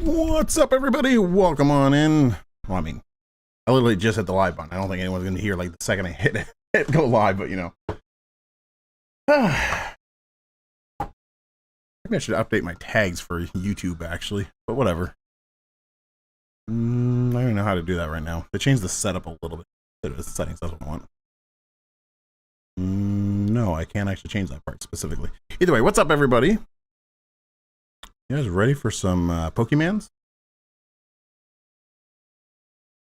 What's up, everybody? Welcome on in. Well, I mean, I literally just hit the live button. I don't think anyone's going to hear like the second I hit it go live, but you know. I think I should update my tags for YouTube, actually, but whatever. I don't even know how to do that right now. They changed the setup a little bit. The settings, that's what I want. No, I can't actually change that part specifically. Either way, what's up, everybody? You guys ready for some Pokemans?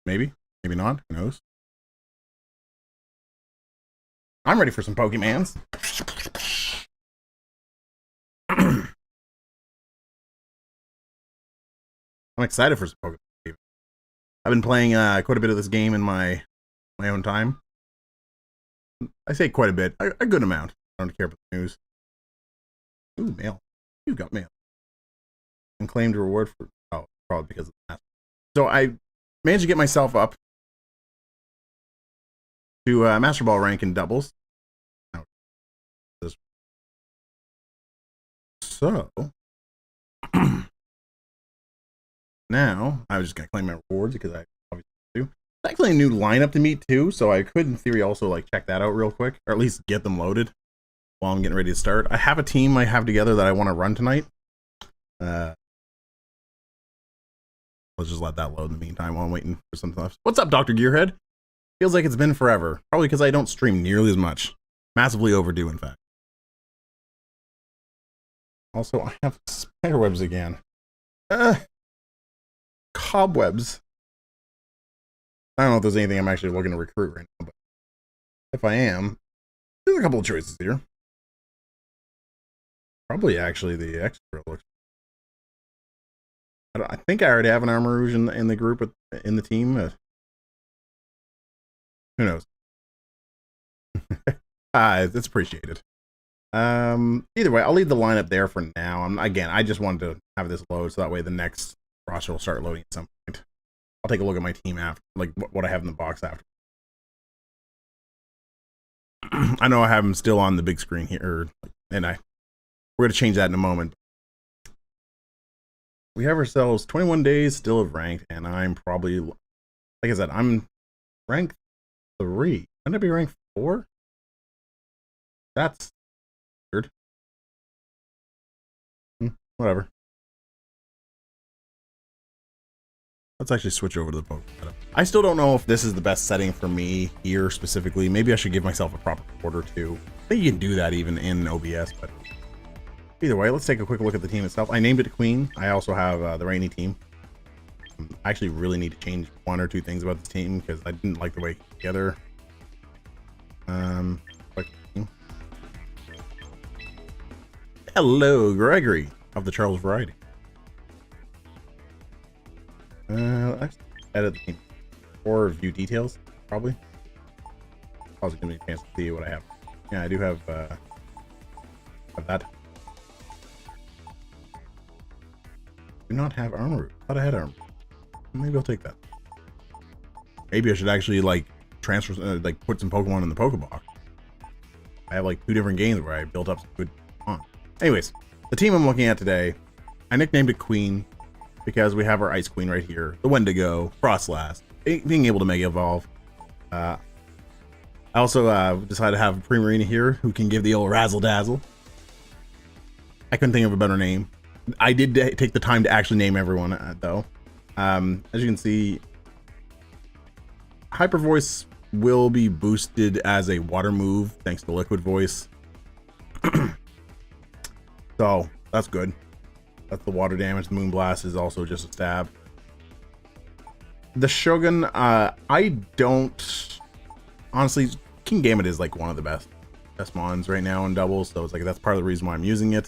Maybe, maybe not. Who knows? I'm ready for some Pokemans. I'm excited for some Pokemon. I've been playing quite a bit of this game in my own time. I say quite a bit, a good amount. I don't care about the news. Ooh, mail. You got mail. And claimed a reward for probably because of that. So I managed to get myself up to Master Ball rank in doubles. So now I was just gonna claim my rewards because I obviously do. It's actually a new lineup to meet too, so I could in theory also like check that out real quick, or at least get them loaded while I'm getting ready to start. I have a team I have together that I want to run tonight. Let's just let that load in the meantime while I'm waiting for something else. What's up, Dr. Gearhead? Feels like it's been forever. Probably because I don't stream nearly as much. Massively overdue, in fact. Also, I have spiderwebs again. Cobwebs. I don't know if there's anything I'm actually looking to recruit right now, but if I am, there's a couple of choices here. Probably actually the extra looks. I think I already have an Armarouge in the group in the team. Who knows? It's appreciated. Either way, I'll leave the lineup there for now. Again, I just wanted to have this load so that way the next roster will start loading at some point. I'll take a look at my team after, like what I have in the box after. I know I have them still on the big screen here, and we're going to change that in a moment. We have ourselves 21 days still of ranked, and I'm probably, like I said, I'm rank 3. Shouldn't I be rank 4? That's weird. Whatever. Let's actually switch over to the Pokemon setup. I still don't know if this is the best setting for me here specifically. Maybe I should give myself a proper order too. I think you can do that even in OBS, but either way, let's take a quick look at the team itself. I named it Queen. I also have the Rainy team. I actually really need to change one or two things about the team because I didn't like the way it came together. Hello, Gregory of the Charles variety. Let's edit the team or view details, probably. Also give me a chance to see what I have. Yeah, I do have that. Do not have Armarouge. I thought I had Armarouge. Maybe I'll take that. Maybe I should actually like transfer, like put some Pokemon in the Pokebox. I have like 2 different games where I built up some good Pokemon. Anyways, the team I'm looking at today, I nicknamed it Queen because we have our Ice Queen right here, the Wendigo, Frostlass, being able to Mega Evolve. I also decided to have a Primarina here who can give the old Razzle Dazzle. I couldn't think of a better name. I did take the time to actually name everyone though. As you can see, Hyper Voice will be boosted as a water move thanks to Liquid Voice. So that's good. That's the water damage. The Moonblast is also just a stab. The Shogun, I don't honestly. King Gambit is like one of the best mons right now in doubles, so it's like that's part of the reason why I'm using it.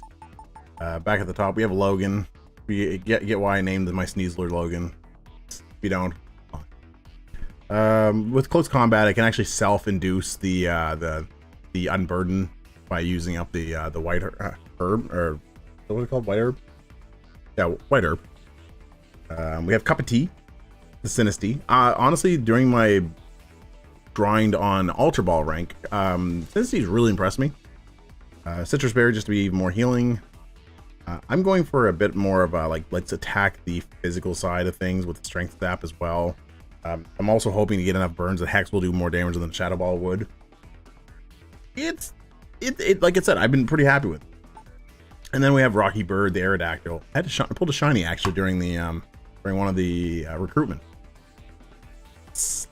Back at the top, we have Logan. We get why I named my Sneasler Logan. If you don't, with close combat, I can actually self-induce the unburden by using up the white herb, or what are they called? White herb. Yeah, white herb. We have Cup of Tea, the Sinistea. Honestly, during my grind on Ultra Ball rank, Sinistea's really impressed me. Citrus Berry just to be even more healing. I'm going for a bit more of a, like, let's attack the physical side of things with the strength zap as well. I'm also hoping to get enough burns that Hex will do more damage than the Shadow Ball would. It like I said, I've been pretty happy with it. And then we have Rocky Bird, the Aerodactyl. I pulled a shiny actually during the during one of the recruitment.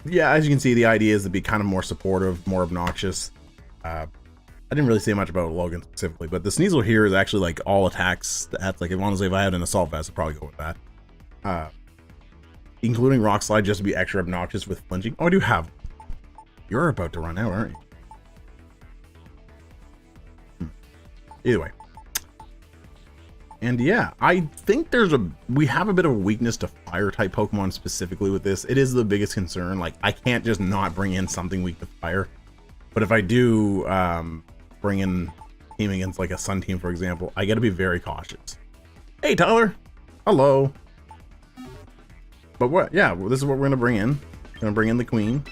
Yeah, as you can see, the idea is to be kind of more supportive, more obnoxious. I didn't really say much about Logan specifically, but the Sneasel here is actually like all attacks. That's like, as long as if I had an Assault Vest, I'd probably go with that. Including Rock Slide, just to be extra obnoxious with flinching. Oh, I do have. You're about to run out, aren't you? Either way. And yeah, I think we have a bit of a weakness to fire type Pokemon specifically with this. It is the biggest concern. Like, I can't just not bring in something weak to fire. But if I do bring in team against like a Sun team, for example, I got to be very cautious. Hey, Tyler. Hello. But what? Yeah, well, this is what we're going to bring in. We're going to bring in the Queen.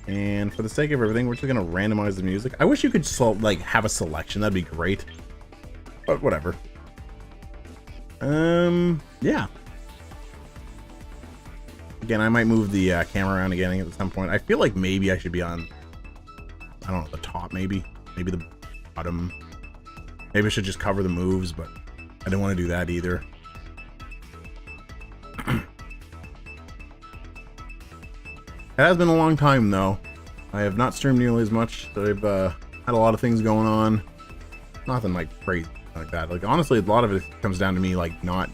And for the sake of everything, we're just going to randomize the music. I wish you could like have a selection. That'd be great. But whatever. Yeah. Again, I might move the camera around again at some point. I feel like maybe I should be on, I don't know, the top maybe the bottom. Maybe I should just cover the moves, but I didn't want to do that either. It has been a long time though. I have not streamed nearly as much. I've had a lot of things going on. Nothing like crazy like that. Like, honestly, a lot of it comes down to me like not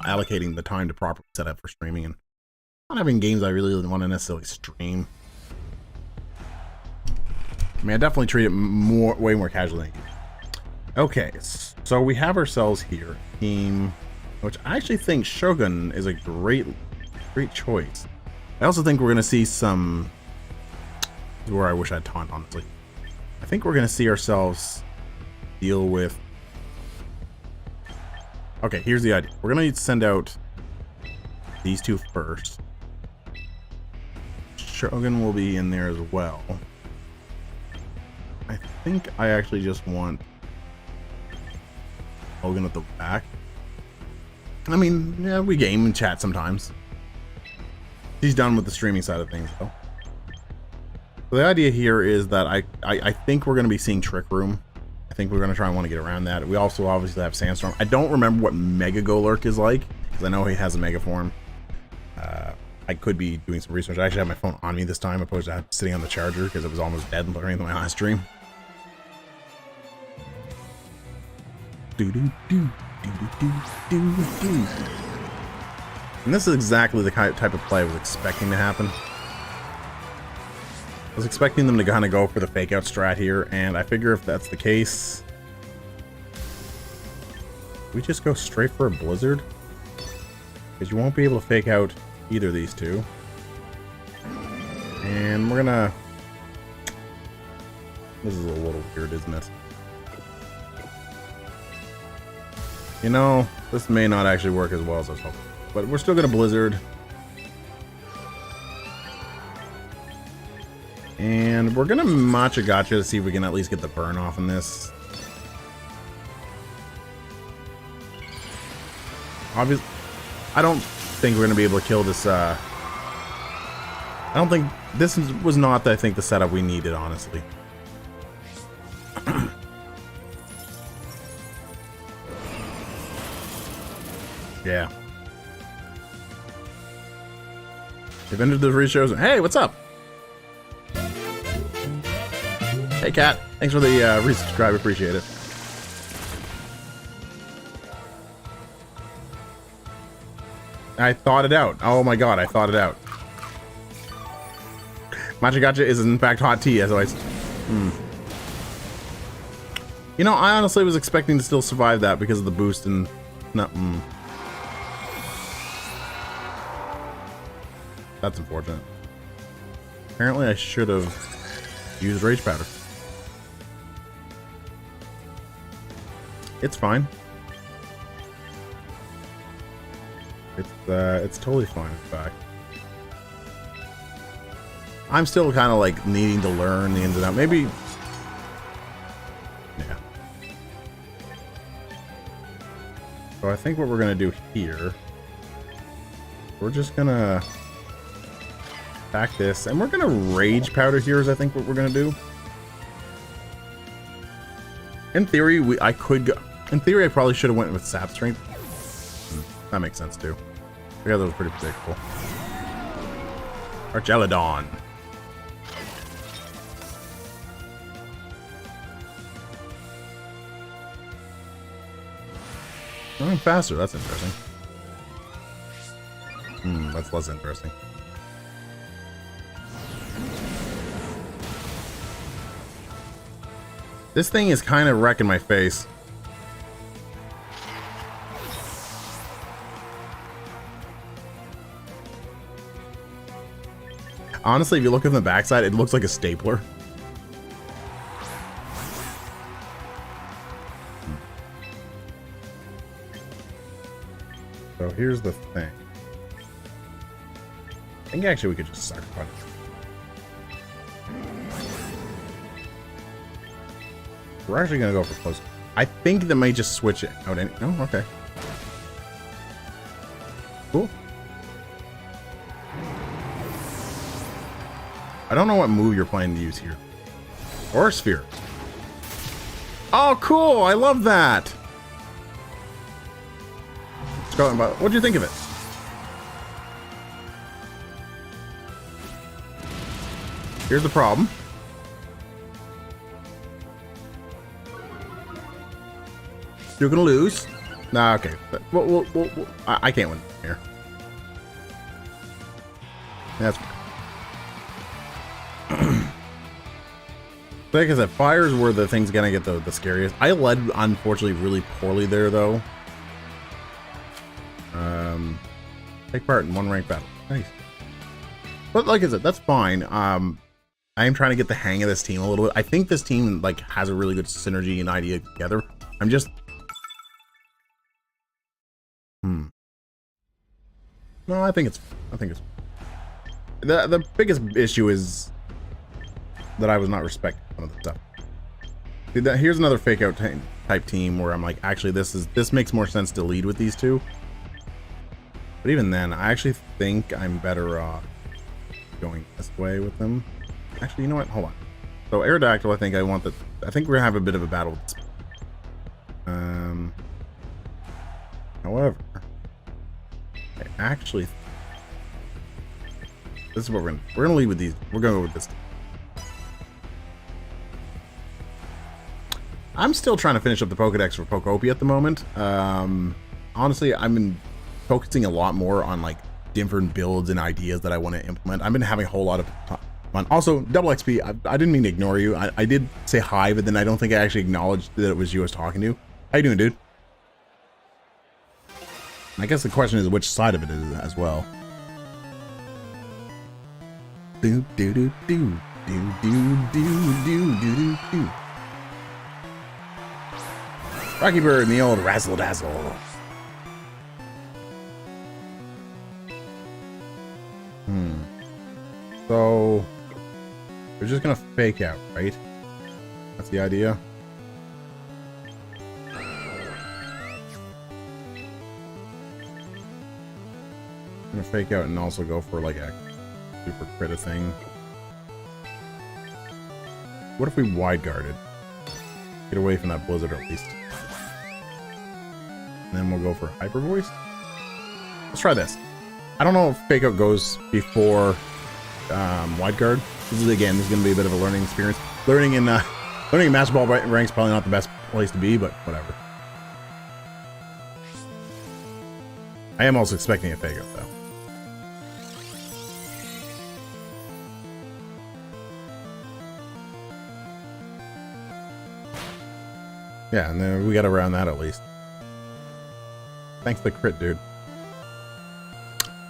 allocating the time to properly set up for streaming and not having games I really want to necessarily stream. I mean, I definitely treat it way more casually than you. Okay, so we have ourselves here team, which I actually think Shogun is a great choice. I also think we're gonna see some. This is where I wish I had taunt, honestly. I think we're gonna see ourselves deal with. Okay, here's the idea. We're gonna send out these two first. Shogun will be in there as well. I think I actually just want Logan at the back. I mean, yeah, we game and chat sometimes. He's done with the streaming side of things, though. So the idea here is that I think we're going to be seeing Trick Room. I think we're going to try and want to get around that. We also obviously have Sandstorm. I don't remember what Mega Golurk is like, because I know he has a Mega Form. I could be doing some research. I actually have my phone on me this time, opposed to sitting on the charger, because it was almost dead during my last stream. And this is exactly the type of play I was expecting to happen. I was expecting them to kind of go for the fake out strat here, and I figure if that's the case, we just go straight for a Blizzard, because you won't be able to fake out either of these two. And we're gonna. This is a little weird, isn't it? You know, this may not actually work as well as I was hoping. But we're still gonna Blizzard. And we're gonna Matcha Gotcha to see if we can at least get the burn off in this. Obviously, I don't think we're gonna be able to kill this. I don't think this was not, I think, the setup we needed, honestly. Yeah. They've entered the Rioshoa. Hey, what's up? Hey, Kat. Thanks for the resubscribe. Appreciate it. I thought it out. Oh my god, I thought it out. Matcha Gotcha is in fact hot tea, as always. You know, I honestly was expecting to still survive that because of the boost and... No, That's unfortunate. Apparently I should have used Rage Powder. It's fine. It's totally fine, in fact. I'm still kind of like needing to learn the ins and outs. Maybe... Yeah. So I think what we're gonna do here, we're just gonna attack this, and we're gonna rage powder here is I think what we're gonna do. In theory, I could go. In theory, I probably should have went with sap strength. That makes sense too. Yeah, that was pretty predictable. Archelodon. Going faster, that's interesting. That's less interesting. This thing is kind of wrecking my face. Honestly, if you look at the backside, it looks like a stapler. So here's the thing. I think actually we could just sucker punch. We're actually gonna go for close. I think that might just switch it out. No, okay. Cool. I don't know what move you're planning to use here. Or sphere. Oh, cool! I love that. What do you think of it? Here's the problem. You're gonna lose. Nah, okay. I can't win here. That's like I said, fires were the things gonna get the scariest. I led, unfortunately, really poorly there, though. Take part in one ranked battle. Nice. But like I said, that's fine. I am trying to get the hang of this team a little bit. I think this team like has a really good synergy and idea together. I'm just No, I think it's the biggest issue is that I was not respecting some of the stuff. See, here's another fake out type team where I'm like, actually this makes more sense to lead with these two. But even then, I actually think I'm better off going this way with them. Actually, you know what? Hold on. So Aerodactyl, I think we're gonna have a bit of a battle. However, I actually, this is what we're gonna lead with these. We're gonna go with this. I'm still trying to finish up the Pokedex for Pokopia at the moment. Honestly, I've been focusing a lot more on like different builds and ideas that I want to implement. I've been having a whole lot of fun. Also, double XP, I didn't mean to ignore you. I did say hi, but then I don't think I actually acknowledged that it was you I was talking to. How you doing, dude? I guess the question is which side of it is as well. Do do do do do do do do do do. Rocky Bird and the old Razzle Dazzle. So we're just gonna fake out, right? That's the idea. I'm gonna fake out and also go for like a super crit thing. What if we wide guarded? Get away from that blizzard at least. And then we'll go for hyper voice. Let's try this. I don't know if fake out goes before wide guard. This is going to be a bit of a learning experience. Learning in MasterBall rank's probably not the best place to be, but whatever. I am also expecting a fake out though. Yeah, and then we got around that at least. Thanks to the crit, dude.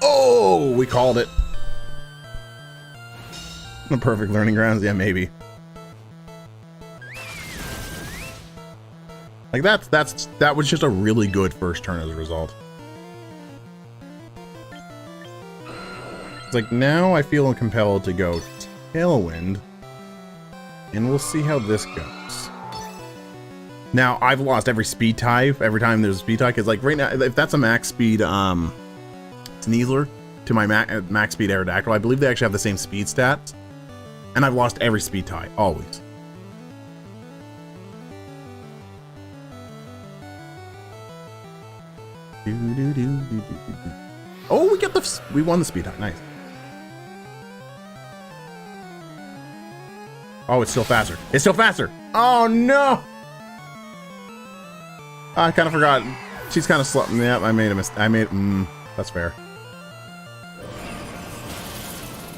Oh, we called it. The perfect learning grounds, yeah, maybe. Like that was just a really good first turn as a result. It's like now I feel compelled to go Tailwind, and we'll see how this goes. Now, I've lost every speed type every time there's a speed tie, because like right now, if that's a max speed Sneasler to my max speed Aerodactyl, I believe they actually have the same speed stats, and I've lost every speed tie, always. Oh, we won the speed tie, nice. Oh, it's still faster. It's still faster. Oh no! I kind of forgot. She's kind of slow. Yep, I made a mistake. That's fair.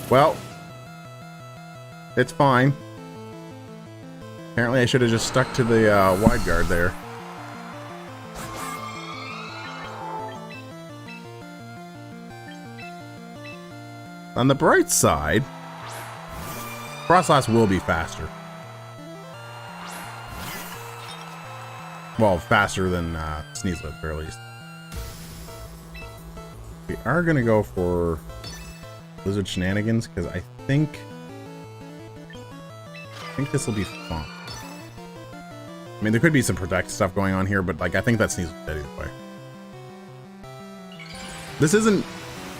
Well, it's fine. Apparently I should have just stuck to the wide guard there. On the bright side, Frostlass will be faster. Well, faster than Sneasler at the very least. We are going to go for Blizzard Shenanigans, because I think this will be fun. I mean, there could be some protect stuff going on here, but like I think that Sneasler's dead either way. This isn't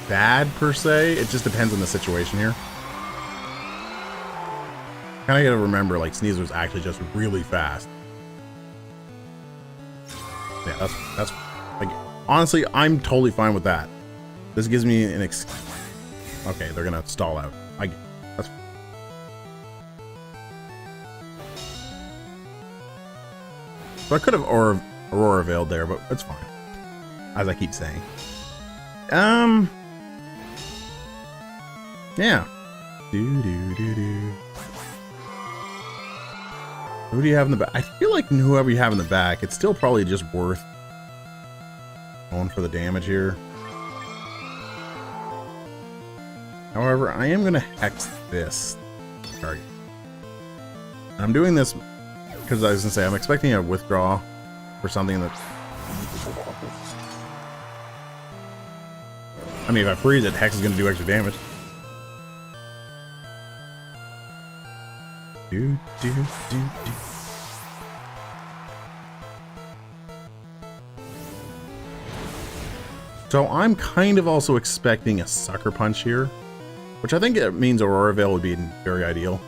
bad per se, it just depends on the situation here. Kind of gotta remember, like, Sneasler's actually just really fast. Yeah, that's like, honestly, I'm totally fine with that. This gives me an okay, they're gonna stall out. That's so I could have Aurora Veiled there, but it's fine. As I keep saying. Yeah. Who do you have in the back? I feel like whoever you have in the back, it's still probably just worth going for the damage here. However, I am going to hex this target. I'm doing this because I was going to say I'm expecting a withdraw for something that... I mean, if I freeze it, Hex is going to do extra damage. So I'm kind of also expecting a Sucker Punch here, which I think it means Aurora Veil would be very ideal.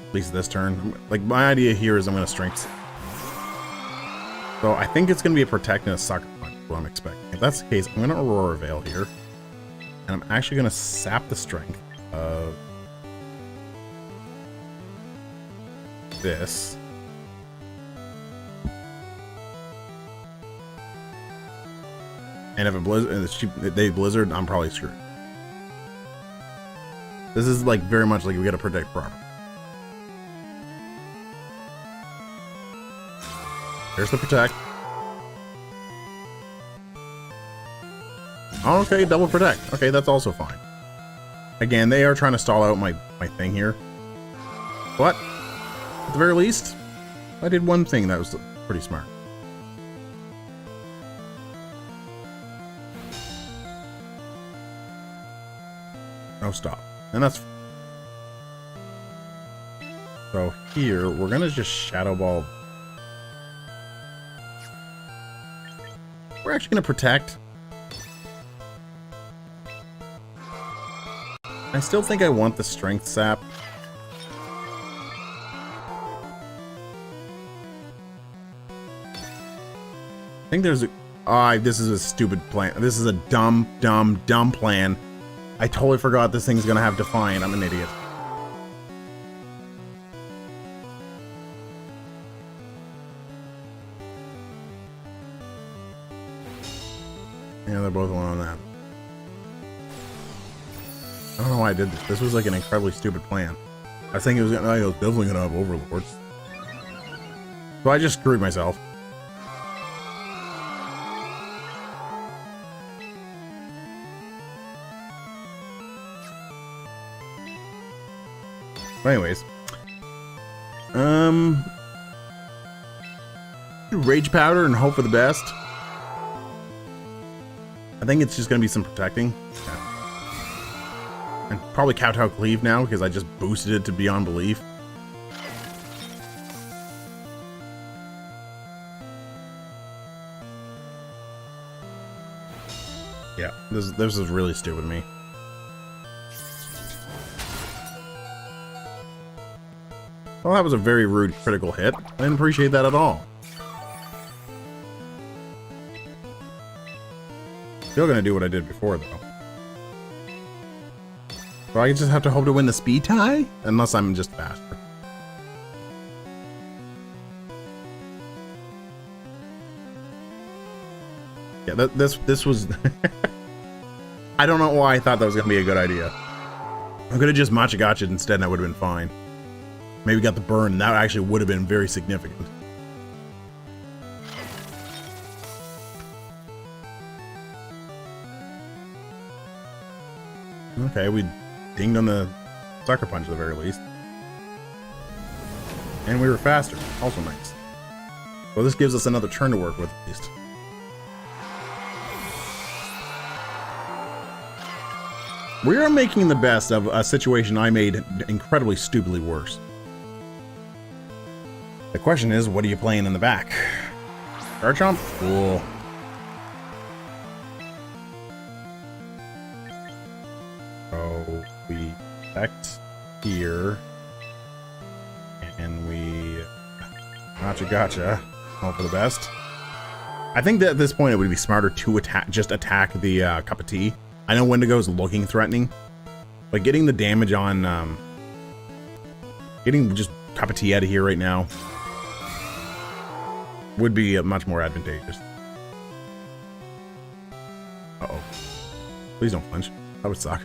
At least this turn. Like, my idea here is I'm going to Strength. So I think it's going to be a Protect and a Sucker Punch, what I'm expecting. If that's the case, I'm going to Aurora Veil here. And I'm actually going to sap the Strength of this. And if they Blizzard, I'm probably screwed. This is like very much like we gotta protect properly. There's the Protect. Okay, double Protect. Okay, that's also fine. Again, they are trying to stall out my thing here. But at the very least, I did one thing that was pretty smart. No stop. And that's... So here, we're gonna just Shadow Ball. We're actually gonna Protect. I still think I want the Strength Sap. I think there's a... this is a stupid plan. This is a dumb plan. I totally forgot this thing's gonna have Defiant. I'm an idiot. Yeah, they're both one on that. I don't know why I did this. This was like an incredibly stupid plan. I think it was definitely gonna have Overlords. So I just screwed myself. But anyways, Rage Powder and hope for the best. I think it's just gonna be some protecting. Yeah. And probably Kowtow Cleave now because I just boosted it to beyond belief. Yeah, this is really stupid of me. Well, that was a very rude critical hit. I didn't appreciate that at all. Still gonna do what I did before, though. So I just have to hope to win the speed tie? Unless I'm just faster. Yeah, this was... I don't know why I thought that was gonna be a good idea. I could have just Machagotcha'd instead and that would have been fine. Maybe got the burn, and that actually would have been very significant. Okay, we dinged on the sucker punch at the very least. And we were faster, also nice. Well, this gives us another turn to work with at least. We are making the best of a situation I made incredibly stupidly worse. The question is, what are you playing in the back? Garchomp? Cool. So we protect here. And we Gotcha. Hope for the best. I think that at this point it would be smarter to attack the cup of tea. I know Wendigo's looking threatening, but getting the damage on getting just cup of tea out of here right now would be much more advantageous. Uh-oh. Please don't flinch. That would suck.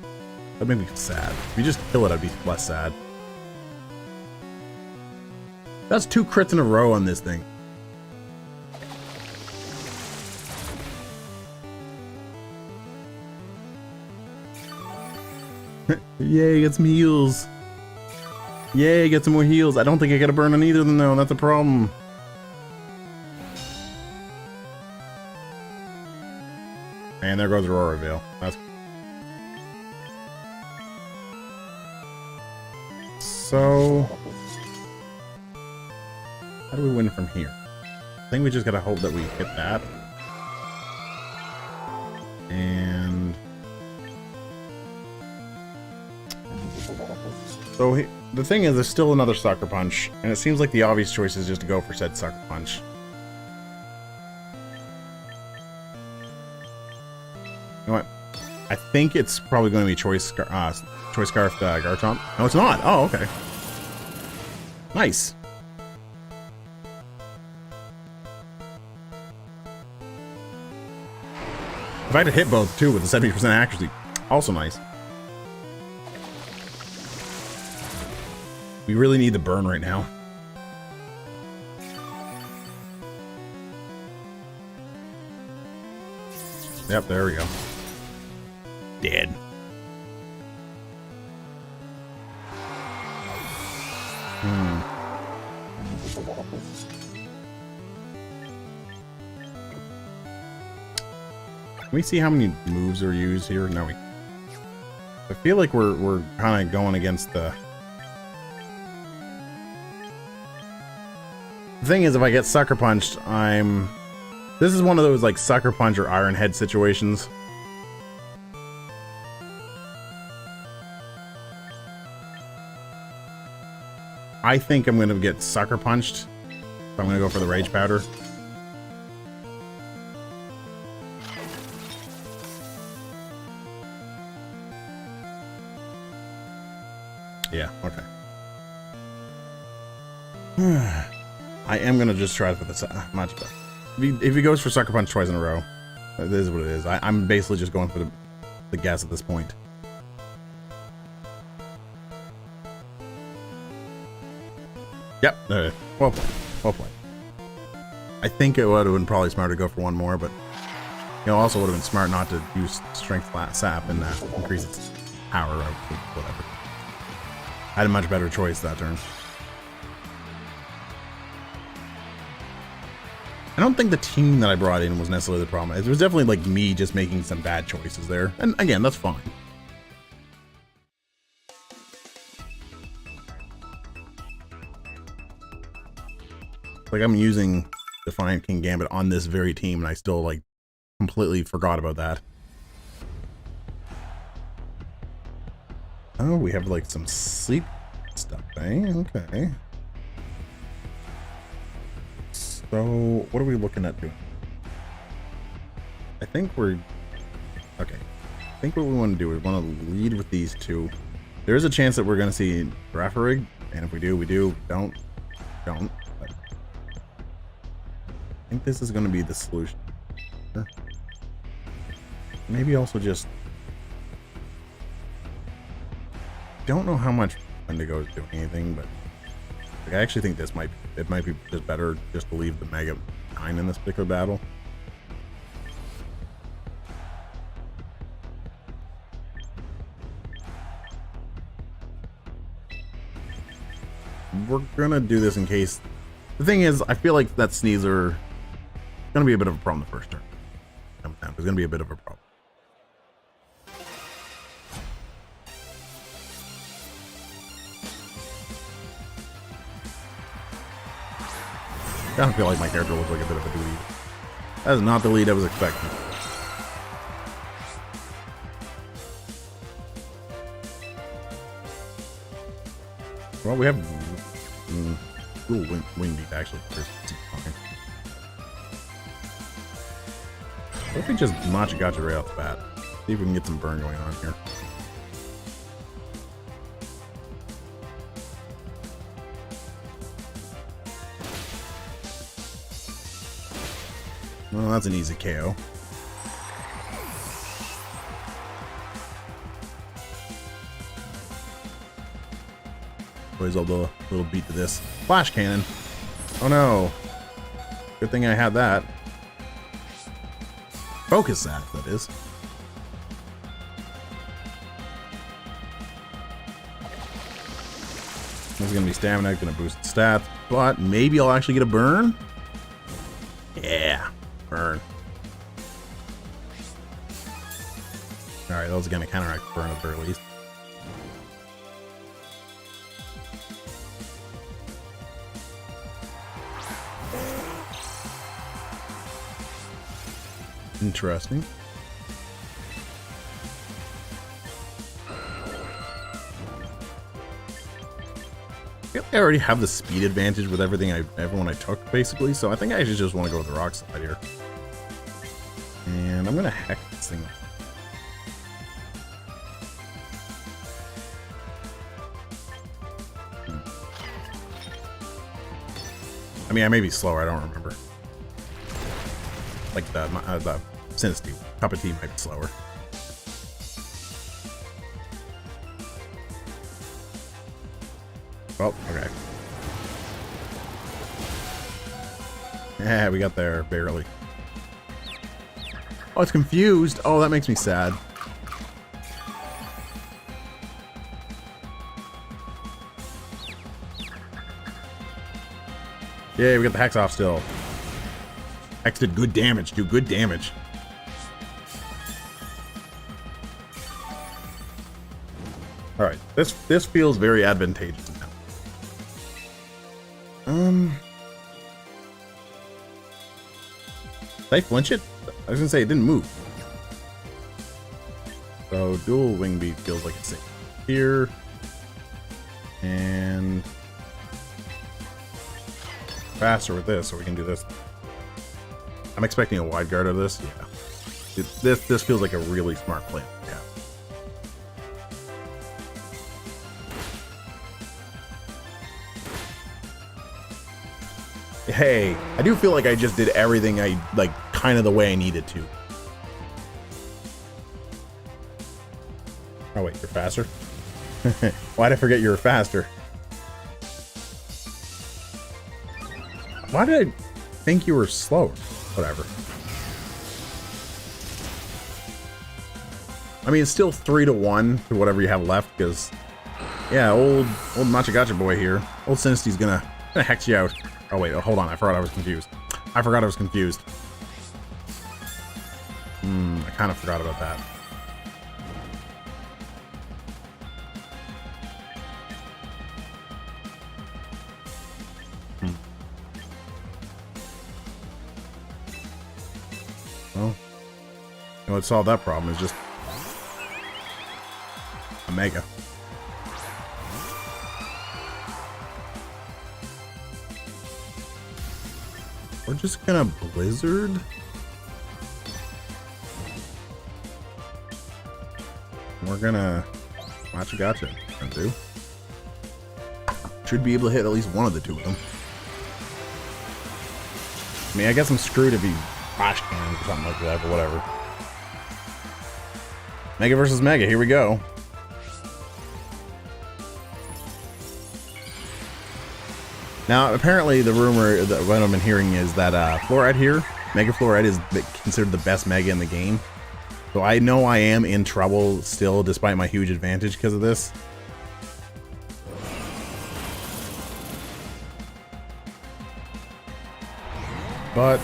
That'd make me sad. If you just kill it, I'd be less sad. That's 2 crits in a row on this thing. Yay, get some heals. Yay, get some more heals. I don't think I got a burn on either of them though. That's a problem. And there goes Aurora Veil. That's... So... how do we win from here? I think we just gotta hope that we hit that. And... so the thing is, there's still another Sucker Punch, and it seems like the obvious choice is just to go for said Sucker Punch. You know what? I think it's probably going to be Choice Scarf Garchomp. No, it's not. Oh, okay. Nice. If I had to hit both too with a 70% accuracy, also nice. We really need the burn right now. Yep, there we go. Dead. Can we see how many moves are used here? No, I feel like we're kind of going against the... The thing is, if I get Sucker Punched, this is one of those like Sucker Punch or Iron Head situations. I think I'm going to get Sucker Punched, so I'm going to go for the Rage Powder. Yeah, okay. I am going to just try for the much better. If he goes for Sucker Punch twice in a row, it is what it is. I'm basically just going for the guess at this point. Yep, well played. Well played. I think it would have been probably smarter to go for one more, but you know, also would have been smart not to use Strength Sap and increase its power or whatever. I had a much better choice that turn. I don't think the team that I brought in was necessarily the problem. It was definitely like me just making some bad choices there. And again, that's fine. Like I'm using Defiant King Gambit on this very team and I still like completely forgot about that. Oh, we have like some sleep stuff, eh? Okay. So, what are we looking at doing? I think we're... Okay. I think what we want to do is we want to lead with these two. There is a chance that we're going to see Raffarig, and if we do, we do. Don't. But I think this is going to be the solution. Maybe also just... Don't know how much Wendigo is doing anything, but like, I actually think this might be just better just to leave the Mega 9 in this particular battle. We're gonna do this in case. The thing is, I feel like that Sneasler gonna be a bit of a problem the first turn. There's gonna be a bit of a problem. I don't feel like my character looks like a bit of a lead. That is not the lead I was expecting. Well, we have dual wing beat actually. What if we just Machagacha right off the bat? See if we can get some burn going on here. Well, that's an easy KO. Plays all the little beat to this. Flash cannon. Oh no. Good thing I had that. Focus that is. This is gonna be stamina, gonna boost stats, but maybe I'll actually get a burn. Yeah. Burn. Alright, that was gonna counteract burn at the very least. Interesting. I already have the speed advantage with everyone I took, basically, so I think I should just want to go with the rock slide here. And I'm gonna hex this thing. I mean, I may be slower, I don't remember. Like the Synesty Cup of Tea might be slower. Oh, okay. Yeah, we got there, barely. Oh, it's confused. Oh, that makes me sad. Yeah, we got the Hex off still. Hex did good damage, do good damage. Alright, this feels very advantageous now. Did I flinch it? I was gonna say it didn't move. So dual wing beat feels like it's safe here. And faster with this, so we can do this. I'm expecting a wide guard of this. Yeah. This feels like a really smart plan. Yeah. Hey, I do feel like I just did everything I like kind of the way I needed to. Oh wait, you're faster? Why'd I forget you were faster? Why did I think you were slower? Whatever. I mean, it's still 3-1 to whatever you have left, because yeah, old Machagacha boy here, old Synesty's gonna hex you out. Oh wait, hold on, I forgot I was confused. I kind of forgot about that. Well, what solved that problem is just a Mega. We're just gonna Blizzard. We're gonna Gotcha. Gonna do. Should be able to hit at least one of the two of them. I mean, I guess I'm screwed if he flash cannons or something like that, but whatever. Mega versus Mega, here we go. Now, apparently the rumor that what I've been hearing is that Fluorite here, Mega Fluorite, is considered the best Mega in the game. So I know I am in trouble still, despite my huge advantage because of this. But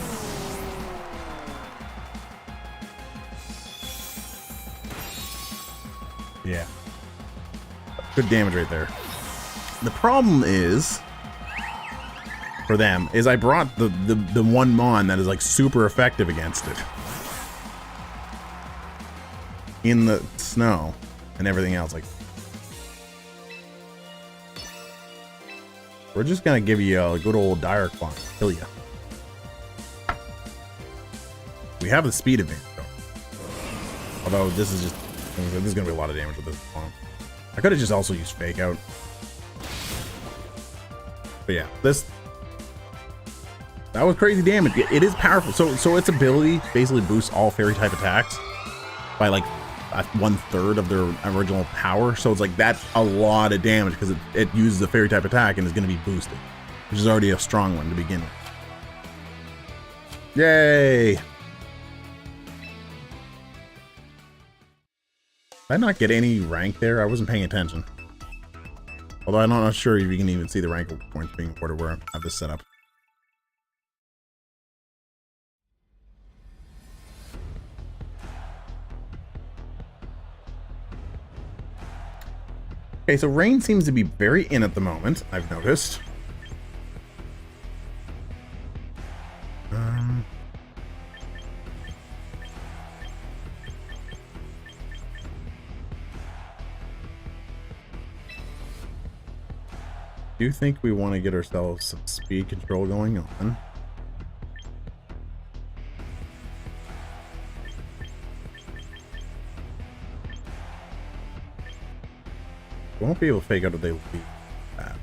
yeah, good damage right there. The problem is for them is I brought the one Mon that is like super effective against it in the snow and everything else. Like, we're just gonna give you a good old dire clock, kill you. We have the speed advantage though. Although this is gonna be a lot of damage with this bomb. I could have just also used fake out. But yeah, that was crazy damage. It is powerful. So its ability basically boosts all fairy type attacks by like 1/3 of their original power. So it's like that's a lot of damage because it uses a fairy type attack and is going to be boosted, which is already a strong one to begin with. Yay! Did I not get any rank there? I wasn't paying attention. Although I'm not sure if you can even see the rank points being awarded where I have this set up. Okay, so Rain seems to be very in at the moment, I've noticed. Do you think we want to get ourselves some speed control going on? We won't be able to fake out if they leave that.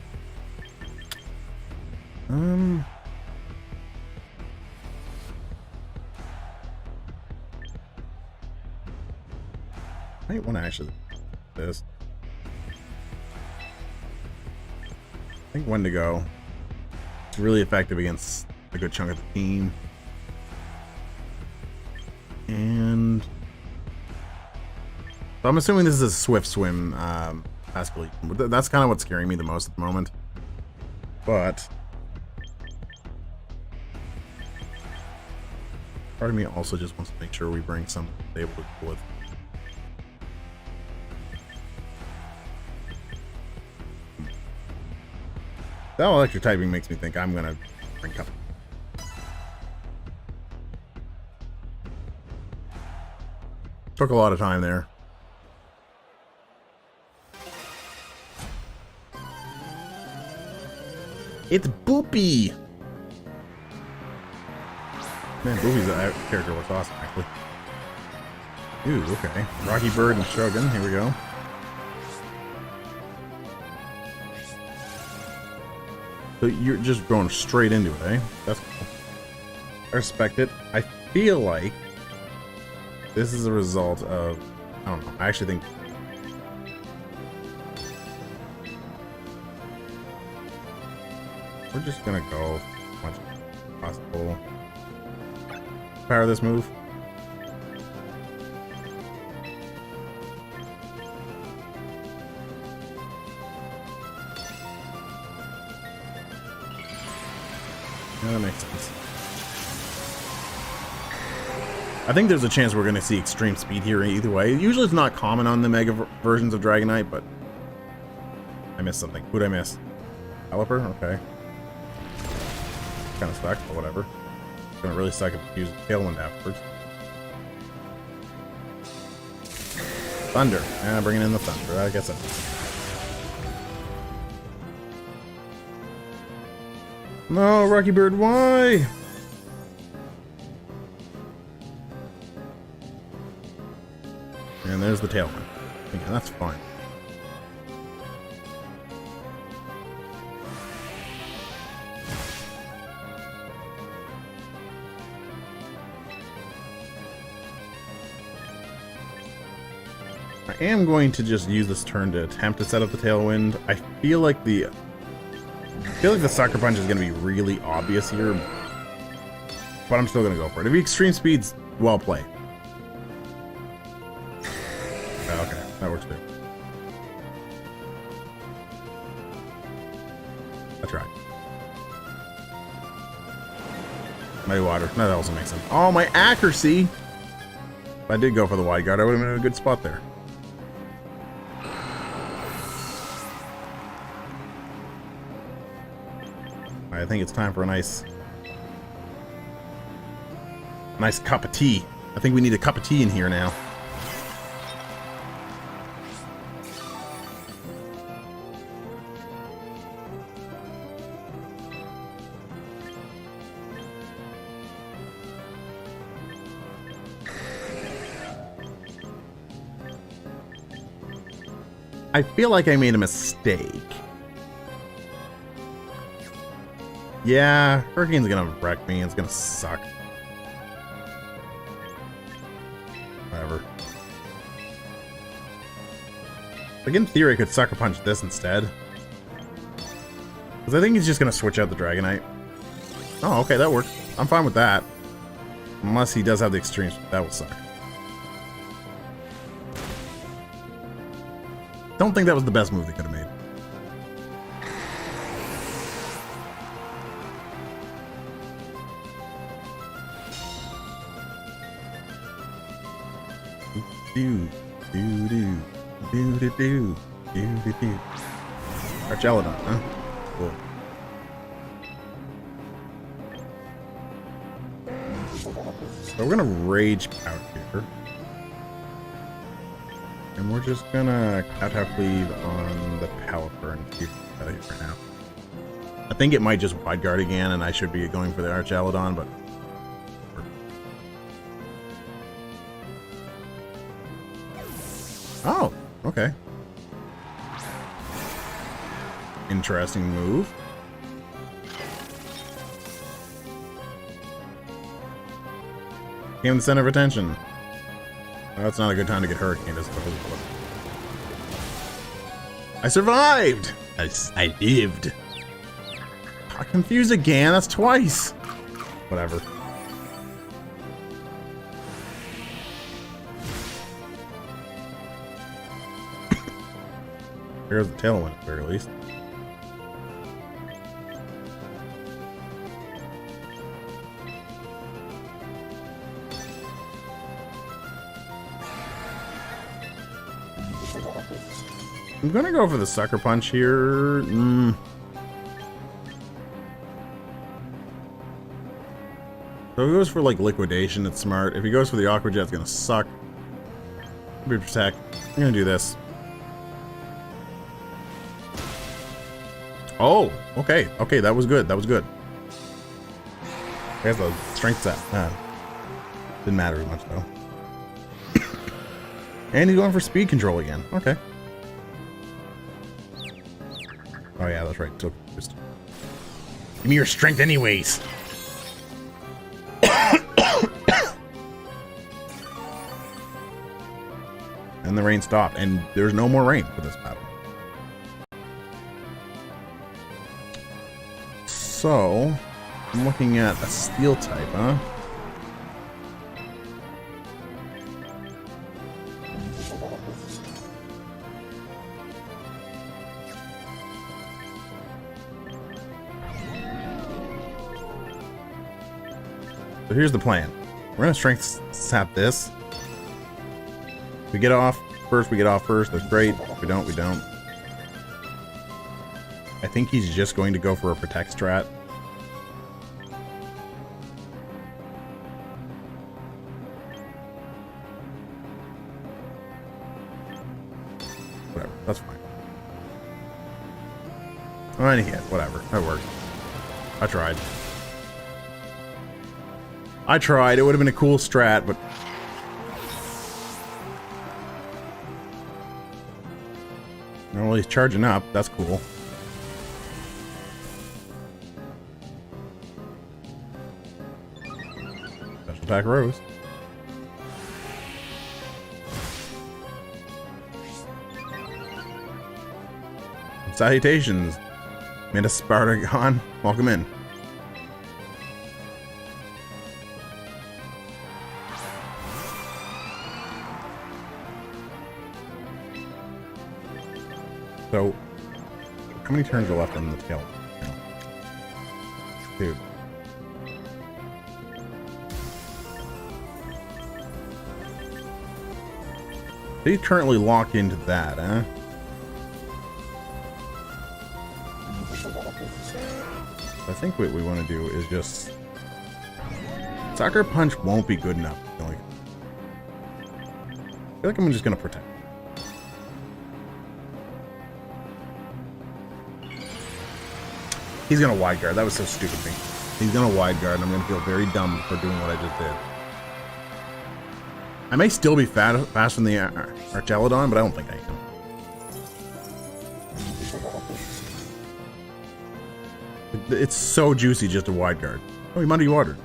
I might want to actually do this. I think Wendigo. It's really effective against a good chunk of the team. And so I'm assuming this is a swift swim basically. That's kind of what's scaring me the most at the moment. But part of me also just wants to make sure we bring something to the table to deal with. That electric typing makes me think I'm gonna bring up. Took a lot of time there. It's Boopy! Man, Boopy's character looks awesome, actually. Ooh, okay. Rocky Bird and Shogun, here we go. So you're just going straight into it, eh? That's cool. I respect it. I feel like this is a result of... I don't know. I actually think... we're just gonna go as much as possible. Power this move. Yeah, that makes sense. I think there's a chance we're going to see extreme speed here either way. Usually it's not common on the mega versions of Dragonite, but I missed something. Who'd I miss? Caliper? Okay. Kind of sucks, but whatever. It's going to really suck if we use Tailwind afterwards. Thunder. Yeah, bringing in the Thunder. I guess that's... no, Rocky Bird, why? And there's the tailwind. Again, that's fine. I am going to just use this turn to attempt to set up the tailwind. I feel like the sucker punch is going to be really obvious here, but I'm still going to go for it. If he extreme speeds, well played. Okay, that works too. That's right. Muddy water. That also makes sense. Oh, my accuracy! If I did go for the wide guard, I would have been in a good spot there. I think it's time for a nice cup of tea. I think we need a cup of tea in here now. I feel like I made a mistake. Yeah, Hurricane's gonna wreck me. It's gonna suck. Whatever. Like, in theory, I could sucker punch this instead. Because I think he's just gonna switch out the Dragonite. Oh, okay, that works. I'm fine with that. Unless he does have the extremes. That will suck. Don't think that was the best move they could have made. Do do do do do do do do. Archelodon, huh? Cool. So we're gonna Rage Pout here. And we're just gonna Kowtow Cleave on the Pelipper and keep it out of here for now. I think it might just Wide Guard again, and I should be going for the Archelodon, but... Oh, okay. Interesting move. Came in the center of attention. Well, that's not a good time to get Hurricane, is it? I survived! I lived. I confused again, that's twice. Whatever. Here's the tailwind at the very least. I'm gonna go for the Sucker Punch here. So if he goes for like Liquidation, it's smart. If he goes for the Aqua Jet, it's gonna suck. Maybe Protect. I'm gonna do this. Oh, okay. Okay, that was good. That was good. I guess the strength set. Didn't matter as much though. And he's going for speed control again. Okay. Oh yeah, that's right. So just give me your strength anyways. And the rain stopped, and there's no more rain for this battle. So I'm looking at a steel type, huh? So here's the plan. We're gonna strength sap this. If we get off first, we get off first. That's great. If we don't, we don't. I think he's just going to go for a protect strat. Whatever, that's fine. Oh, and he hit. Whatever, that worked. I tried. I tried. It would have been a cool strat, but Well, he's charging up. That's cool. Special attack Rose. Salutations, Midas Spartagon. Welcome in. So, how many turns are left on the tail? Dude. He's currently locked into that, huh? I think what we want to do is just... Sucker Punch won't be good enough. I feel like I'm just going to protect. He's going to wide guard. That was so stupid of me. He's going to wide guard, and I'm going to feel very dumb for doing what I just did. I may still be faster than the Archelodon, but I don't think I am. It's so juicy just a wide guard. Oh, he muddy watered.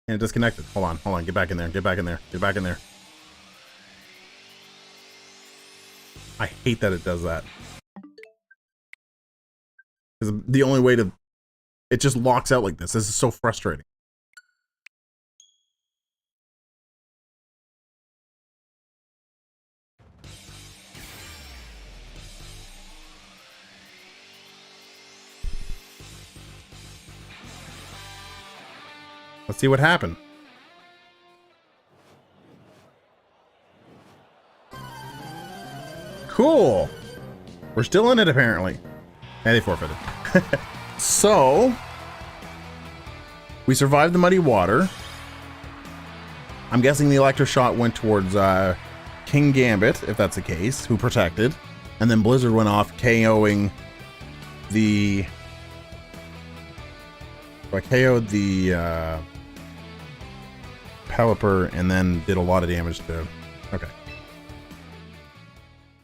And it disconnected. Hold on. Get back in there. Get back in there. Get back in there. I hate that it does that. Because the only way to... It just locks out like this. This is so frustrating. Let's see what happened. Cool. We're still in it, apparently. And they forfeited. So, we survived the muddy water. I'm guessing the electroshot went towards King Gambit, if that's the case, who protected. And then Blizzard went off, KOing the... I KO'd the Pelipper and then did a lot of damage to... Okay.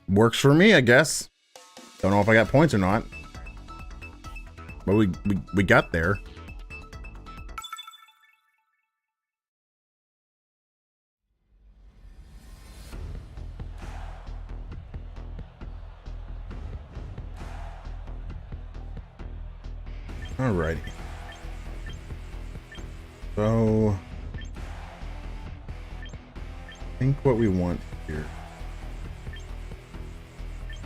Works for me, I guess. Don't know if I got points or not. But we got there. Alrighty. So... I think what we want here...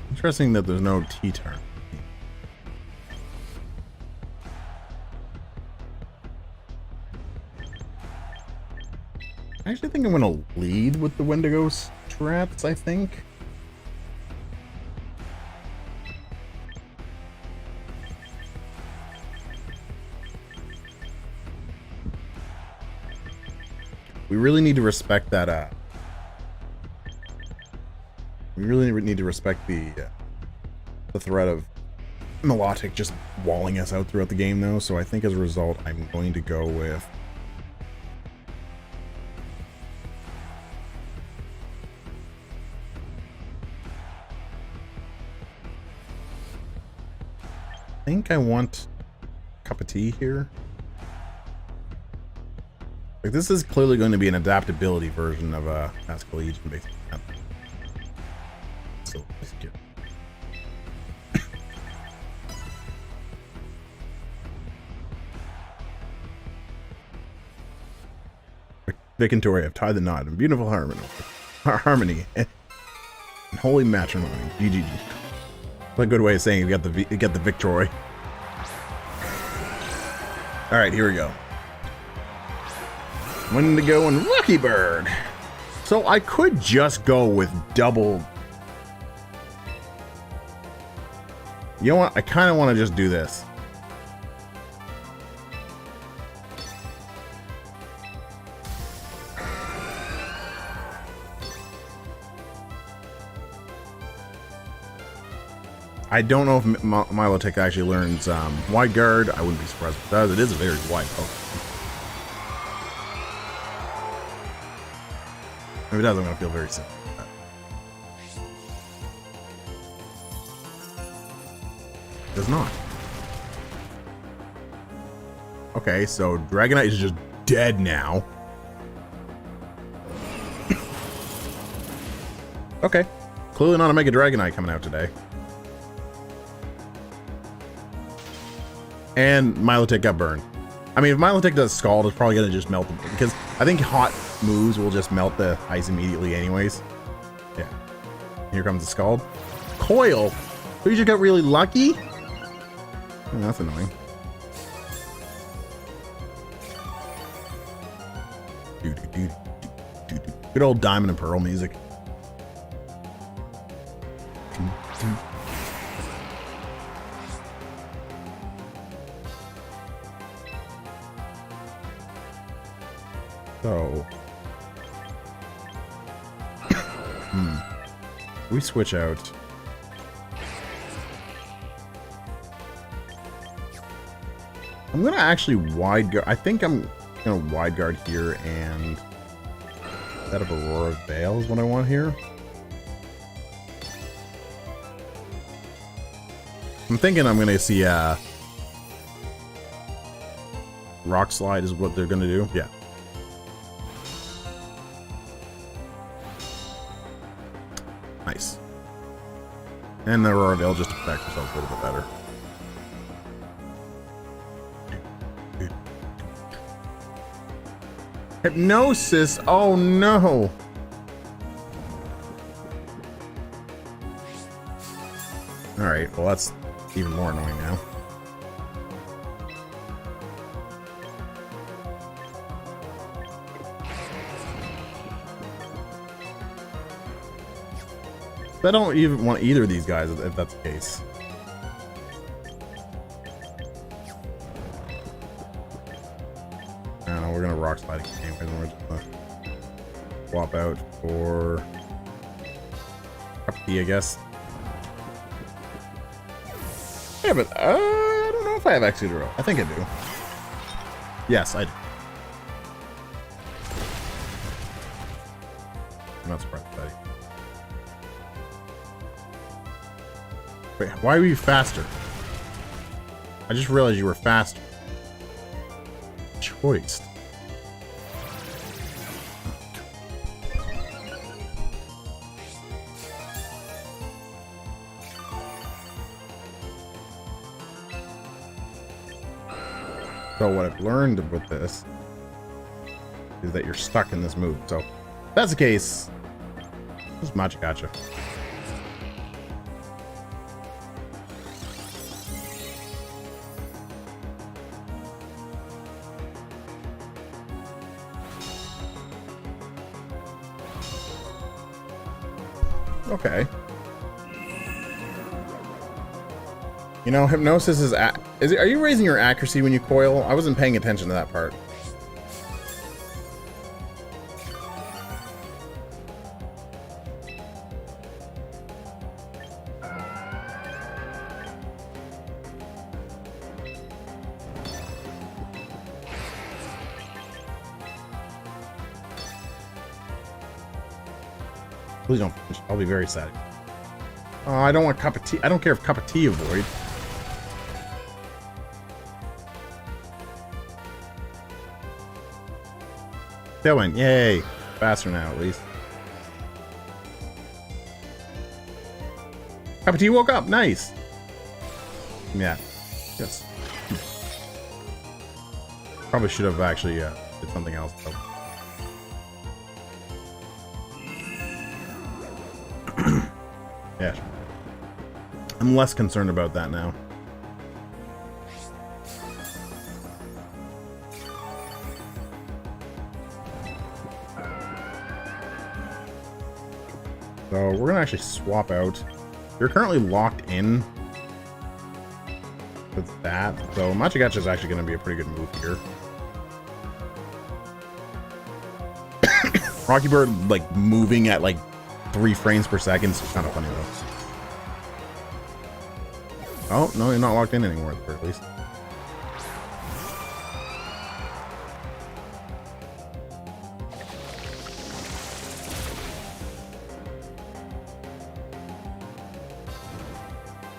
Interesting that there's no T-turn. I actually think I'm going to lead with the Wendigo strats, I think. We really need to respect that, we really need to respect the threat of Melodic just walling us out throughout the game, though. So I think as a result, I'm going to go with... I think I want a cup of tea here. Like, this is clearly going to be an adaptability version of Magical Legion, basically. So, let's get... Vic and Tori have tied the knot in beautiful harmony and holy matrimony. GGG. That's a good way of saying you got the victory. All right, here we go. Wendigo and Lucky Bird. So I could just go with double. You know what? I kind of want to just do this. I don't know if Milotic actually learns wide guard. I wouldn't be surprised if it does. It is a very wide Pokemon. If it does, I'm going to feel very sick. does not. Okay, so Dragonite is just dead now. Okay. Clearly not a Mega Dragonite coming out today. And Milotic got burned. I mean, if Milotic does Scald, it's probably going to just melt them. Because I think hot moves will just melt the ice immediately anyways. Yeah. Here comes the Scald. Coil! You just got really lucky? Oh, that's annoying. Good old Diamond and Pearl music. So, we switch out. I'm gonna actually wide guard. I think I'm gonna wide guard here and set up Aurora Veil is what I want here. I'm thinking I'm gonna see Rock Slide is what they're gonna do. Yeah. Nice. And the Aurora Veil just to protect herself a little bit better. Hypnosis! Oh no! Alright, well that's even more annoying now. I don't even want either of these guys if that's the case. I don't know, we're gonna Rock Slide again, and we're just gonna swap out for Cup of Tea, I guess. Yeah, but I don't know if I have Excadrill. I think I do. Yes, I do. I'm not surprised, buddy. Wait, why were you faster? I just realized you were faster. Choice. So what I've learned with this is that you're stuck in this move. So if that's the case, just Machikacha. Okay. You know, Hypnosis is are you raising your accuracy when you coil? I wasn't paying attention to that part. Please don't finish. I'll be very sad. Oh, I don't want Cup of Tea. I don't care if Cup of Tea avoid. Tailwind, yay! Faster now, at least. Cup of Tea woke up, nice! Yeah, yes. Probably should have actually did something else, though. Yeah. I'm less concerned about that now. So we're gonna actually swap out. You're currently locked in with that, so Machikacha is actually gonna be a pretty good move here. Rocky Bird like moving at like 3 frames per second is kind of funny though. Oh no, you're not locked in anymore at the very least.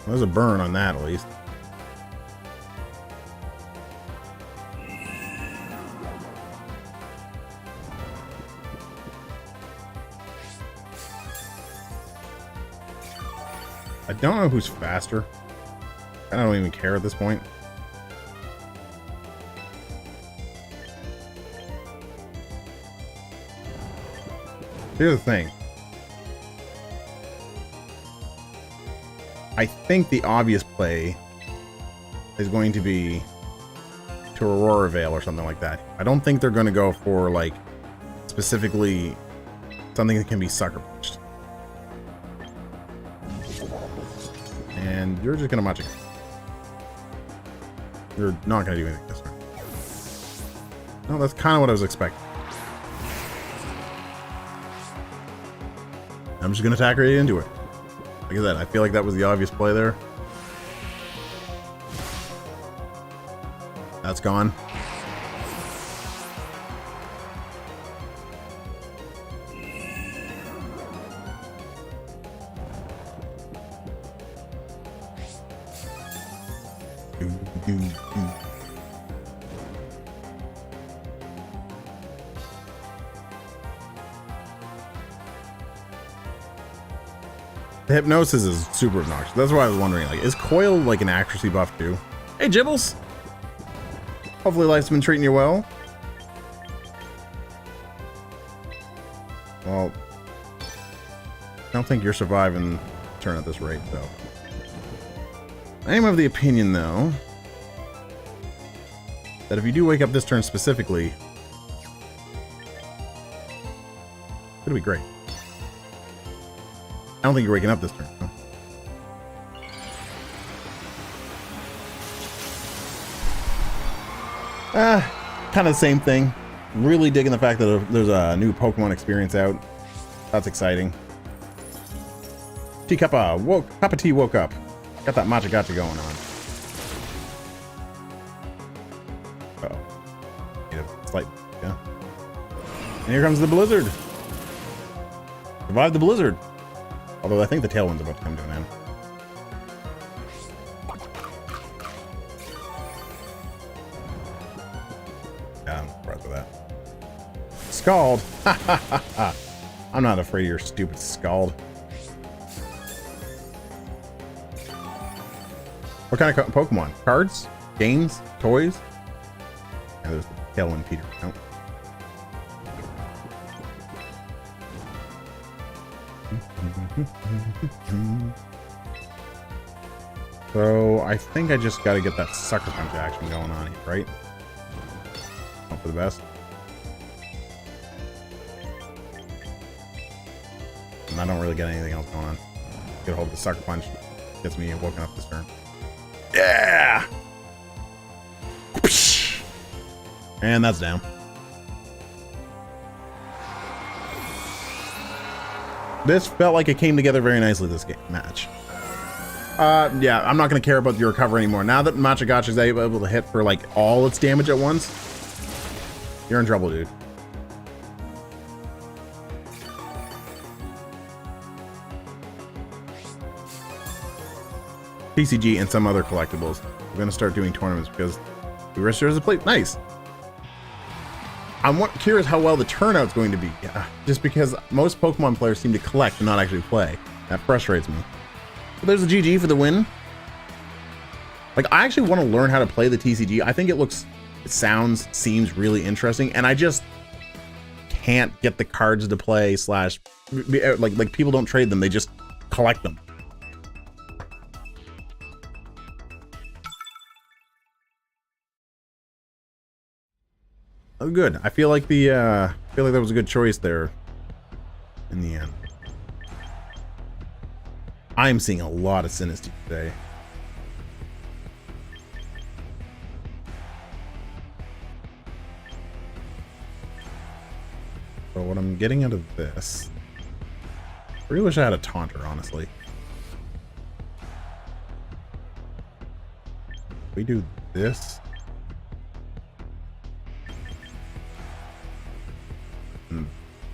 There's a burn on that, at least. I don't know who's faster. I don't even care at this point. Here's the thing. I think the obvious play is going to be to Aurora Veil or something like that. I don't think they're going to go for, like, specifically something that can be sucker punched. And you're just going to match it. You're not going to do anything this turn. No, that's kind of what I was expecting. I'm just going to attack right into it. Like I said, I feel like that was the obvious play there. That's gone. The hypnosis is super obnoxious. That's why I was wondering, like, is Coil like an accuracy buff too? Hey, Jibbles! Hopefully life's been treating you well. Well, I don't think you're surviving the turn at this rate, though. I am of the opinion, though, that if you do wake up this turn specifically, it'll be great. I don't think you're waking up this turn. No. Kind of the same thing. Really digging the fact that there's a new Pokemon experience out. That's exciting. Cup of tea woke up. Got that matcha gotcha going on. Uh-oh. Need a slight, yeah. And here comes the blizzard. Survive the blizzard. Although I think the tailwind's about to come to an end. Yeah, I'm right with that. Scald! Ha ha ha ha! I'm not afraid of your stupid Scald. What kind of Pokemon? Cards? Games? Toys? Yeah, there's the tailwind Peter. Nope. So I think I just got to get that sucker punch action going on here, right? Hope for the best. And I don't really get anything else going on. Get a hold of the sucker punch. Gets me woken up this turn. Yeah! And that's down. This felt like it came together very nicely, this match. Yeah, I'm not going to care about your recovery anymore. Now that Machagacha is able to hit for, like, all its damage at once, you're in trouble, dude. TCG and some other collectibles. We're going to start doing tournaments because the registers a plate. Nice. I'm curious how well the turnout's going to be. Yeah, just because most Pokemon players seem to collect and not actually play. That frustrates me. But there's a GG for the win. Like, I actually want to learn how to play the TCG. I think seems really interesting, and I just can't get the cards to play / like people don't trade them, they just collect them. Oh, good. I feel like that was a good choice there in the end. I'm seeing a lot of Sinistea today. So what I'm getting out of this, I really wish I had a Taunter, honestly. We do this. And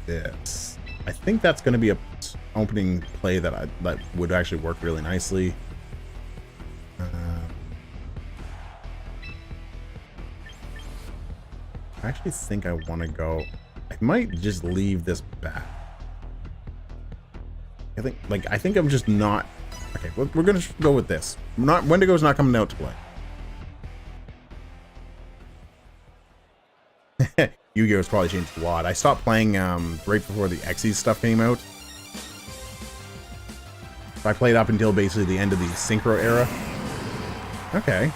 this. I think that's going to be a opening play that would actually work really nicely. I actually think I want to go. I might just leave this back. I think I'm just not Okay, we're gonna go with this. Wendigo's not coming out to play. Yu-Gi-Oh's probably changed a lot. I stopped playing right before the Xyz stuff came out. I played up until basically the end of the Synchro era. Okay.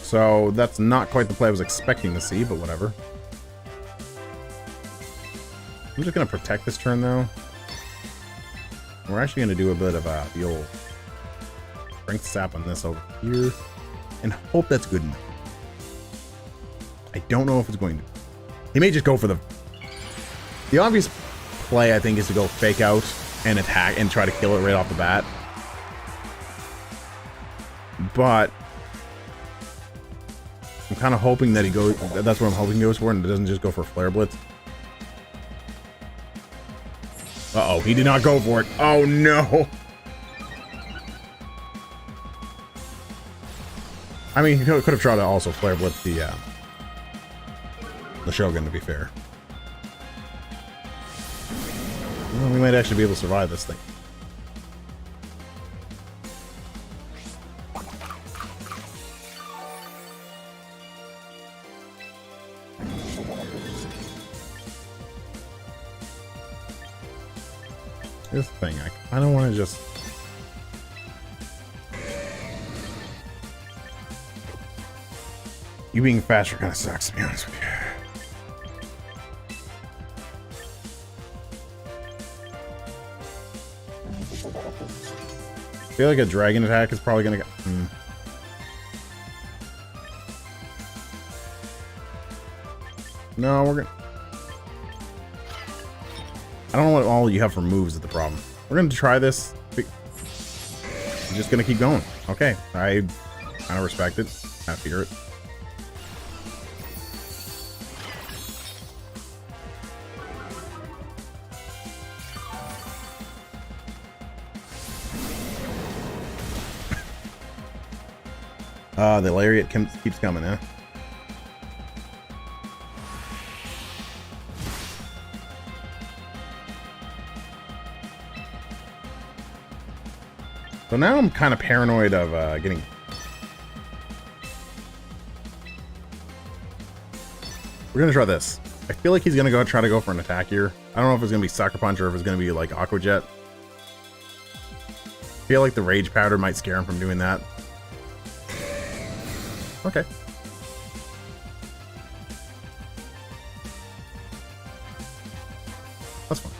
So that's not quite the play I was expecting to see, but whatever. I'm just going to protect this turn, though. We're actually going to do a bit of the old strength sap on this over here. And hope that's good enough. I don't know if it's going to. He may just go for the... The obvious play, I think, is to go fake out and attack and try to kill it right off the bat. But... I'm kind of hoping that he goes... That's what I'm hoping he goes for, and it doesn't just go for Flare Blitz. Uh-oh, he did not go for it. Oh, no! I mean, he could have tried to also Flare Blitz the Shogun, to be fair. Well, we might actually be able to survive this thing. Here's the thing, I kind of want to just... You being faster kind of sucks, to be honest with you. I feel like a dragon attack is probably gonna go... No, we're gonna... I don't know what all you have for moves is the problem. We're gonna try this. We're just gonna keep going. Okay, I kind of respect it. I figure it. The lariat keeps coming, huh? So now I'm kind of paranoid of getting... We're gonna try this. I feel like he's gonna try to go for an attack here. I don't know if it's gonna be Sucker Punch or if it's gonna be like Aqua Jet. I feel like the Rage Powder might scare him from doing that. Okay. That's fine.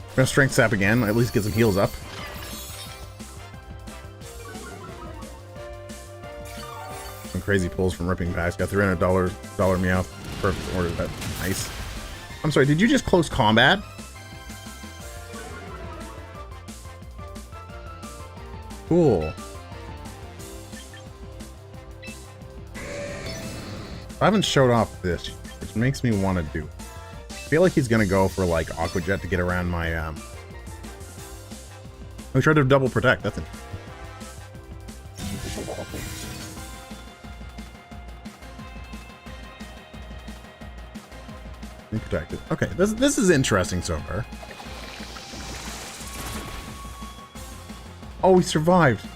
We're gonna Strength Sap again, at least get some heals up. Some crazy pulls from ripping packs. Got $300 Meowth. Perfect order. That's nice. I'm sorry, did you just close combat? Cool. I haven't showed off this, which makes me want to do. I feel like he's gonna go for like Aqua Jet to get around my We tried to double protect, that's it. Protected. Okay, this is interesting so far. Oh, we survived.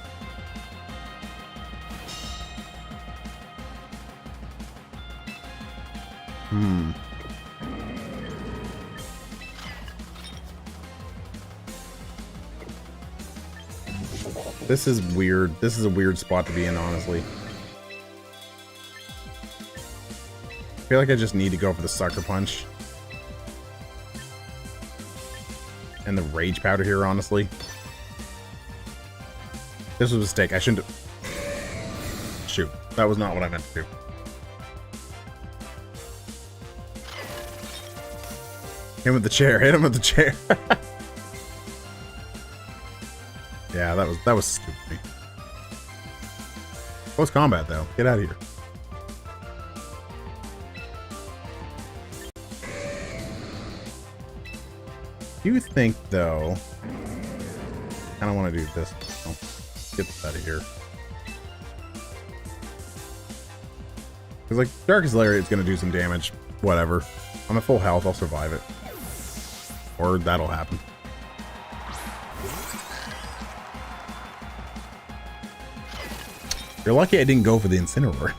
This is weird. This is a weird spot to be in, honestly. I feel like I just need to go for the Sucker Punch. And the Rage Powder here, honestly. This was a mistake. I shouldn't have... Shoot. That was not what I meant to do. Hit him with the chair. Hit him with the chair. Yeah, that was stupid. Close combat, though. Get out of here. Do you think, though... I kind of want to do this. Oh, get this out of here. Because, like, Darkest Lariat's going to do some damage. Whatever. I'm at full health. I'll survive it. or that'll happen. You're lucky I didn't go for the Incineroar.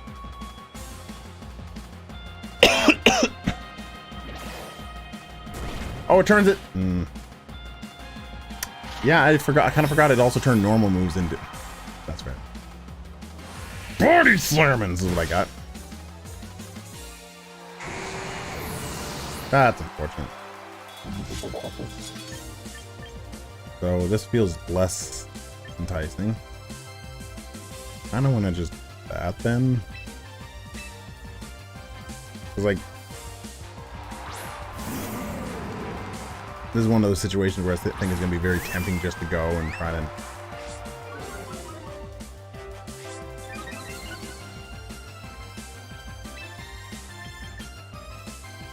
Oh, it turns it. Yeah, I forgot. I kind of forgot it also turned normal moves into. That's right. Body slamming is what I got. That's unfortunate. So this feels less enticing. I don't want to just that then. It's like this is one of those situations where I think it's going to be very tempting just to go and try to.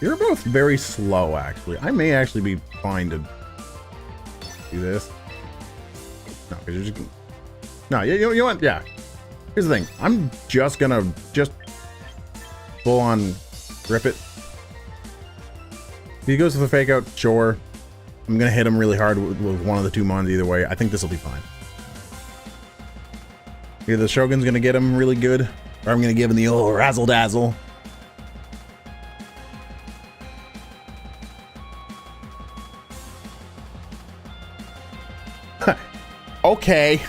You're both very slow, actually. I may actually be fine to do this. No, because you're just. No, you know what? Yeah. Here's the thing. I'm just gonna full on rip it. If he goes for the fake out, sure. I'm gonna hit him really hard with one of the two mons either way. I think this will be fine. Either the Shogun's gonna get him really good, or I'm gonna give him the old razzle dazzle. Okay.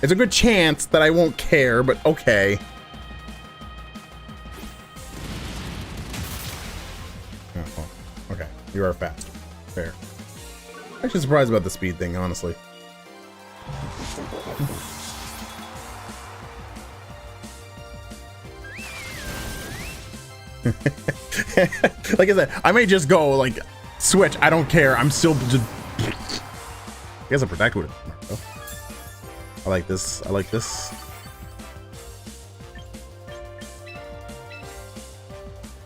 It's a good chance that I won't care, but okay. Oh, okay. You are faster. Fair. Actually surprised about the speed thing, honestly. Like I said, I may just go, like, switch. I don't care. I'm still just... I guess a protect would have. I like this. I like this.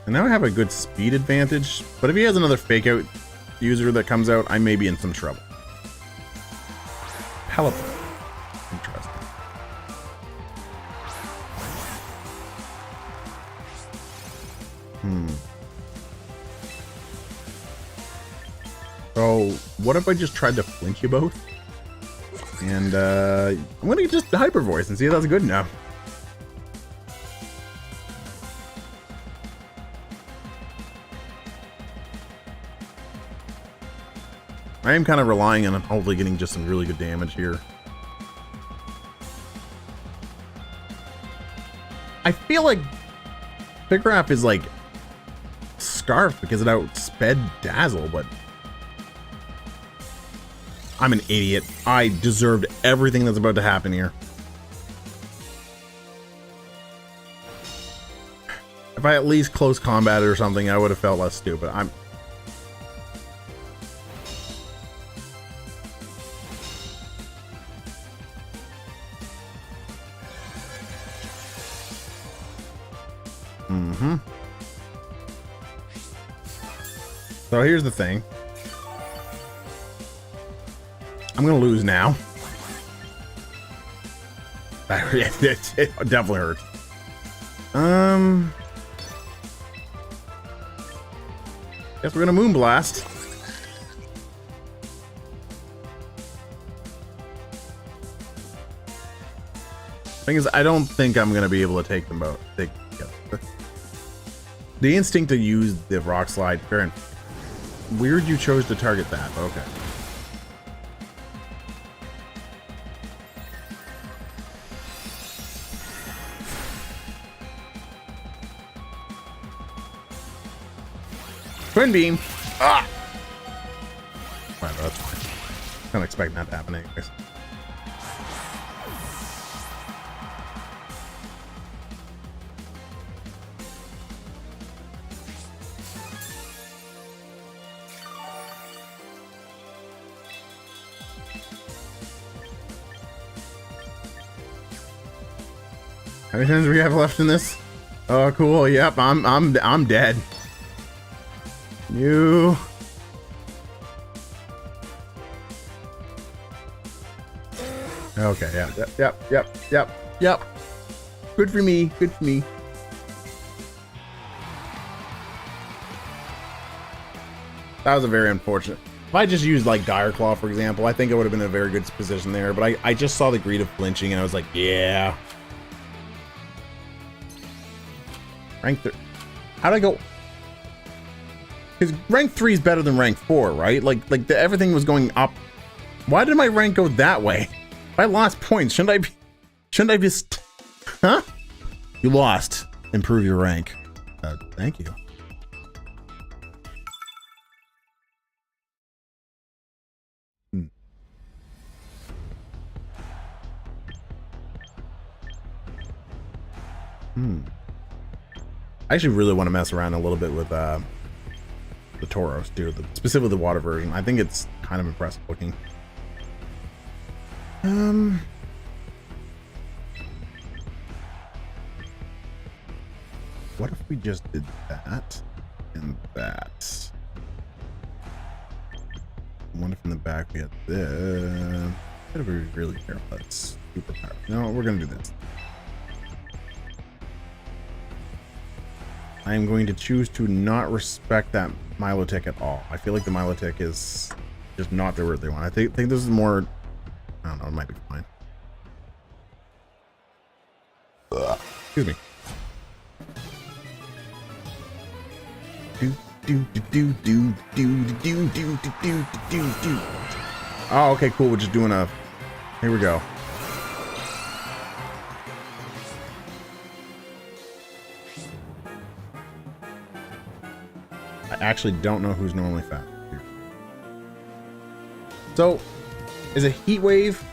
And now I have a good speed advantage, but if he has another fake out user that comes out, I may be in some trouble. Teleport. Interesting. So, what if I just tried to flinch you both? And I'm gonna just hyper voice and see if that's good enough. I am kind of relying on hopefully getting just some really good damage here. I feel like Pigrap is like Scarf because it outsped Dazzle, but I'm an idiot. I deserved everything that's about to happen here. If I at least close combat or something, I would have felt less stupid. So here's the thing. I'm gonna lose now. It definitely hurts. Guess we're gonna Moonblast. Thing is, I don't think I'm gonna be able to take them both. The instinct to use the Rock Slide. Fair enough. Weird you chose to target that, but okay. Twin Beam! Ah! Whatever, that's fine. I'm expecting that to happen anyways. How many times do we have left in this? Oh, cool. Yep, I'm dead. You. Okay. Yeah. Yep. Good for me. Good for me. That was a very unfortunate. If I just used like Dire Claw, for example, I think it would have been a very good position there. But I just saw the greed of flinching and I was like, yeah. Rank 3. How'd I go? Because rank 3 is better than rank 4, right? Like everything was going up. Why did my rank go that way? If I lost points, shouldn't I be, huh? You lost. Improve your rank. Thank you. I actually really want to mess around a little bit with the Tauros, dude. Specifically the water version. I think it's kind of impressive looking. What if we just did that and that? I wonder if in the back we had this. Gotta be really careful. That's super powerful. No, we're gonna do this. I am going to choose to not respect that Milotic at all. I feel like the Milotic is just not the word they want. I think this is more. I don't know. It might be fine. Excuse me. Oh, okay, cool. We're just doing a. Here we go. I actually don't know who's normally fat here. So, is it Heat Wave?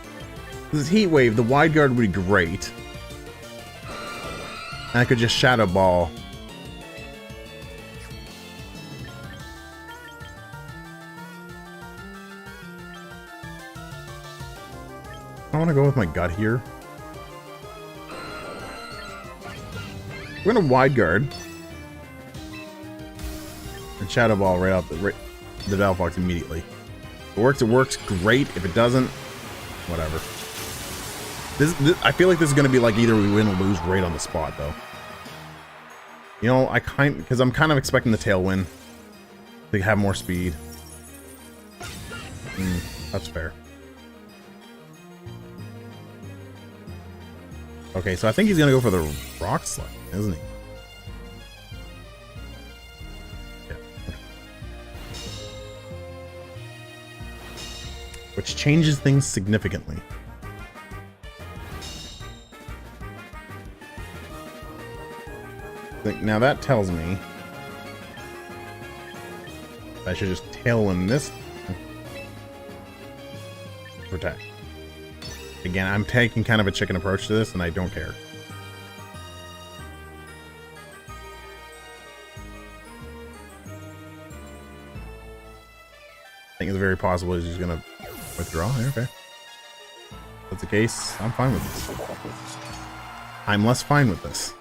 This is Heat Wave. The Wide Guard would be great. And I could just Shadow Ball. I want to go with my gut here. We're gonna Wide Guard. And Shadow Ball right out the Delphox immediately. If it works great. If it doesn't, whatever. This I feel like this is gonna be like either we win or lose right on the spot though. You know, because I'm kind of expecting the Tailwind to have more speed. That's fair. Okay, so I think he's gonna go for the Rock Slide, isn't he? Yeah. Which changes things significantly. Now that tells me I should just Tailwind this. Protect. Again, I'm taking kind of a chicken approach to this, and I don't care. I think it's very possible he's just gonna withdraw. Okay. If that's the case, I'm fine with this. I'm less fine with this.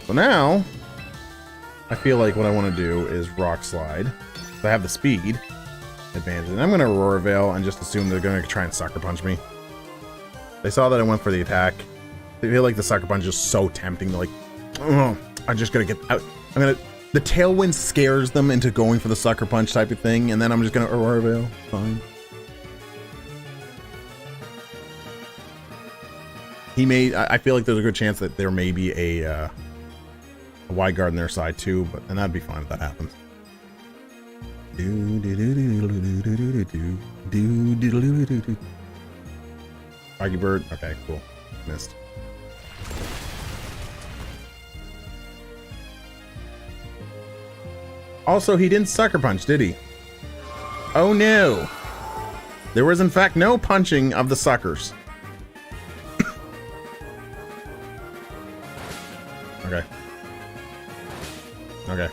So now, I feel like what I want to do is Rock Slide. So I have the speed advantage. And I'm going to Aurora Veil and just assume they're going to try and Sucker Punch me. They saw that I went for the attack. They feel like the Sucker Punch is so tempting. They're like, oh, I'm just going to get out. The Tailwind scares them into going for the Sucker Punch type of thing. And then I'm just going to Aurora Veil. Fine. I feel like there's a good chance that there may be a Wide Guard on their side too, and that'd be fine if that happens. Froggy Bird. Okay, cool. Missed. Also, he didn't Sucker Punch, did he? Oh no! There was in fact no punching of the suckers. Okay. Okay.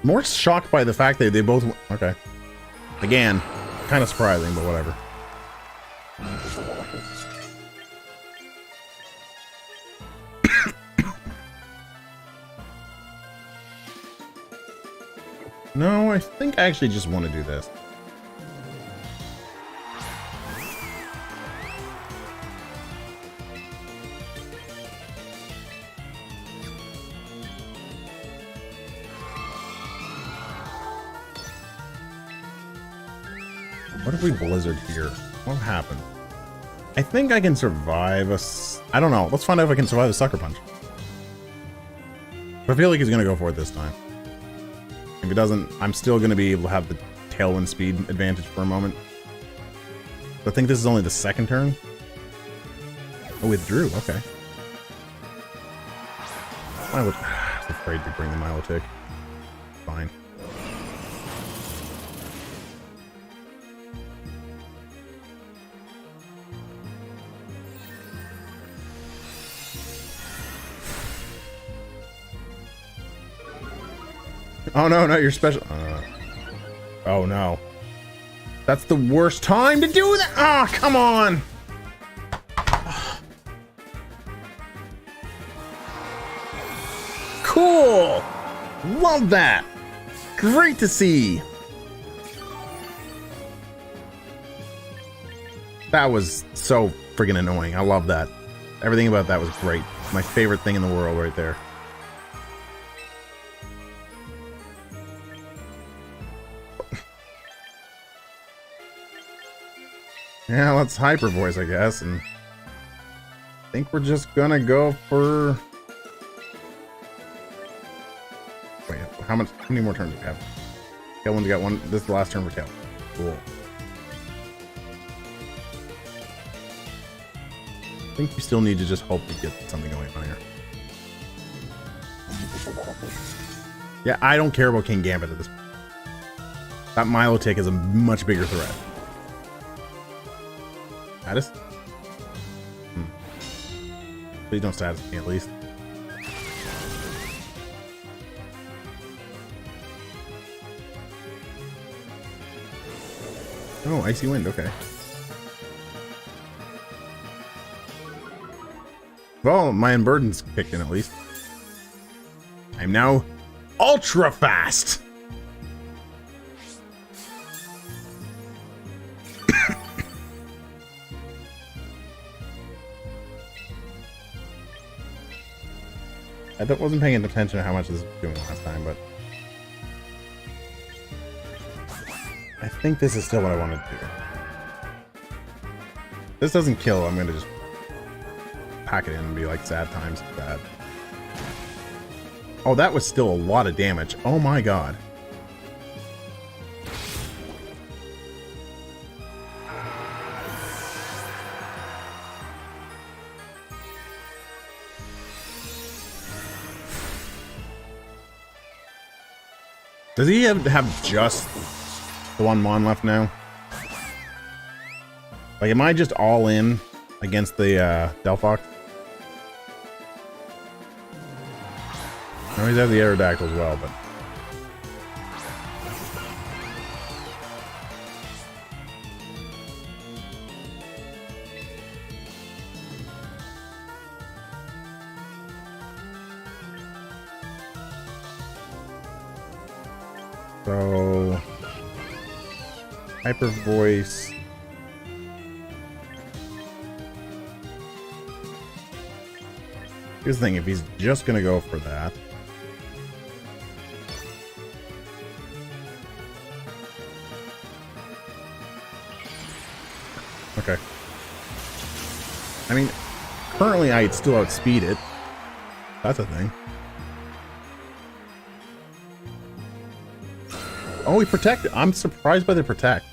More shocked by the fact that they both... Okay. Again, kind of surprising, but whatever. No, I think I actually just want to do this. What if we blizzard here? What happened? I think I can survive a... I don't know. Let's find out if I can survive a sucker punch. But I feel like he's going to go for it this time. If it doesn't, I'm still going to be able to have the tailwind speed advantage for a moment. I think this is only the second turn. Oh, withdrew. Okay. I was afraid to bring the Milotic. Fine. Oh no, not your special. Oh no. That's the worst time to do that. Ah, oh, come on. Cool. Love that. Great to see. That was so friggin' annoying. I love that. Everything about that was great. My favorite thing in the world right there. Yeah, let's hyper voice, I guess, and I think we're just gonna go for... Wait, how many more turns do we have? Tailwind's got one. This is the last turn for Tail. Cool. I think you still need to just hope to get something going on here. Yeah, I don't care about King Gambit at this point. That Milotic is a much bigger threat. Status? Please don't status me at least. Oh, Icy Wind, okay. Well, my Unburden's kicked in at least. I'm now ultra fast! I wasn't paying attention to how much this was doing last time, but I think this is still what I wanted to do. If this doesn't kill, I'm going to just pack it in and be like, sad times, bad. Oh, that was still a lot of damage. Oh my god. Does he have just the one Mon left now? Like, am I just all in against the Delphox? No, he's have the Aerodactyl as well, but... So... Hyper Voice... Here's the thing, if he's just gonna go for that... Okay. I mean, currently I'd still outspeed it. That's a thing. Oh, he protected. I'm surprised by the protect.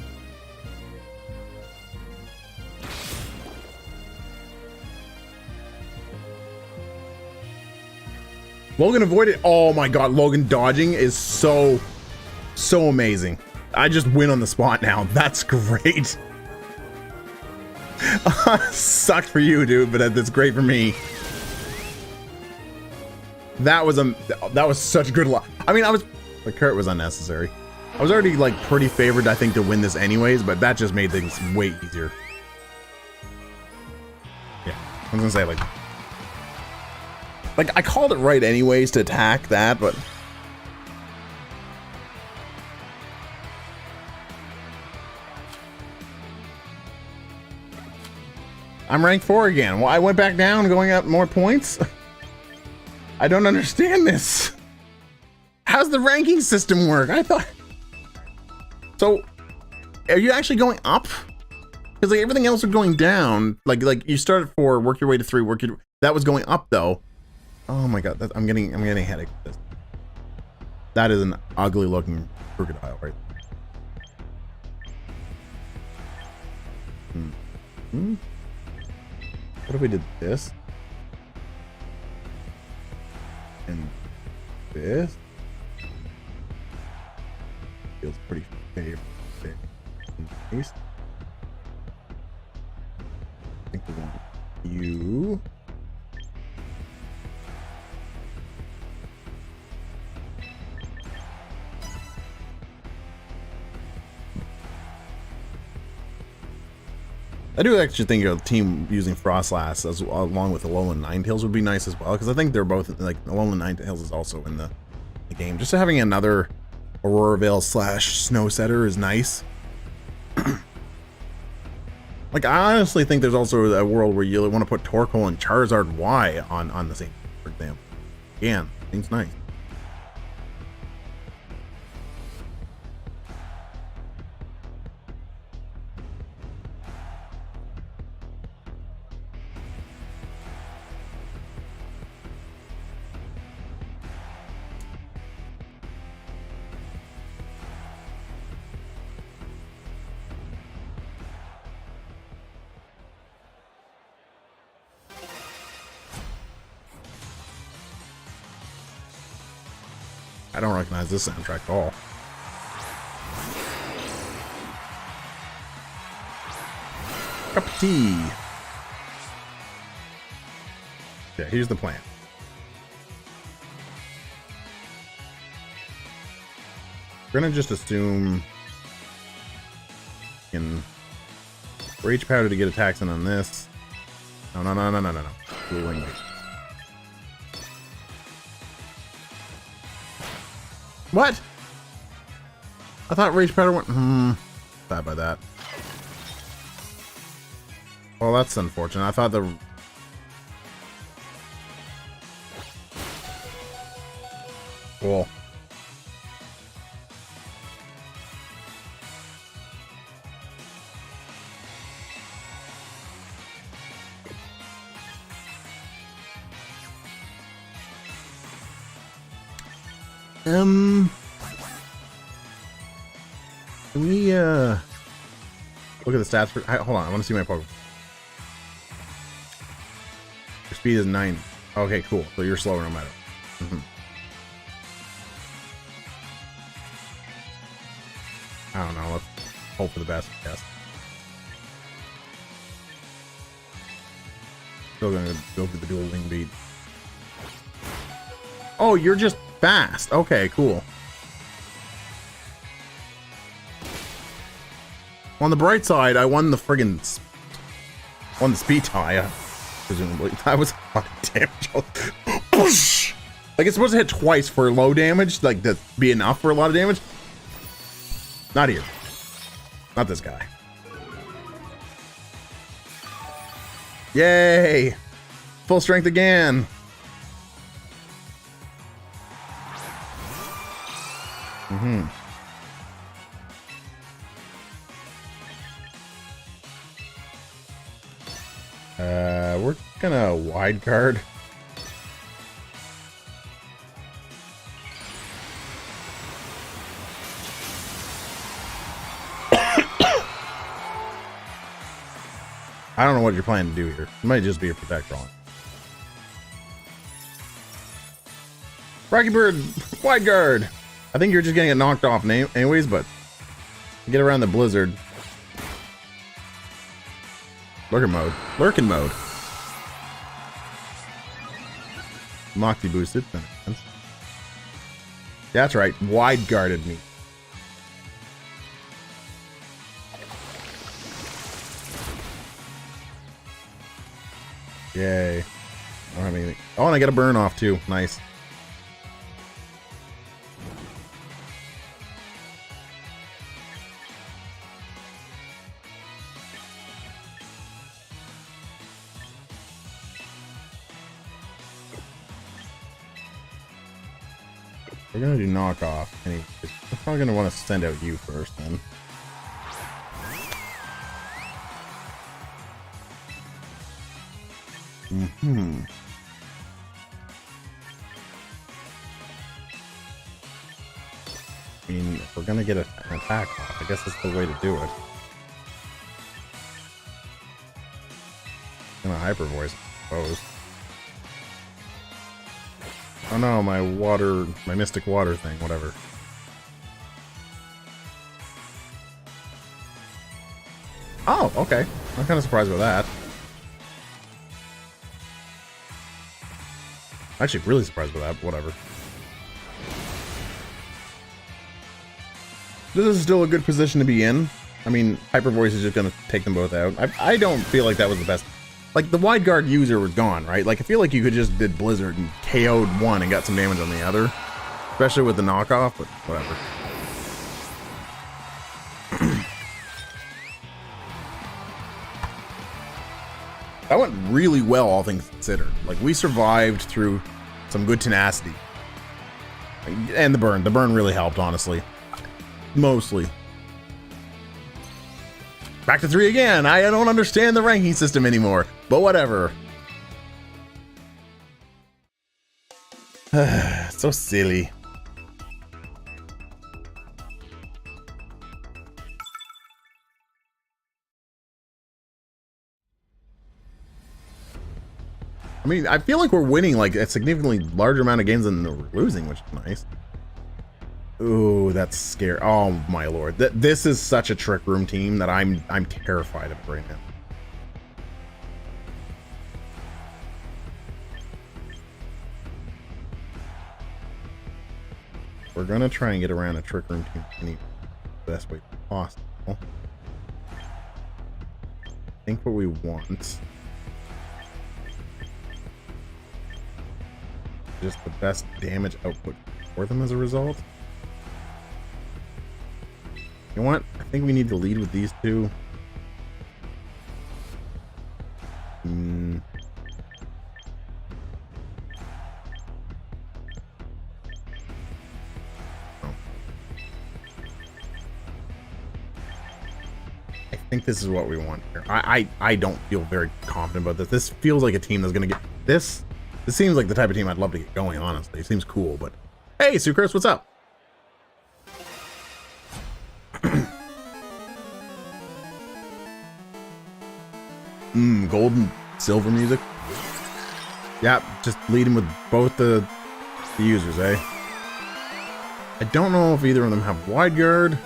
Logan avoided. Oh my god, Logan dodging is so amazing. I just win on the spot now. That's great. Sucked for you, dude, but that's great for me. That was such good luck. I mean, the crit was unnecessary. I was already like pretty favored, I think, to win this anyways, but that just made things way easier. Yeah, I was gonna say like I called it right anyways to attack that, but I'm ranked 4 again. Well, I went back down, going up more points. I don't understand this. How's the ranking system work? I thought... So, are you actually going up? Because like everything else is going down. Like you start at 4, work your way to 3, that was going up though. Oh my god, I'm getting a headache with this. That is an ugly looking crocodile right there. What if we did this? And this? Feels pretty fair. Nice. I think we want you. I do actually think a team using Frostlass as along with Alolan Ninetales would be nice as well, because I think they're both like Alolan Ninetales is also in the game. Just having another Aurora Veil / Snow Setter is nice. Like I honestly think there's also a world where you want to put Torkoal and Charizard Y on the same, for example. Again, seems nice. I don't recognize this soundtrack at all. Cup of tea. Yeah, here's the plan. We're gonna just assume in Rage Powder to get attacks in on this. No. Blue Wing. What? I thought Rage Powder went... Bad by that. Well, that's unfortunate. I thought the... Cool. Can we, look at the stats for, hold on, I want to see my Pokemon. Your speed is 9. Okay, cool. So you're slower no matter. I don't know, let's hope for the best, I guess. Still gonna go for the dual wing beat. Oh, you're just fast. Okay, cool. On the bright side, I won the friggin' speed tie, presumably. That was a lot of damage. Like, it's supposed to hit twice for low damage, like, to be enough for a lot of damage. Not here. Not this guy. Yay! Full strength again. We're gonna wide guard. I don't know what you're planning to do here. It might just be a protect on. Rocky Bird, wide guard. I think you're just gonna get knocked off anyways, but get around the blizzard. Lurking mode. Moxie boosted. That's right. Wide guarded me. Yay. I don't have anything. Oh, and I get a burn off too. Nice. We're gonna do knockoff. Anyway, we're probably gonna want to send out you first then. I mean, if we're gonna get an attack off, I guess that's the way to do it. I'm gonna hyper voice, I suppose. Oh no, my mystic water thing, whatever. Oh, okay. I'm kind of surprised by that. Actually, really surprised by that, but whatever. This is still a good position to be in. I mean, Hyper Voice is just going to take them both out. I don't feel like that was the best. Like, the wide guard user was gone, right? Like, I feel like you could just did Blizzard and KO'd one and got some damage on the other. Especially with the knockoff, but whatever. That went really well, all things considered. Like, we survived through some good tenacity. And the burn. The burn really helped, honestly. Mostly. Back to 3 again. I don't understand the ranking system anymore, but whatever. So silly. I mean, I feel like we're winning like a significantly larger amount of games than we're losing, which is nice. Ooh, that's scary. Oh my lord. This is such a trick room team that I'm terrified of right now. We're gonna try and get around a trick room team any best way possible. I think what we want just the best damage output for them as a result. You know what? I think we need to lead with these two. I think this is what we want here. I don't feel very confident about this. This feels like a team that's gonna get this. This seems like the type of team I'd love to get going, honestly. It seems cool, but hey, Sucrose, what's up? Gold and silver music. Yeah, just leading with both the users, eh? I don't know if either of them have wide guard.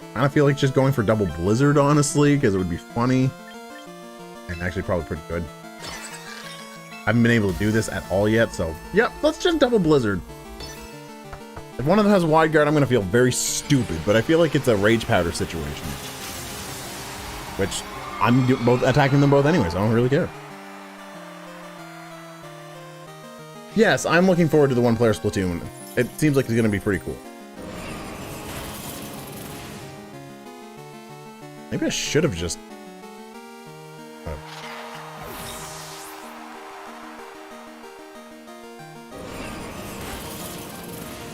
I kind of feel like just going for double blizzard, honestly, because it would be funny. And actually probably pretty good. I haven't been able to do this at all yet, so yep, let's just double blizzard. If one of them has wide guard, I'm gonna feel very stupid, but I feel like it's a rage powder situation. Which I'm both attacking them both anyways, I don't really care. Yes, I'm looking forward to the one-player Splatoon. It seems like it's gonna be pretty cool. Maybe I should have just...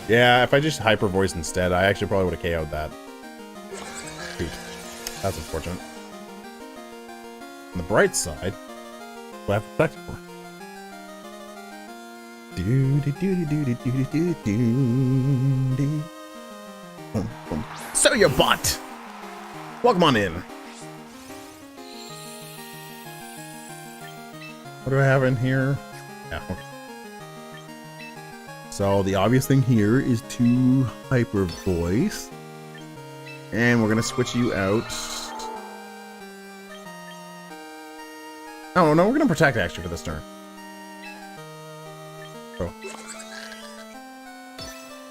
Yeah, if I just hyper voice instead, I actually probably would have KO'd that. Shoot. That's unfortunate. On the bright side, we'll have protect for. So your butt! Welcome on in. What do I have in here? Yeah, okay. So the obvious thing here is to hyper voice. And we're gonna switch you out. Oh no, we're gonna protect actually for this turn. So I'm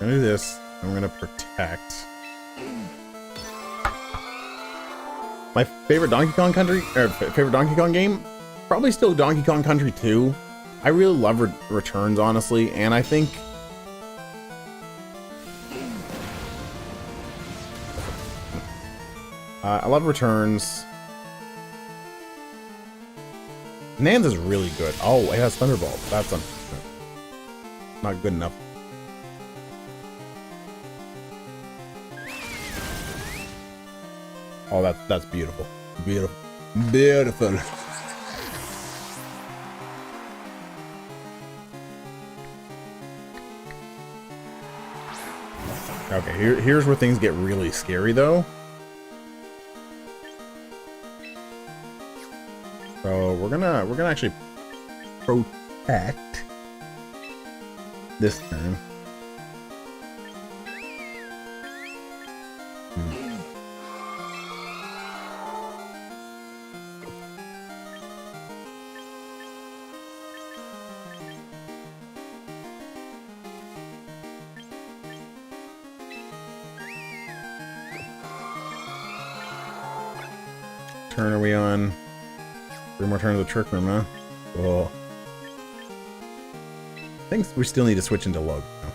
gonna do this, and we're gonna protect. My favorite Donkey Kong Country, or favorite Donkey Kong game, probably still Donkey Kong Country 2. I really love returns, honestly, and I think I love returns. Nan's is really good. Oh, it has Thunderbolt. That's unfortunate. not good enough. Oh, that's beautiful. Beautiful. Beautiful. Okay, here's where things get really scary though. So we're gonna actually protect this turn. Turn are we on? 3 more turns of the Trick Room, huh? Oh. I think we still need to switch into Lug now.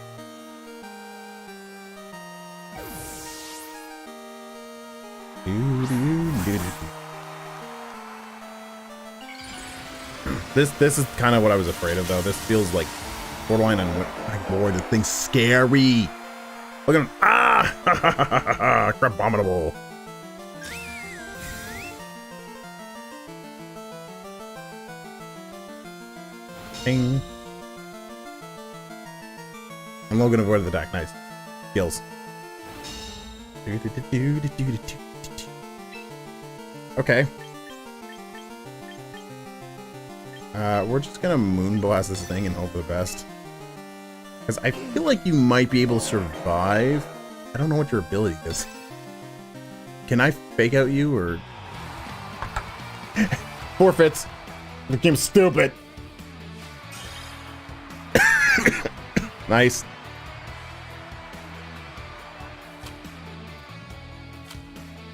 This is kind of what I was afraid of, though. This feels like borderline on my boy, this thing's scary. Look at him. Ah! Crabominable. Ping. I'm not gonna avoid the attack. Nice. Skills. Okay. We're just gonna moonblast this thing and hope for the best. Because I feel like you might be able to survive. I don't know what your ability is. Can I fake out you or... Forfeits. The game's stupid. Nice.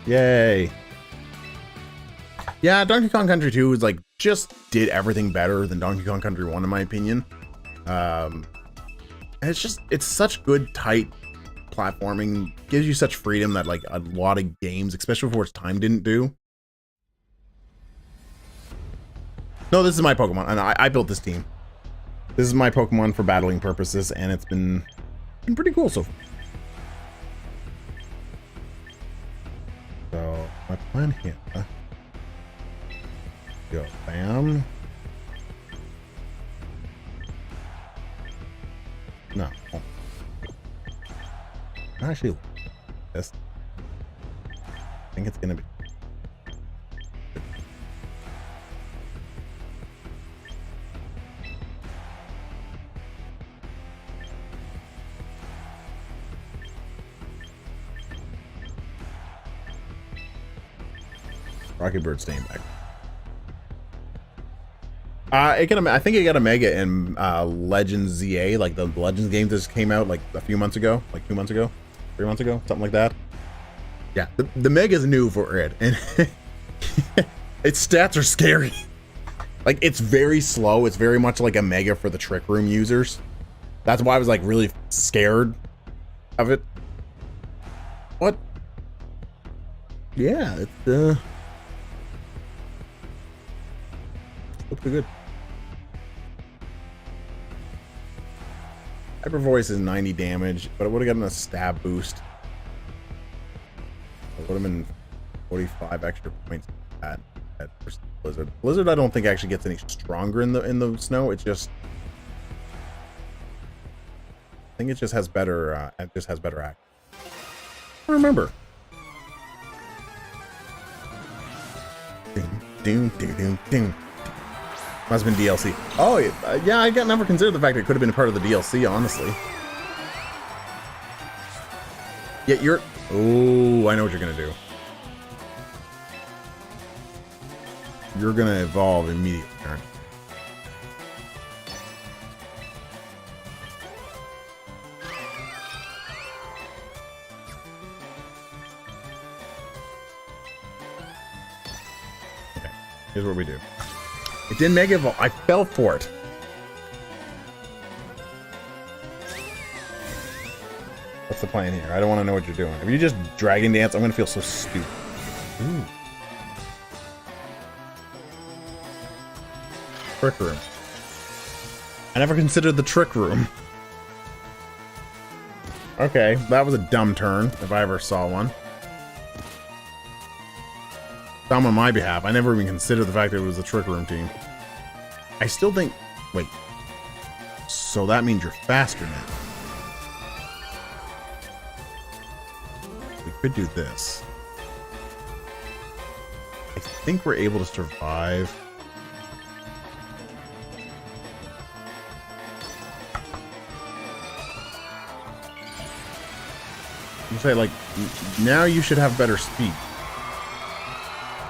Yay. Yeah, Donkey Kong Country 2 is like just did everything better than Donkey Kong Country 1 in my opinion. And it's such good tight platforming, gives you such freedom that like a lot of games, especially for its time, didn't do. No, this is my Pokemon and I built this team. This is my Pokemon for battling purposes, and it's been pretty cool so far. So, my plan here, go bam. No. Actually, this. I think it's gonna be. Rocky Bird staying back. I think it got a Mega in Legends ZA, like the Legends game that just came out like a few months ago, like 2 months ago, 3 months ago, something like that. Yeah, the Mega's new for it, and its stats are scary. Like, it's very slow. It's very much like a Mega for the Trick Room users. That's why I was like really scared of it. What? Yeah, it's pretty good. Hyper Voice is 90 damage, but it would have gotten a stab boost. It would have been 45 extra points at Blizzard. Blizzard, I don't think actually gets any stronger in the snow. It's just, I think it just has better. It just has better act. I don't remember. Doom, doom, doom, doom. Must have been DLC. Oh, yeah, I never considered the fact that it could have been part of the DLC, honestly. Yeah, you're... Oh, I know what you're going to do. You're going to evolve immediately, aren't you? Okay, here's what we do. It didn't Mega Evolve. I fell for it. What's the plan here? I don't want to know what you're doing. If you just Dragon Dance, I'm going to feel so stupid. Ooh. Trick Room. I never considered the Trick Room. Okay, that was a dumb turn, if I ever saw one. Dumb on my behalf. I never even considered the fact that it was a Trick Room team. I still think... Wait. So that means you're faster now. We could do this. I think we're able to survive. You say, like, now you should have better speed.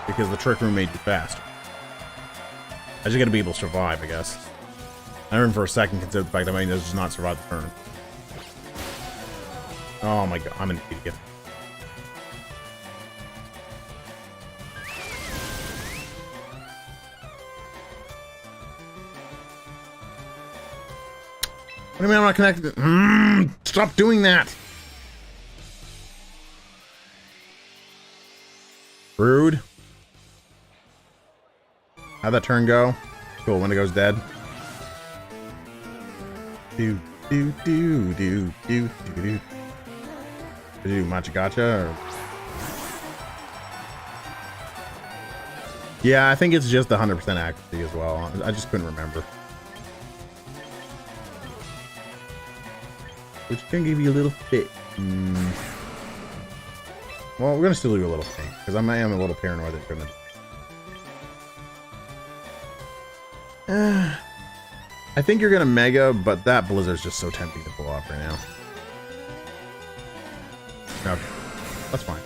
Because the Trick Room made you faster. I just gotta be able to survive, I guess. I remember for a second considered the fact that I might just not survive the turn. Oh my god, I'm an idiot. What do you mean I'm not connected? Stop doing that! Rude. How'd that turn go? Cool, Wendigo's dead. Do do do do do do do. Did you do Machagacha or? Yeah, I think it's just 100% accuracy as well. I just couldn't remember. Which can give you a little fit. Well, we're gonna still do a little thing because I am a little paranoid that we're gonna. I think you're gonna Mega, but that Blizzard's just so tempting to pull off right now. Okay, that's fine.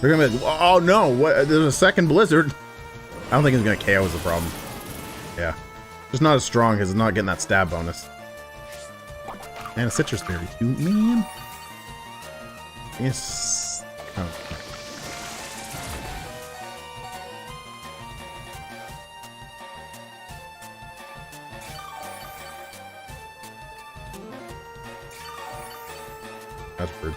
They're gonna be like, oh no, what? There's a second Blizzard. I don't think it's gonna KO is the problem. Yeah, just not as strong because it's not getting that stab bonus. And a citrus berry too, man. Yes. Oh. That's rude.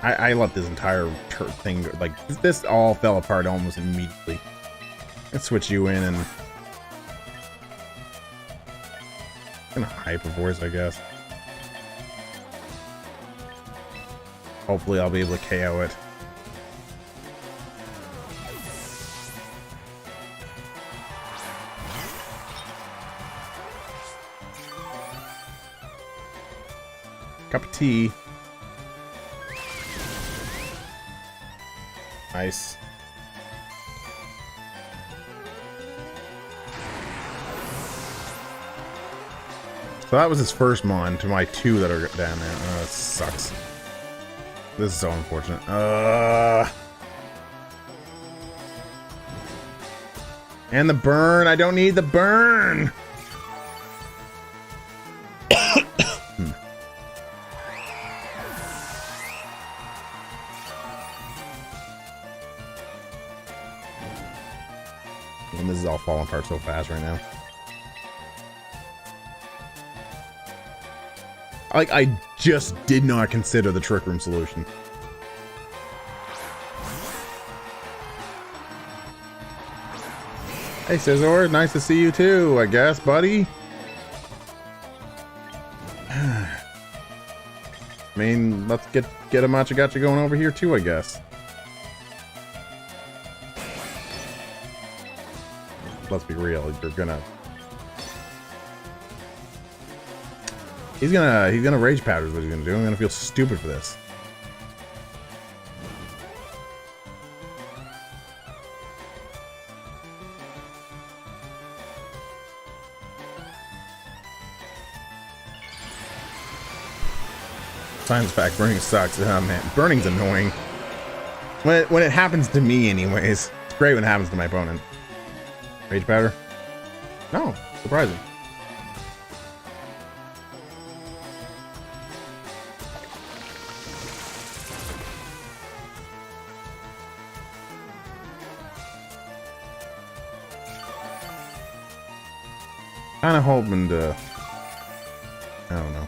I let this entire thing, like, this all fell apart almost immediately. Let's switch you in and... Gonna Hyper Voice, I guess. Hopefully I'll be able to KO it. Cup of tea. Nice. So that was his first mon to my two that are down there. Oh, that sucks. This is so unfortunate. And the burn. I don't need the burn. And this is all falling apart so fast right now. Like, I just did not consider the Trick Room solution. Hey, Scizor, nice to see you too, I guess, buddy. I mean, let's get a Machagacha going over here too, I guess. Let's be real, you're gonna... He's gonna Rage Powder is what he's gonna do. I'm gonna feel stupid for this. Science fact, burning sucks. Oh man, burning's annoying. When it happens to me anyways. It's great when it happens to my opponent. Rage Powder? No, surprising. Kind of hoping to... I don't know.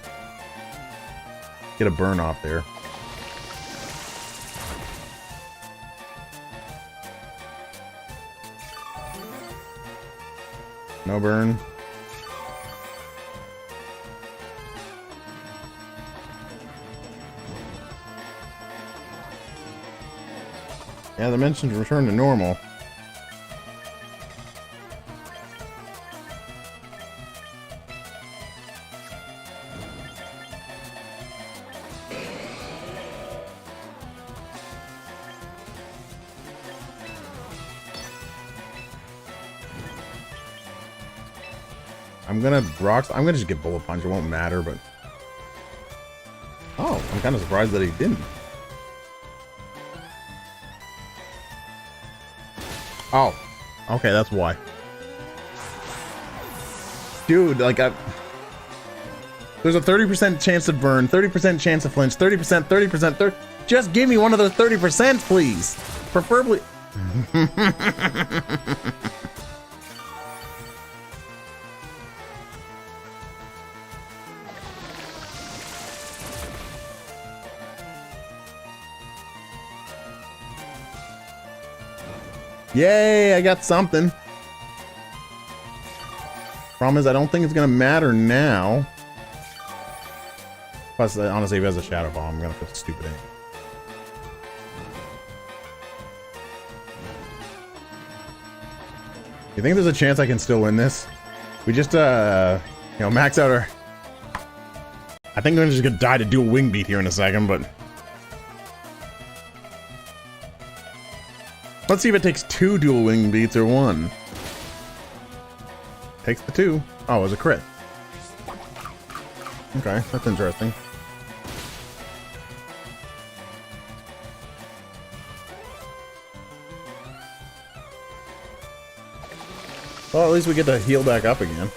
get a burn off there. No burn. Yeah, the dimensions return to normal. I'm gonna just get bullet punch. It won't matter, but oh, I'm kind of surprised that he didn't. Oh, okay, that's why. Dude, like there's a 30% chance to burn, 30% chance to flinch, 30%, 30%, just give me one of those 30%, please. Preferably. Yay, I got something. Problem is, I don't think it's gonna matter now. Plus, honestly, if he has a shadow ball, I'm gonna put the stupid in. You think there's a chance I can still win this? We just, max out our... I think I'm just gonna die to dual wing beat here in a second, but... Let's see if it takes 2 dual wing beats or 1. Takes the 2. Oh, it was a crit. Okay, that's interesting. Well, at least we get to heal back up again.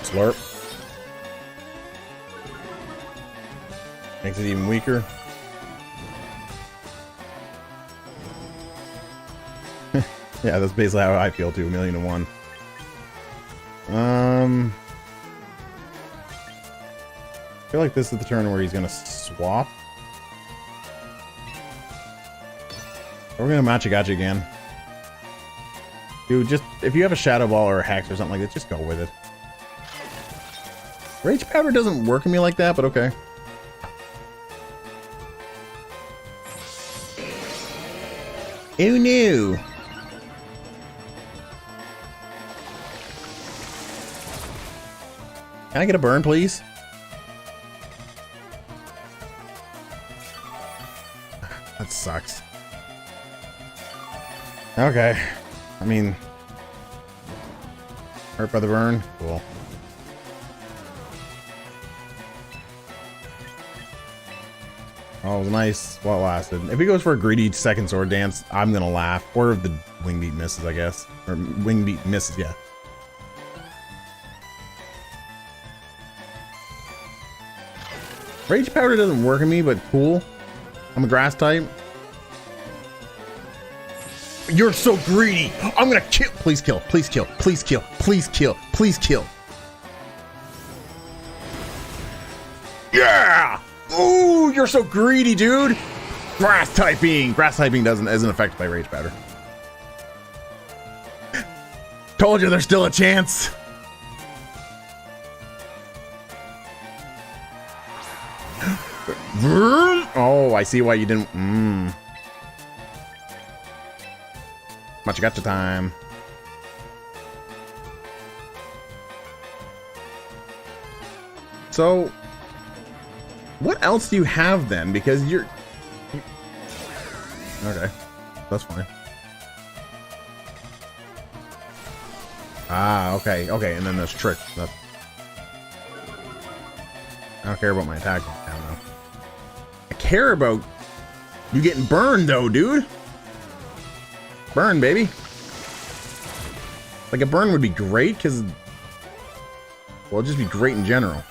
Slurp. Makes it even weaker. Yeah, that's basically how I feel too. 1,000,001. I feel like this is the turn where he's gonna swap. We're gonna Machigotcha again. Dude, just if you have a Shadow Ball or a Hex or something like that, just go with it. Rage Powder doesn't work on me like that, but okay. Oh no! Can I get a burn, please? That sucks. Okay. I mean... hurt by the burn? Cool. Oh, it was nice while it lasted. If he goes for a greedy second sword dance, I'm gonna laugh. Or if the wing beat misses, I guess. Or wing beat misses, yeah. Rage Powder doesn't work on me, but cool. I'm a grass type. You're so greedy! I'm gonna kill! Please kill, please kill, please kill, please kill, please kill. Yeah! Ooh, you're so greedy, dude! Grass typing! Grass typing isn't affected by Rage Powder. Told you there's still a chance! Oh, I see why you didn't. Machigotcha time. So, what else do you have then? Because you're... Okay, that's fine. Ah, okay, okay, and then there's Trick. That's... I don't care about my attack now, though. I care about you getting burned, though, dude. Burn, baby. Like, a burn would be great, because... well, it'd just be great in general.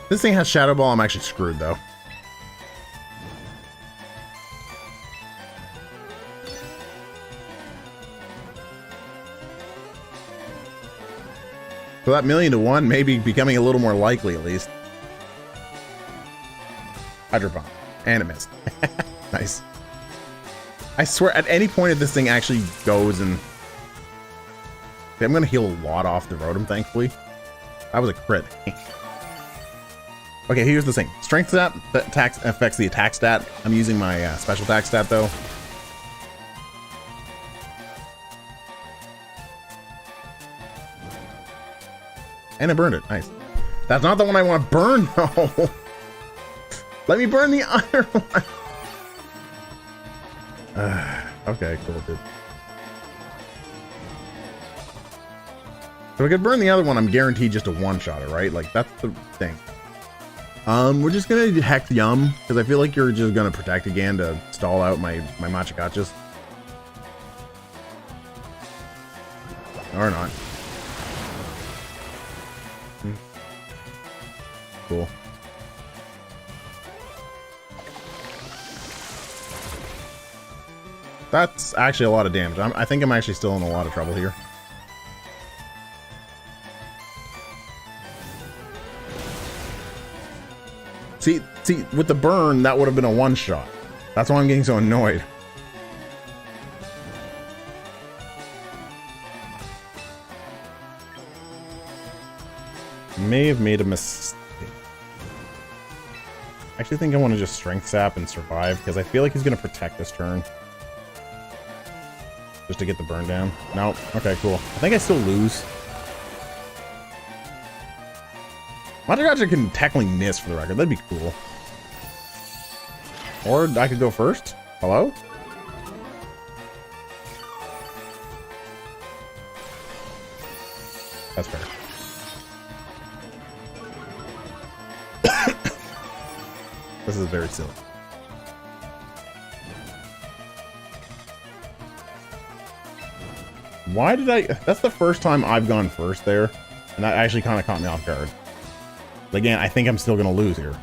This thing has Shadow Ball, I'm actually screwed, though. So that 1,000,000 to 1 maybe becoming a little more likely at least. Hydro Pump. And it missed. Nice. I swear, at any point if this thing actually goes and... I'm going to heal a lot off the Rotom, thankfully. That was a crit. Okay, here's the thing. Strength stat that affects the attack stat. I'm using my special attack stat, though. And I burned it. Nice. That's not the one I want to burn, though. Let me burn the other one. Okay, cool, dude. So I could burn the other one, I'm guaranteed just a one-shotter, right? Like, that's the thing. We're just gonna Hex Yum, because I feel like you're just gonna protect again to stall out my Machikachas. Or not. Cool. That's actually a lot of damage. I think I'm actually still in a lot of trouble here. See, with the burn, that would have been a one-shot. That's why I'm getting so annoyed. May have made a mistake. I actually think I want to just Strength Sap and survive, because I feel like he's going to protect this turn. Just to get the burn down. No. Okay, cool. I think I still lose. Machikachika can technically miss for the record. That'd be cool. Or I could go first. Hello? That's fair. This is very silly. Why did I... That's the first time I've gone first there. And that actually kind of caught me off guard. But again, I think I'm still going to lose here.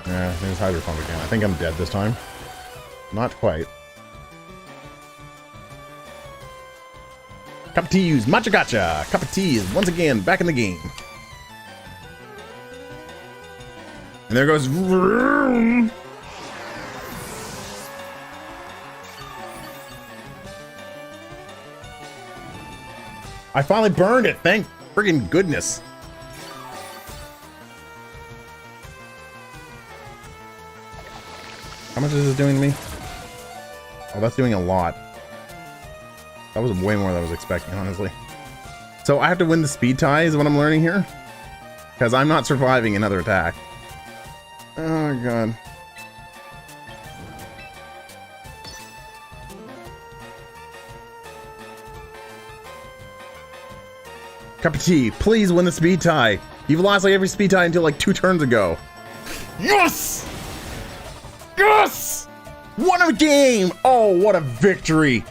Yeah, there's Hydro Pump again. I think I'm dead this time. Not quite. Cup of Tea used Machikachika. Cup of Tea is once again back in the game. And there goes... I finally burned it. Thank friggin' goodness. How much is this doing to me? Oh, that's doing a lot. That was way more than I was expecting, honestly. So I have to win the speed tie is what I'm learning here. Because I'm not surviving another attack. Oh, God. Cup of Tea, please win the speed tie. You've lost like every speed tie until like 2 turns ago. Yes! Yes! Won a game! Oh, what a victory!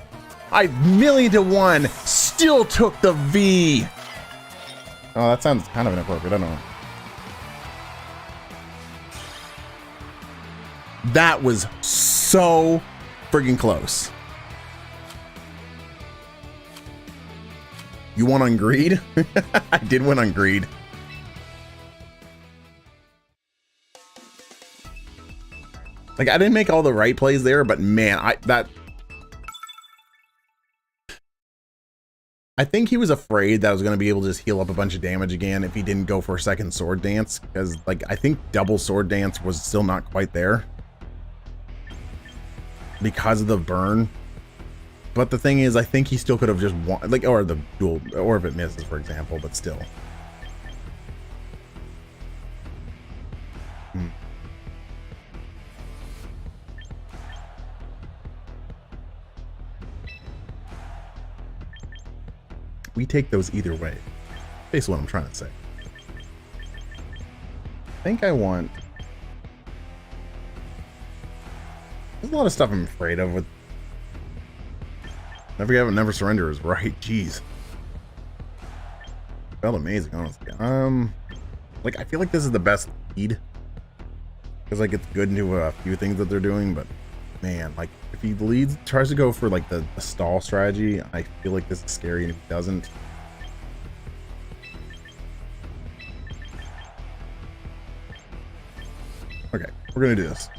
I 1,000,000 to 1 still took the V. Oh, that sounds kind of inappropriate. I don't know. That was so friggin' close. You won on greed? I did win on greed. Like, I didn't make all the right plays there, but man, I think he was afraid that I was going to be able to just heal up a bunch of damage again if he didn't go for a second Sword Dance, because like I think double Sword Dance was still not quite there because of the burn. But the thing is, I think he still could have just won, like, or the duel, or if it misses, for example, but still. We take those either way. Basically what I'm trying to say. I think I want... There's a lot of stuff I'm afraid of with... Never give up, never surrender is right. Jeez. Felt amazing, honestly. Like, I feel like this is the best lead. Because, like, it's good into a few things that they're doing, but... man, like if he leads, tries to go for like the stall strategy, I feel like this is scary, and if he doesn't, okay, we're gonna do this.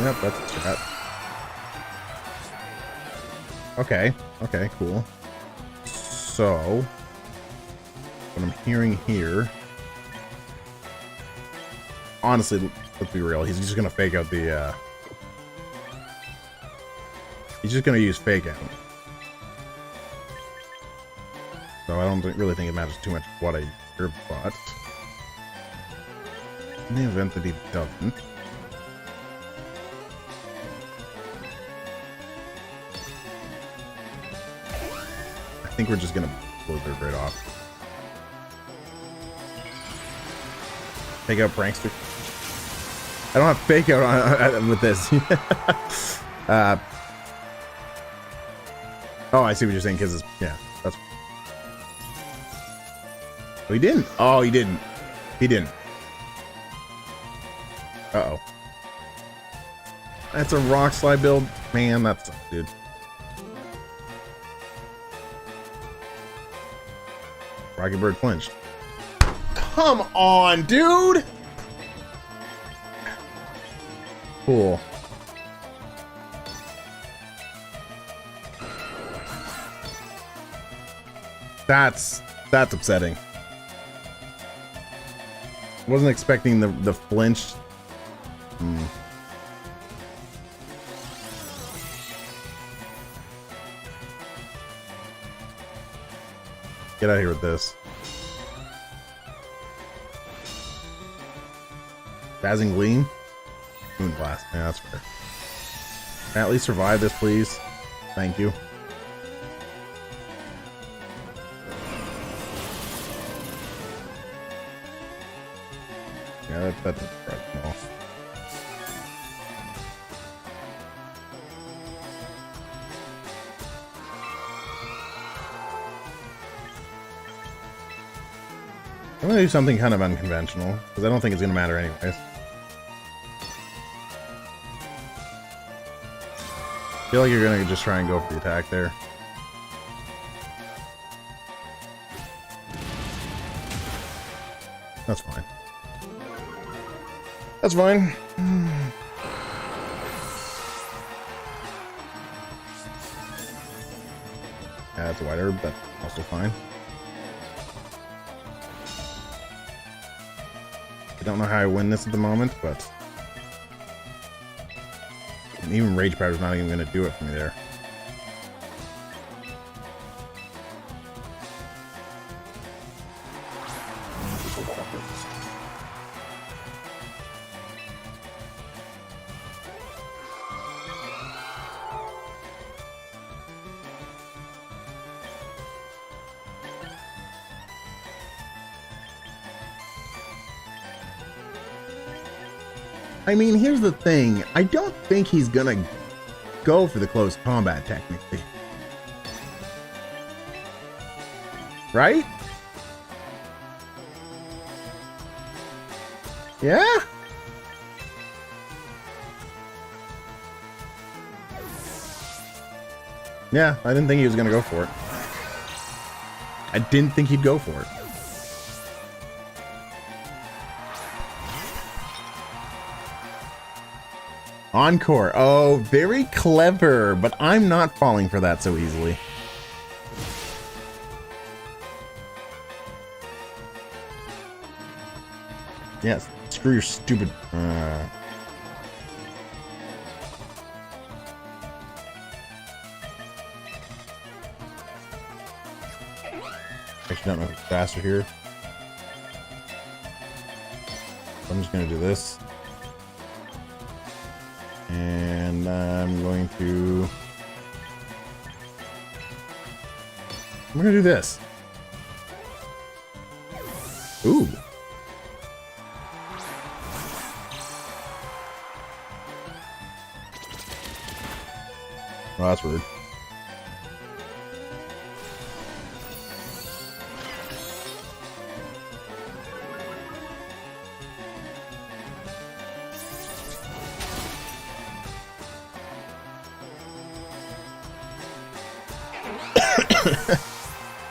Yep, that's that. Okay, okay, cool. So, what I'm hearing here, honestly, let's be real, he's just gonna fake out the, he's just gonna use fake out. So I don't really think it matters too much what I hear, but in the event that he doesn't, I think we're just gonna blow their right off. Fake out prankster. I don't have fake out on, with this. Oh, I see what you're saying, because it's, yeah, that's. Oh, he didn't. Oh, he didn't. He didn't. Uh-oh. That's a rock slide build. Man, that's dude. Rocky Bird flinched. Come on, dude! Cool. That's upsetting. Wasn't expecting the flinch. Get out of here with this. Dazzling Gleam? Moonblast. Yeah, that's fair. Can I at least survive this, please? Thank you. Yeah, that's right. No. I'm gonna do something kind of unconventional, because I don't think it's gonna matter anyways. I feel like you're gonna just try and go for the attack there. That's fine. That's fine. Yeah, that's a white herb, that's also fine. I don't know how I win this at the moment, but and even Rage Powder's not even going to do it for me there. I mean, here's the thing. I don't think he's gonna go for the close combat, technically. Right? Yeah? Yeah, I didn't think he was gonna go for it. I didn't think he'd go for it. Encore. Oh, very clever, but I'm not falling for that so easily. Yes, screw your stupid... Actually, don't know if it's faster here. I'm just going to do this. And I'm going to do this. Ooh. Well, that's rude.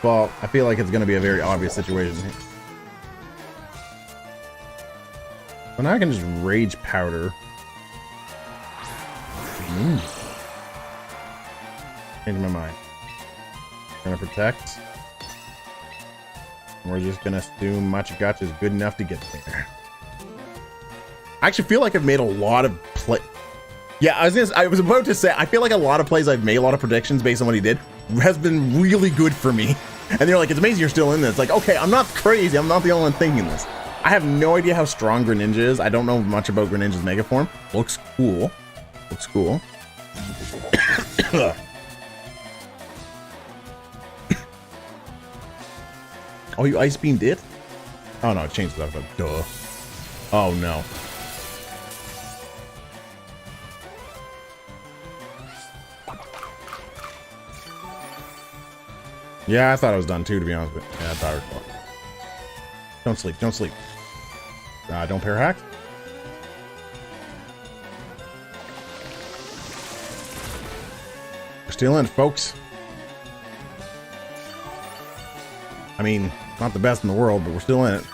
Well, I feel like it's going to be a very obvious situation. So now I can just Rage Powder. Change my mind. We're going to protect. We're just going to assume Machigacha is good enough to get there. I actually feel like I've made a lot of play. Yeah, I was about to say, I feel like a lot of plays I've made, a lot of predictions based on what he did, has been really good for me. And they're like, it's amazing you're still in this. Like, okay, I'm not crazy. I'm not the only one thinking this. I have no idea how strong Greninja is. I don't know much about Greninja's Mega Form. Looks cool. Looks cool. Oh, you Ice Beamed it? Oh, no, it changed that. Duh. Oh, no. Yeah, I thought I was done too, to be honest with you. Yeah, I thought I was done. Don't sleep, don't sleep. Don't pair hack. We're still in, folks. I mean, not the best in the world, but we're still in it.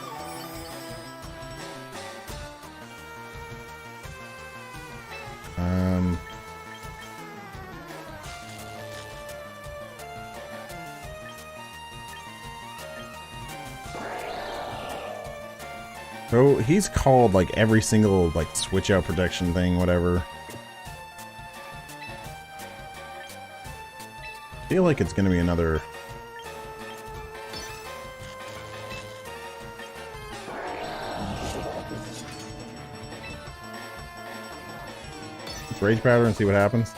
So he's called like every single like switch out protection thing, whatever. I feel like it's gonna be another. Let's Rage Powder and see what happens.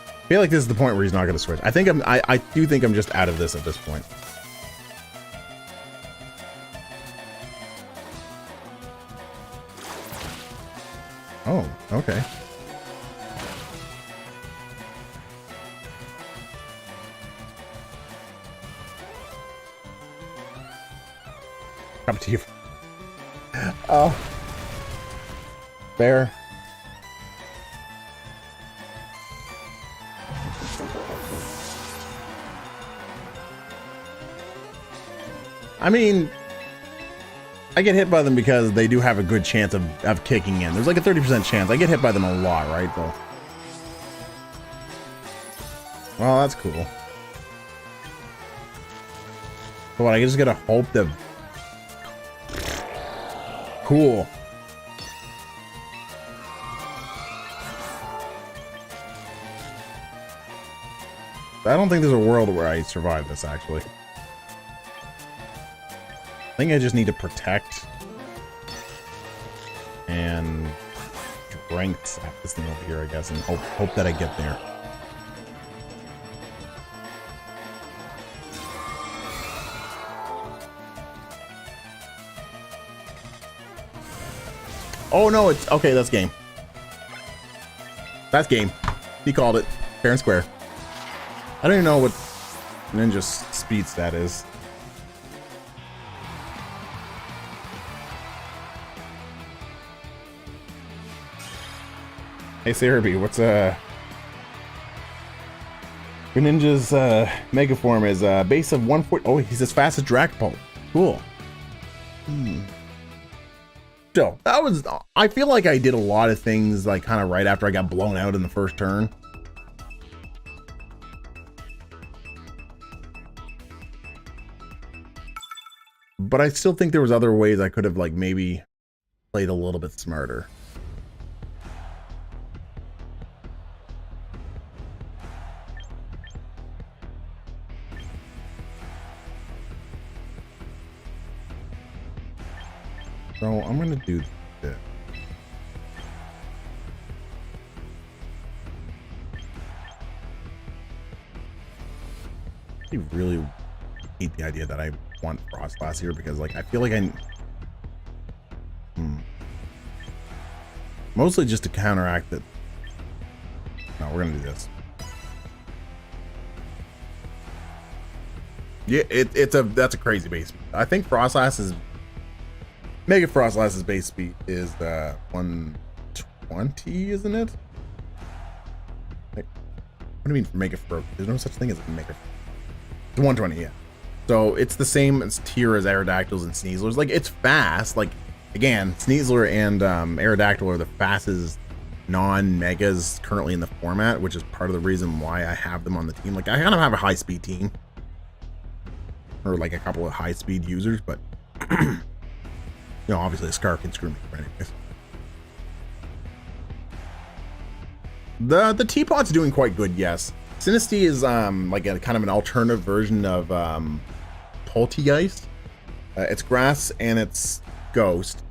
I feel like this is the point where he's not gonna switch. I think I do think I'm just out of this at this point. Oh, okay. Cup of tea. Oh. Fair. I mean, I get hit by them because they do have a good chance of kicking in. There's like a 30% chance. I get hit by them a lot, right? Though. Well, that's cool. But what, I just gotta hope that... Cool. I don't think there's a world where I survive this, actually. I think I just need to protect and strength this thing over here, I guess, and hope that I get there. Oh no, it's okay. That's game. That's game. He called it fair and square. I don't even know what Ninja's speed stat is. Hey Cerebi, what's Greninja's Mega Form is base of 140. Oh, he's as fast as Dragapult. Cool. So that was. I feel like I did a lot of things like kind of right after I got blown out in the first turn. But I still think there was other ways I could have like maybe played a little bit smarter. So I'm gonna do this. I really hate the idea that I want Frost Blast here because, like, I feel like mostly just to counteract that No, we're gonna do this. Yeah, that's a crazy base speed. I think Frostlass is Mega Frostlass's base speed is 120, isn't it? Like, what do you mean for Mega Fro? There's no such thing as a Mega Fro. It's 120, yeah. So it's the same as tier as Aerodactyls and Sneaslers. Like, it's fast. Like, again, Sneasler and Aerodactyl are the fastest non-megas currently in the format, which is part of the reason why I have them on the team. Like, I kind of have a high-speed team. Or like a couple of high-speed users, but you know, obviously a Scar can screw me. But anyways, the teapot's doing quite good. Yes, Sinistea is like a kind of an alternative version of Poltegeist. It's grass and it's ghost,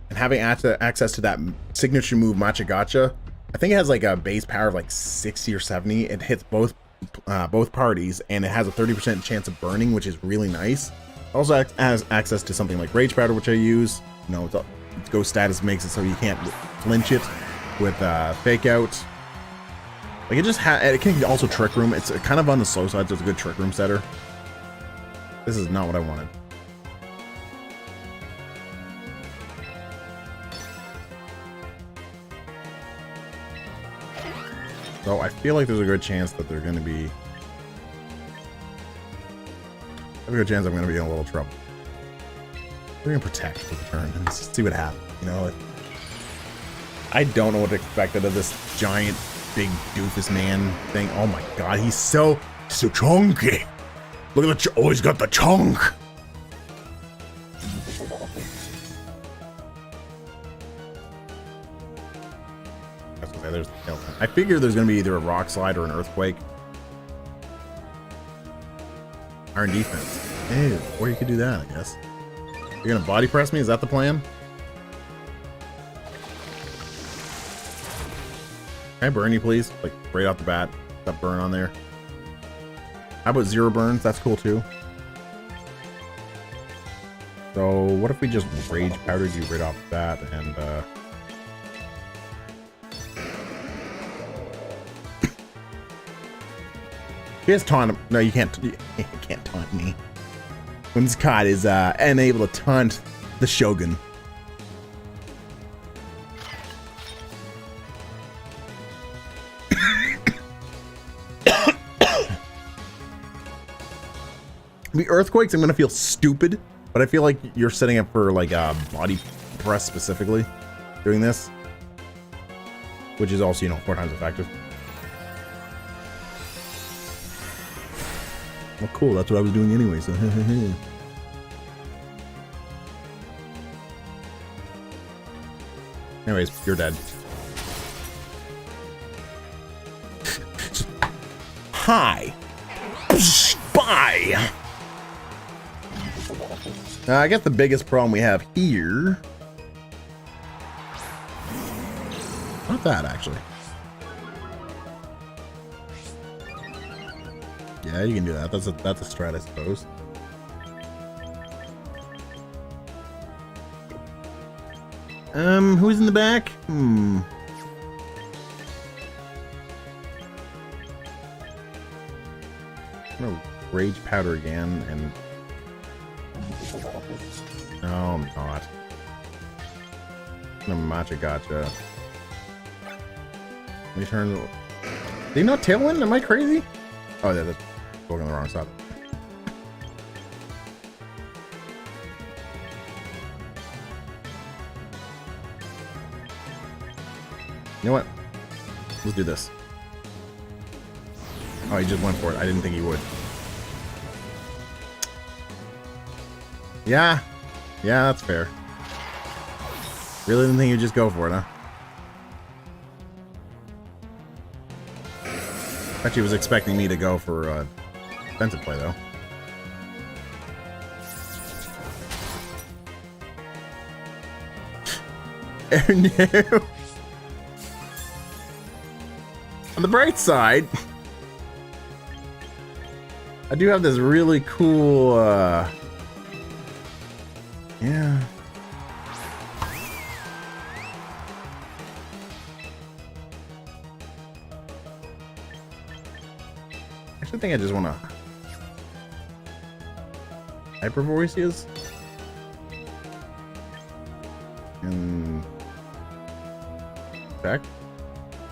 and having access to that signature move Machagacha, I think it has like a base power of like 60 or 70. It hits both parties, and it has a 30% chance of burning, which is really nice. It also has access to something like Rage Powder, which I use. You know, its ghost status makes it so you can't flinch it with Fake Out. Like, it can also Trick Room. It's kind of on the slow side, so it's a good Trick Room setter. This is not what I wanted. So I feel like there's a good chance that they're going to be... I have a good chance I'm going to be in a little trouble. We're going to protect for the turn and just see what happens. You know, I don't know what to expect out of this giant, big doofus man thing. Oh my god, he's so chunky. Look at the oh, he's got the chunk. Okay, there's the kill. I figure there's going to be either a rock slide or an earthquake. Iron defense. Hey, or you could do that, I guess. You're going to body press me? Is that the plan? Can I burn you, please? Like, right off the bat. That burn on there. How about 0 burns? That's cool, too. So, what if we just Rage Powdered you right off the bat and, He has taunt him. No, you can't taunt me. When Scott is unable to taunt the Shogun. The earthquakes, I'm gonna feel stupid, but I feel like you're setting up for like a body press specifically doing this, which is also, you know, 4 times effective. Well, cool. That's what I was doing anyway. So, anyways, you're dead. Hi. Bye. I guess the biggest problem we have here. Not that actually. Yeah, you can do that. That's a strat, I suppose. Who's in the back? I'm gonna Rage Powder again and... No, I'm not. I'm gonna Machagacha. Let me turn... Did he not Tailwind? Am I crazy? Oh, yeah, that's going on the wrong side. You know what? Let's do this. Oh, he just went for it. I didn't think he would. Yeah. Yeah, that's fair. Really didn't think he'd just go for it, huh? Bet he was expecting me to go for defensive play, though. Oh, no. On the bright side, I do have this really cool, yeah. I think I just want to hyper voice is. And protect.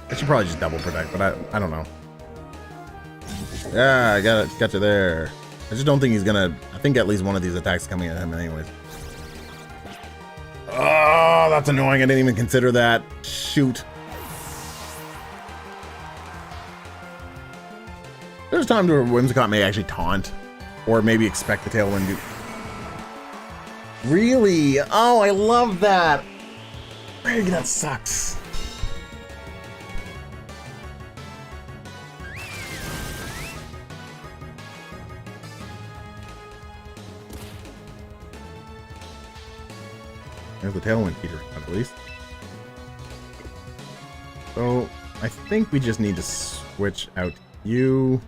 I should probably just double protect, but I don't know. Yeah, I got you there. I just don't think he's gonna. I think at least one of these attacks is coming at him anyways. Oh, that's annoying. I didn't even consider that. Shoot. There's times where Whimsicott may actually taunt, or maybe expect the Tailwind to. Really? Oh, I love that. Really, that sucks. There's the Tailwind Peter, at least. So, I think we just need to switch out you.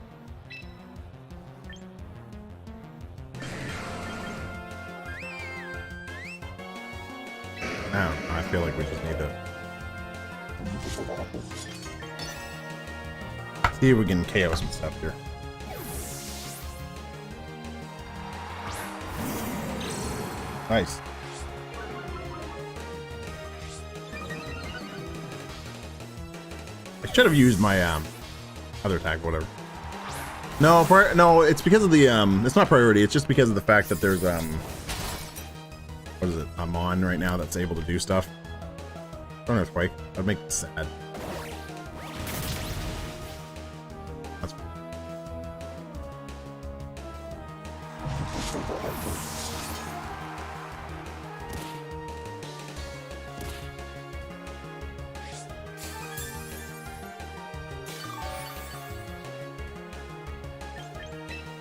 Now, I feel like we just need to see if we can KO some stuff here. Nice. I should have used my other attack, whatever. No, no, it's because of the it's not priority. It's just because of the fact that there's what is it? I'm on right now that's able to do stuff. Don't earthquake. That'd make it sad. That's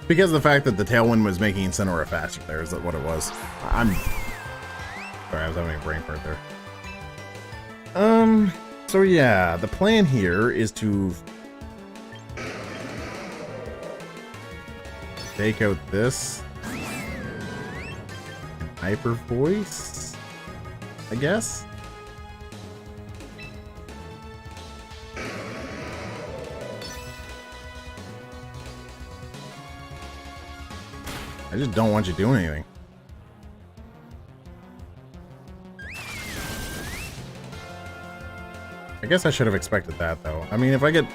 because of the fact that the Tailwind was making Incineroar faster there, is that what it was? I'm sorry, I was having a brain fart there. So yeah, the plan here is to take out this and Hyper Voice, I guess. I just don't want you doing anything. I guess I should have expected that, though. I mean, if I get...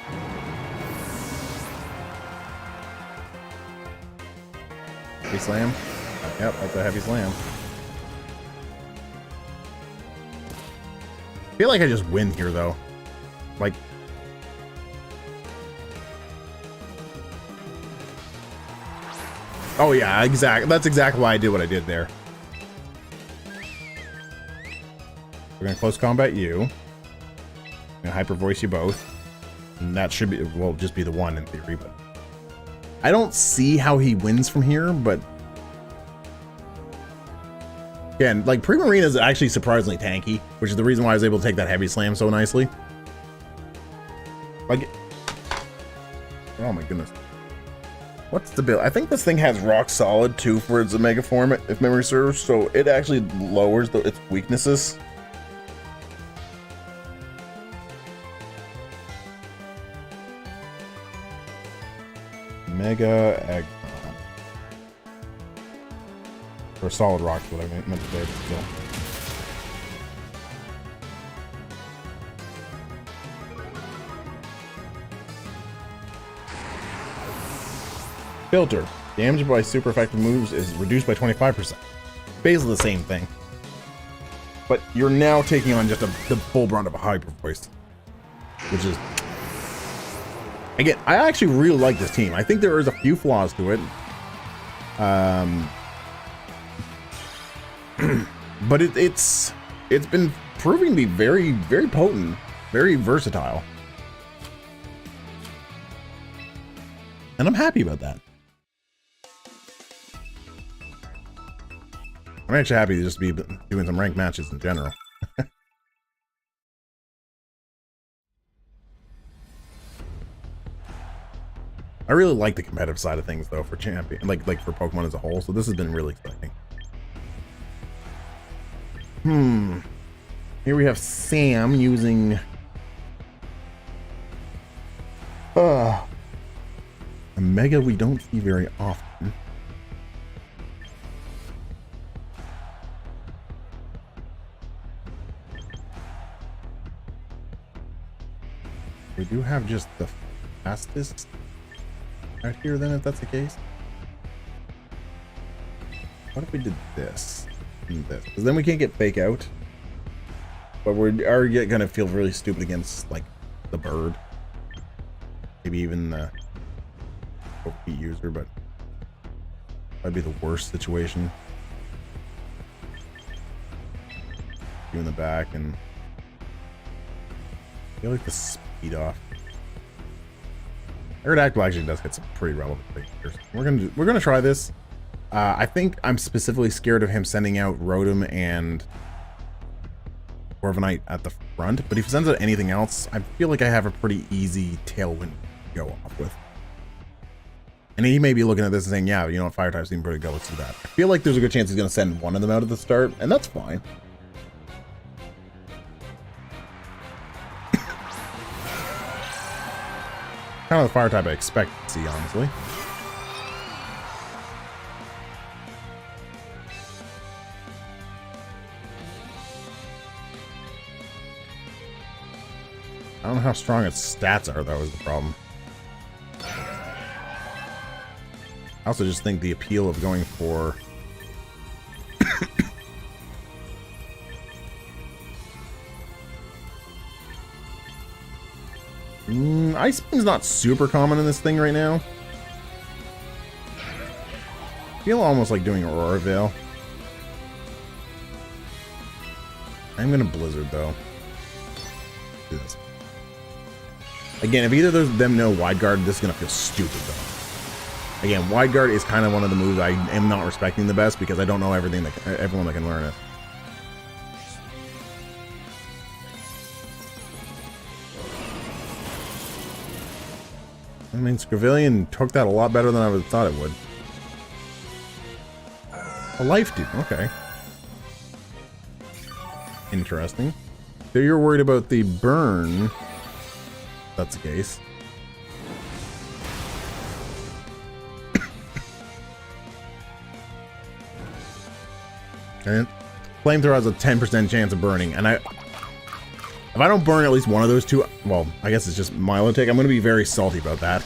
Heavy Slam? Yep, that's a Heavy Slam. I feel like I just win here, though. Like... Oh, yeah, exactly. That's exactly why I did what I did there. We're gonna close combat you. And Hyper Voice you both. And that should be, well, just be the one in theory, but I don't see how he wins from here, but again, like Primarina is actually surprisingly tanky, which is the reason why I was able to take that Heavy Slam so nicely. Like, oh my goodness. What's the build? I think this thing has Rock Solid too for its Omega form, if memory serves, so it actually lowers its weaknesses. Mega Aggron. Or Solid Rock, what I meant to say, but still. Filter. Damage by super effective moves is reduced by 25%. Basically the same thing. But you're now taking on just the full brunt of a Hyper Voice. Which is... Again, I actually really like this team. I think there is a few flaws to it. But it's been proving to be very, very potent, very versatile. And I'm happy about that. I'm actually happy to just be doing some ranked matches in general. I really like the competitive side of things though for Champion, like for Pokemon as a whole, so this has been really exciting. Here we have Sam using a Mega we don't see very often. We do have just the fastest right here then, if that's the case. What if we did this and this? Because then we can't get fake out. But we are gonna feel really stupid against like the bird. Maybe even the OP user, but that'd be the worst situation. You in the back, and I feel like the speed off. Aerodactyl actually does get some pretty relevant figures. We're gonna try this. I think I'm specifically scared of him sending out Rotom and Corviknight at the front, but if he sends out anything else, I feel like I have a pretty easy tailwind to go off with. And he may be looking at this and saying, yeah, you know what, fire types seem pretty good, let's do that. I feel like there's a good chance he's going to send one of them out at the start, and that's fine. Kind of the fire type I expect to see, honestly. I don't know how strong its stats are, though, is the problem. I also just think the appeal of going for... Ice Beam's not super common in this thing right now. I feel almost like doing Aurora Veil. I'm gonna Blizzard, though. Do this. Again, if either of them know Wide Guard, this is going to feel stupid, though. Again, Wide Guard is kind of one of the moves I am not respecting the best because I don't know everyone that can learn it. I mean, Scrivillian took that a lot better than I would have thought it would. A Life Dew, okay. Interesting. So you're worried about the burn... That's the case. And Flamethrower has a 10% chance of burning, and if I don't burn at least one of those two, well, I guess it's just Milotic, I'm going to be very salty about that.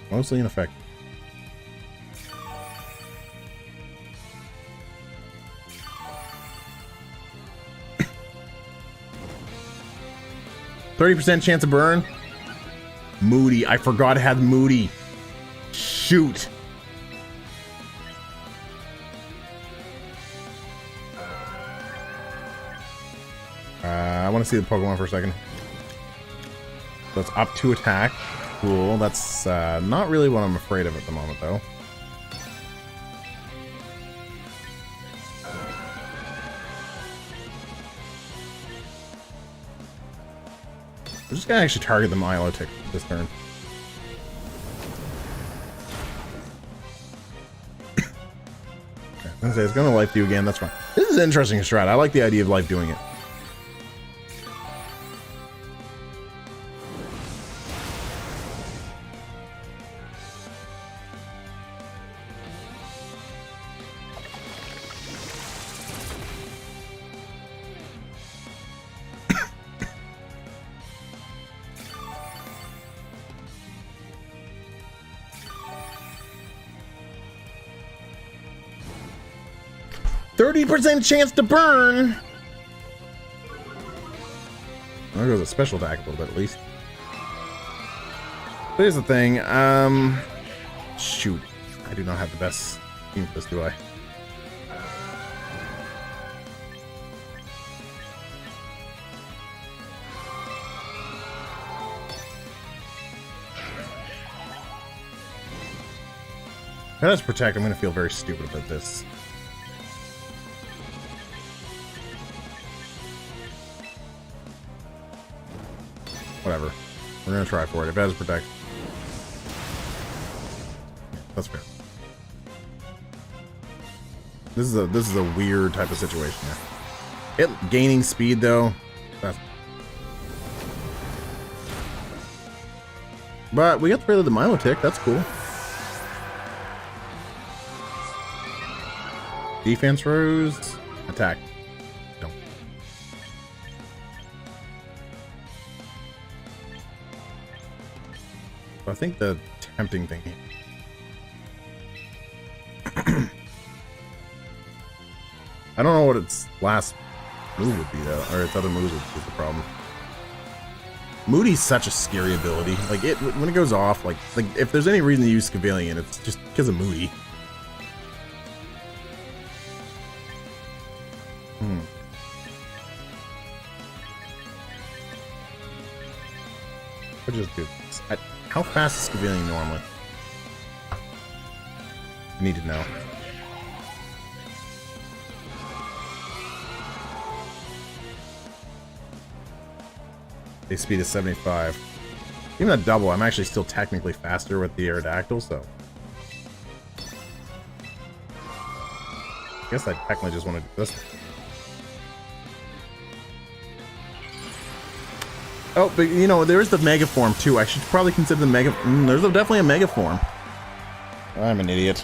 Mostly in effect. %30 chance of burn. Moody. I forgot it had Moody. Shoot. I want to see the Pokemon for a second. So it's up to attack. Cool. That's not really what I'm afraid of at the moment, though. I'm just gonna actually target the Milotic this turn. Okay, I'm gonna say it's gonna Life Dew again, that's fine. This is an interesting strat. I like the idea of Life doing it. %30 chance to burn. There goes a special attack a little bit at least. But here's the thing. Shoot, I do not have the best team for this, do I? If I just protect, I'm going to feel very stupid about this. Whatever. We're gonna try for it. If it has protect. Yeah, that's fair. This is a weird type of situation here. It gaining speed though. That's But we got rid of the Milotic, that's cool. Defense rose, attack. Don't. So I think the tempting thing here. I don't know what its last move would be though, or its other moves would be the problem. Moody's such a scary ability. Like it when it goes off, like if there's any reason to use Scavalion, it's just because of Moody. I'll just do this. How fast is Scavalion normally? I need to know. Base speed is 75. Even at double, I'm actually still technically faster with the Aerodactyl, so. I guess I technically just want to do this. Oh, but you know, there is the Mega Form too. I should probably consider the Mega. There's definitely a Mega Form. I'm an idiot.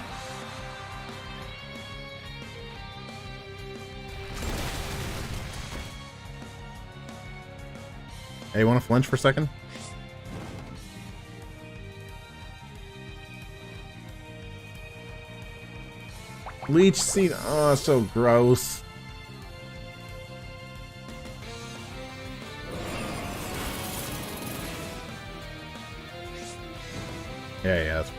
Hey, you want to flinch for a second? Leech Seed. Oh, so gross. Yeah, that's...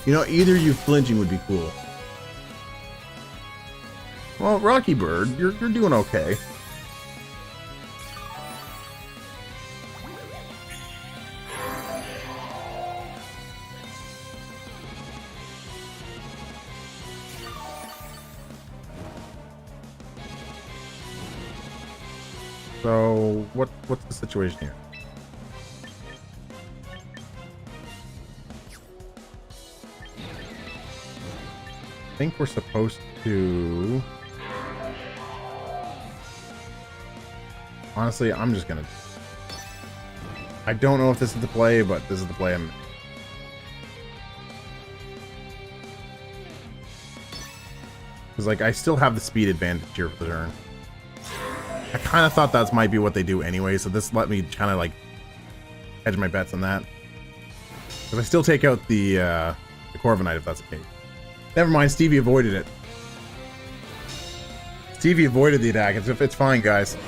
You know, either you flinching would be cool. Well, Rocky Bird, you're doing okay. So, what's the situation here? I think we're supposed to... Honestly, I'm just gonna... I don't know if this is the play, but this is the play I'm... Because, like, I still have the speed advantage here for the turn. I kind of thought that might be what they do anyway, so this let me kind of, like, hedge my bets on that. But I still take out the Corviknight if that's the case. Never mind, Stevie avoided it. Stevie avoided the attack. It's fine, guys.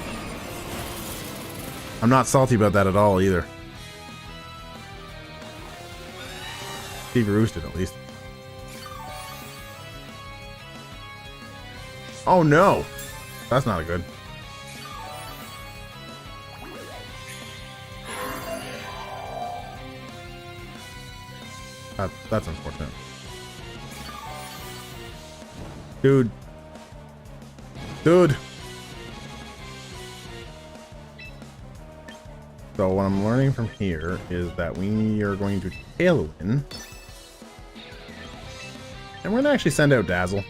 I'm not salty about that at all, either. Stevie roosted, at least. Oh, no! That's not good. That's unfortunate. Dude. Dude! So what I'm learning from here is that we are going to Tailwind. And we're going to actually send out Dazzle.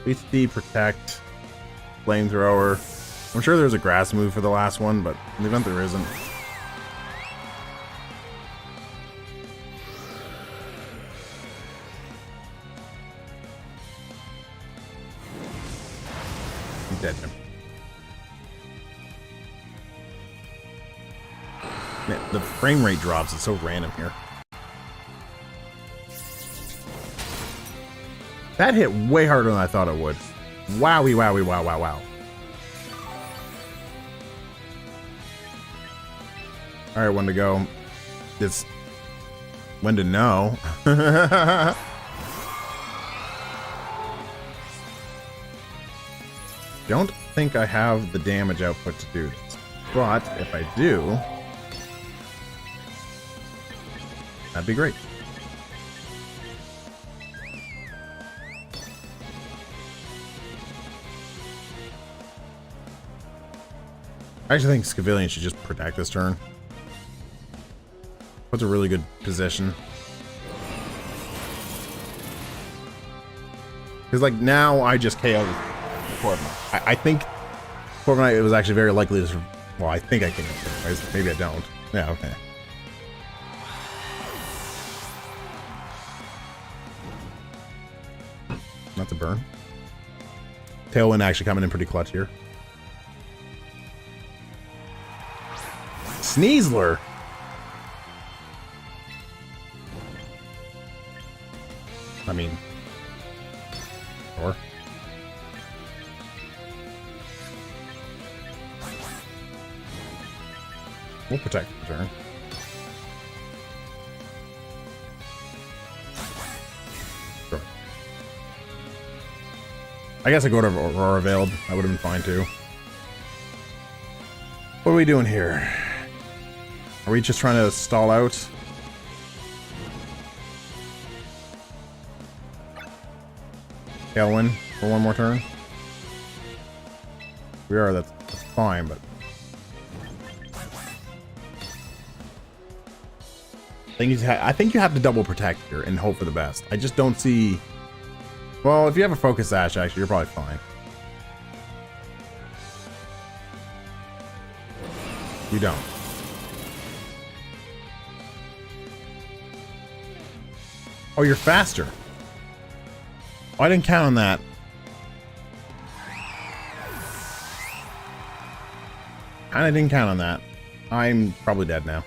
HD, Protect, Flamethrower. I'm sure there's a grass move for the last one, but in the event there isn't. He's dead, Jim. Man, the frame rate drops is so random here. That hit way harder than I thought it would. Wowie, wowie, wow, wow, wow. Alright, when to go. It's when to know. Don't think I have the damage output to do this. But if I do, that'd be great. I actually think Scavalion should just protect this turn. Puts a really good position. Because, like, now I just KO the Corviknight. I think Corviknight, it was actually very likely to... Well, I think I can. Maybe I don't. Yeah, okay. That's a burn. Tailwind actually coming in pretty clutch here. Sneasler! I mean... Sure. We'll protect the turn. Sure. I guess I go to Aurora Veiled. That would have been fine too. What are we doing here? Are we just trying to stall out? Tailwind for one more turn? We are, that's fine, but... I think you have to double protect here and hope for the best. I just don't see... Well, if you have a Focus Sash, actually, you're probably fine. You don't. Oh, you're faster. Oh, I didn't count on that. Kinda didn't count on that. I'm probably dead now.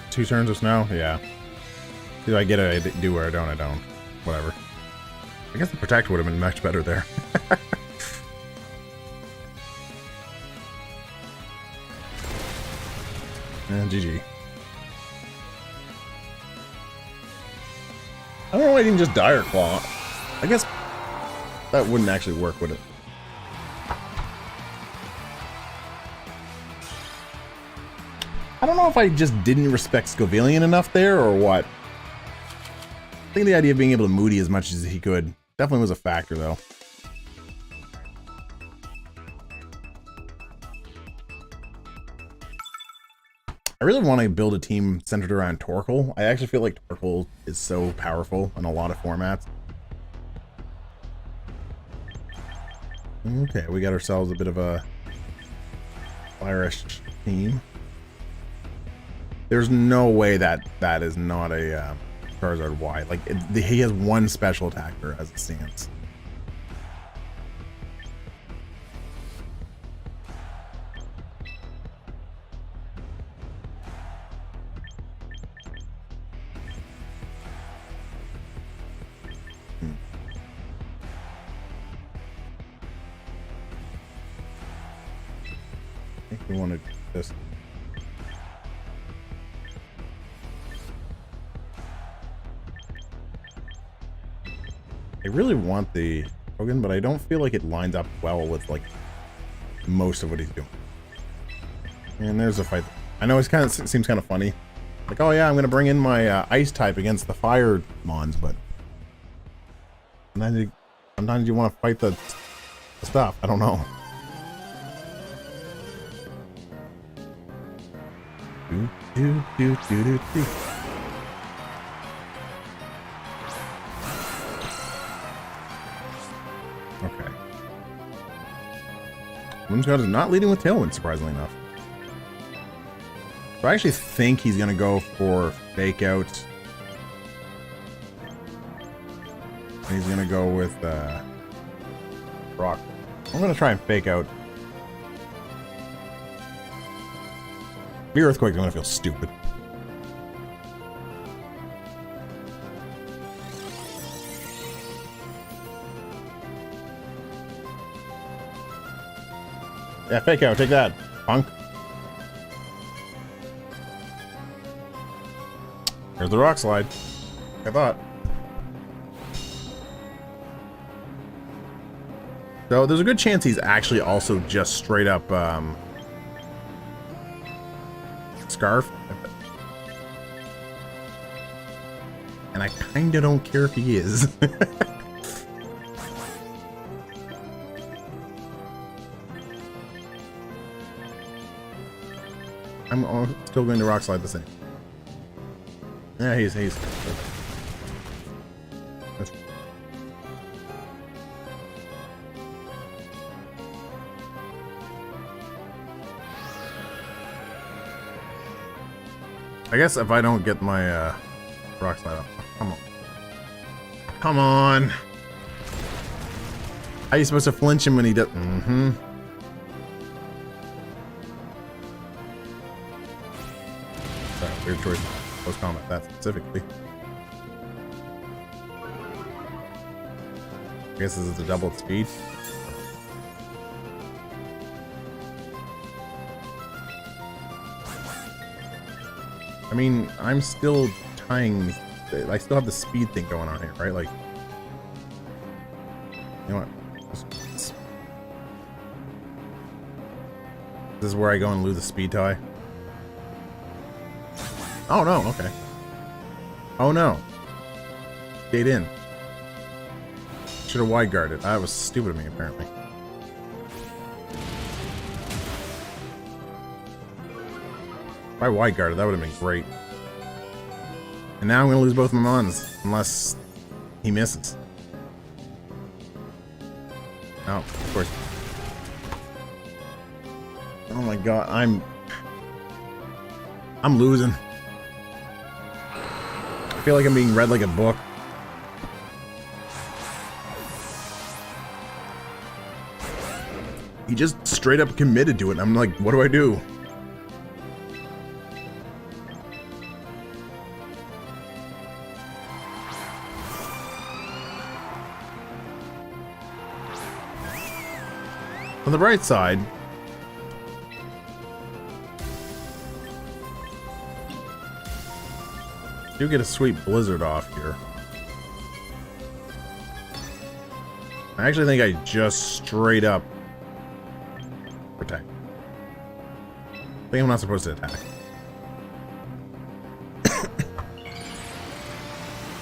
Two turns of snow? Yeah. Either I get it, I do, or I don't, I don't. Whatever. I guess the protect would have been much better there. And GG. I don't know why I didn't just Dire Claw. I guess that wouldn't actually work, would it? I don't know if I just didn't respect Scovelian enough there, or what. I think the idea of being able to Moody as much as he could definitely was a factor, though. I really want to build a team centered around Torkoal. I actually feel like Torkoal is so powerful in a lot of formats. Okay, we got ourselves a bit of a Irish team. There's no way that that is not a Charizard Y. Like, he has one special attacker as it stands. I think we want to do this. I really want the Hogan, but I don't feel like it lines up well with like most of what he's doing. And there's a fight. I know it seems kind of funny. Like, oh yeah, I'm gonna bring in my ice type against the fire mons, but sometimes you want to fight the stuff. I don't know. Do. Okay. Moonscott is not leading with Tailwind, surprisingly enough. So I actually think he's going to go for Fake Out. He's going to go with Rock. I'm going to try and Fake Out. The Earthquake, I'm going to feel stupid. Yeah, Fake Out, take that, punk. Here's the Rock Slide. I thought. So there's a good chance he's actually also just straight up Scarf. And I kinda don't care if he is. I'm still going to Rock Slide the same. Yeah, he's I guess if I don't get my rock slide up. Come on. Come on. How are you supposed to flinch him when he does? Mm-hmm. Sorry, weird choice. Post combat that specifically. I guess this is the double speed. I mean, I'm still tying. I still have the speed thing going on here, right? Like, you know what? This is where I go and lose the speed tie. Oh no, okay. Oh no. Stayed in. Should have wide guarded. That was stupid of me, apparently. If I wide guarded, that would have been great. And now I'm going to lose both my mons, unless he misses. Oh, of course. Oh my god, I'm losing. I feel like I'm being read like a book. He just straight up committed to it. I'm like, what do I do? On the bright side, you get a sweet blizzard off here. I actually think I just straight up protect. I think I'm not supposed to attack.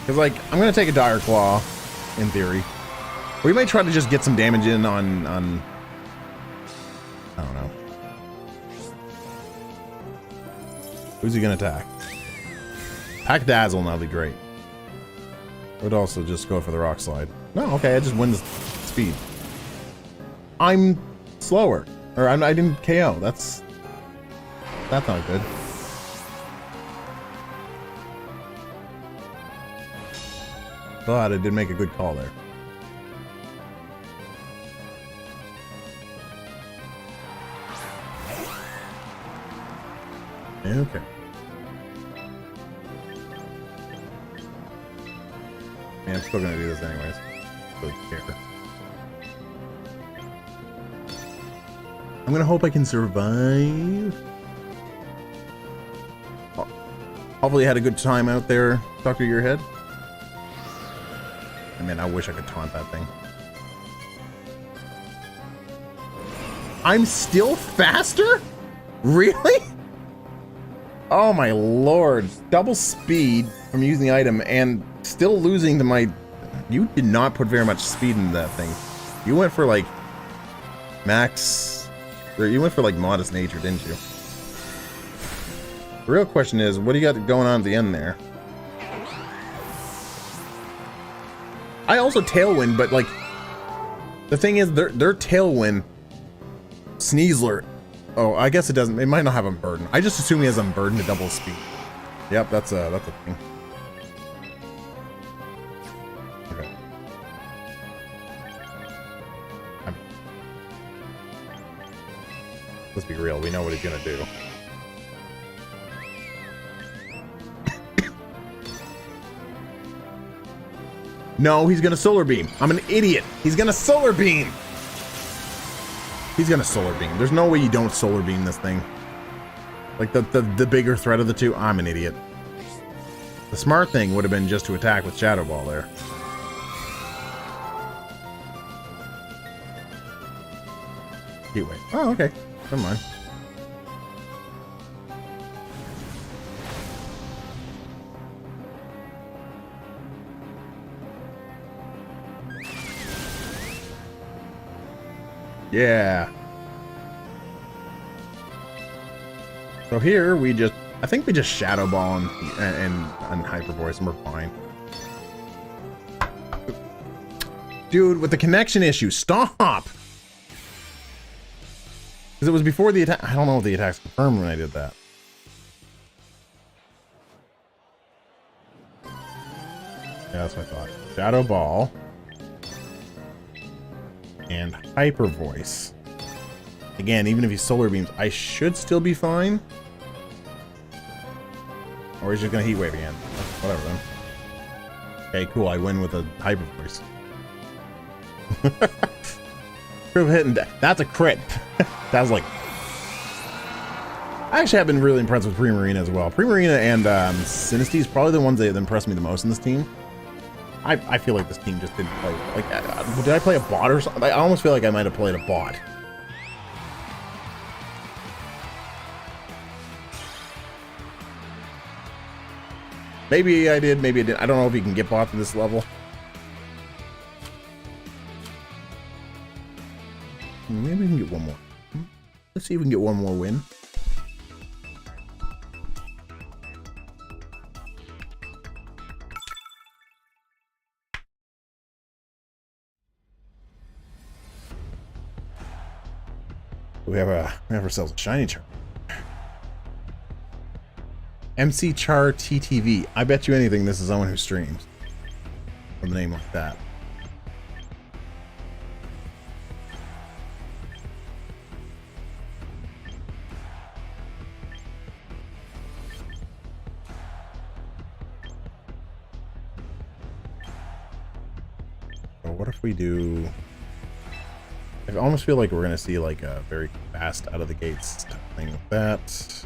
Because, like, I'm going to take a Dire Claw, in theory. We might try to just get some damage in on I don't know. Who's he going to attack? Attack Dazzle, and that'll be great. I would also just go for the Rock Slide. No, okay, I just win the speed. I'm slower. Or I didn't KO. That's not good. But I did make a good call there. Okay. Man, I'm still gonna do this anyways. Really care. I'm gonna hope I can survive. Hopefully you had a good time out there, Dr. Your Head. I mean, I wish I could taunt that thing. I'm still faster? Really? Oh my lord. Double speed from using the item and still losing to my... You did not put very much speed into that thing. You went for like max... Or you went for like modest nature, didn't you? The real question is, what do you got going on at the end there? I also Tailwind, but like... The thing is, their Tailwind... Sneasler... Oh, I guess it doesn't. It might not have Unburden. I just assume he has Unburden to double speed. Yep, that's a thing. Okay. Let's be real. We know what he's gonna do. No, he's gonna Solar Beam. I'm an idiot. He's gonna Solar Beam. He's gonna Solar Beam. There's no way you don't Solar Beam this thing. Like the bigger threat of the two. I'm an idiot. The smart thing would have been just to attack with Shadow Ball there. Heat Wave. Oh, okay. Never mind. Yeah. So here we just, I think we just Shadow Ball and Hyper Voice and we're fine. Dude, with the connection issue, stop! Because it was before the attack. I don't know if the attack's confirmed when I did that. Yeah, that's what I thought. Shadow Ball. And Hyper Voice. Again, even if he Solar Beams, I should still be fine. Or he's just gonna Heat Wave again. Whatever then. Okay, cool. I win with a Hyper Voice. Proof hitting. That's a crit. That was like. I actually have been really impressed with Primarina as well. Primarina and Sinistea is probably the ones that impressed me the most in this team. I feel like this team just didn't play. Like, did I play a bot or something? I almost feel like I might have played a bot. Maybe I did, maybe I didn't. I don't know if you can get bots at this level. Maybe we can get one more. Let's see if we can get one more win. We have ourselves a shiny char. MC Char TTV. I bet you anything this is someone who streams. With a name like that. So what if we do... I almost feel like we're going to see like a very fast out of the gates thing with that.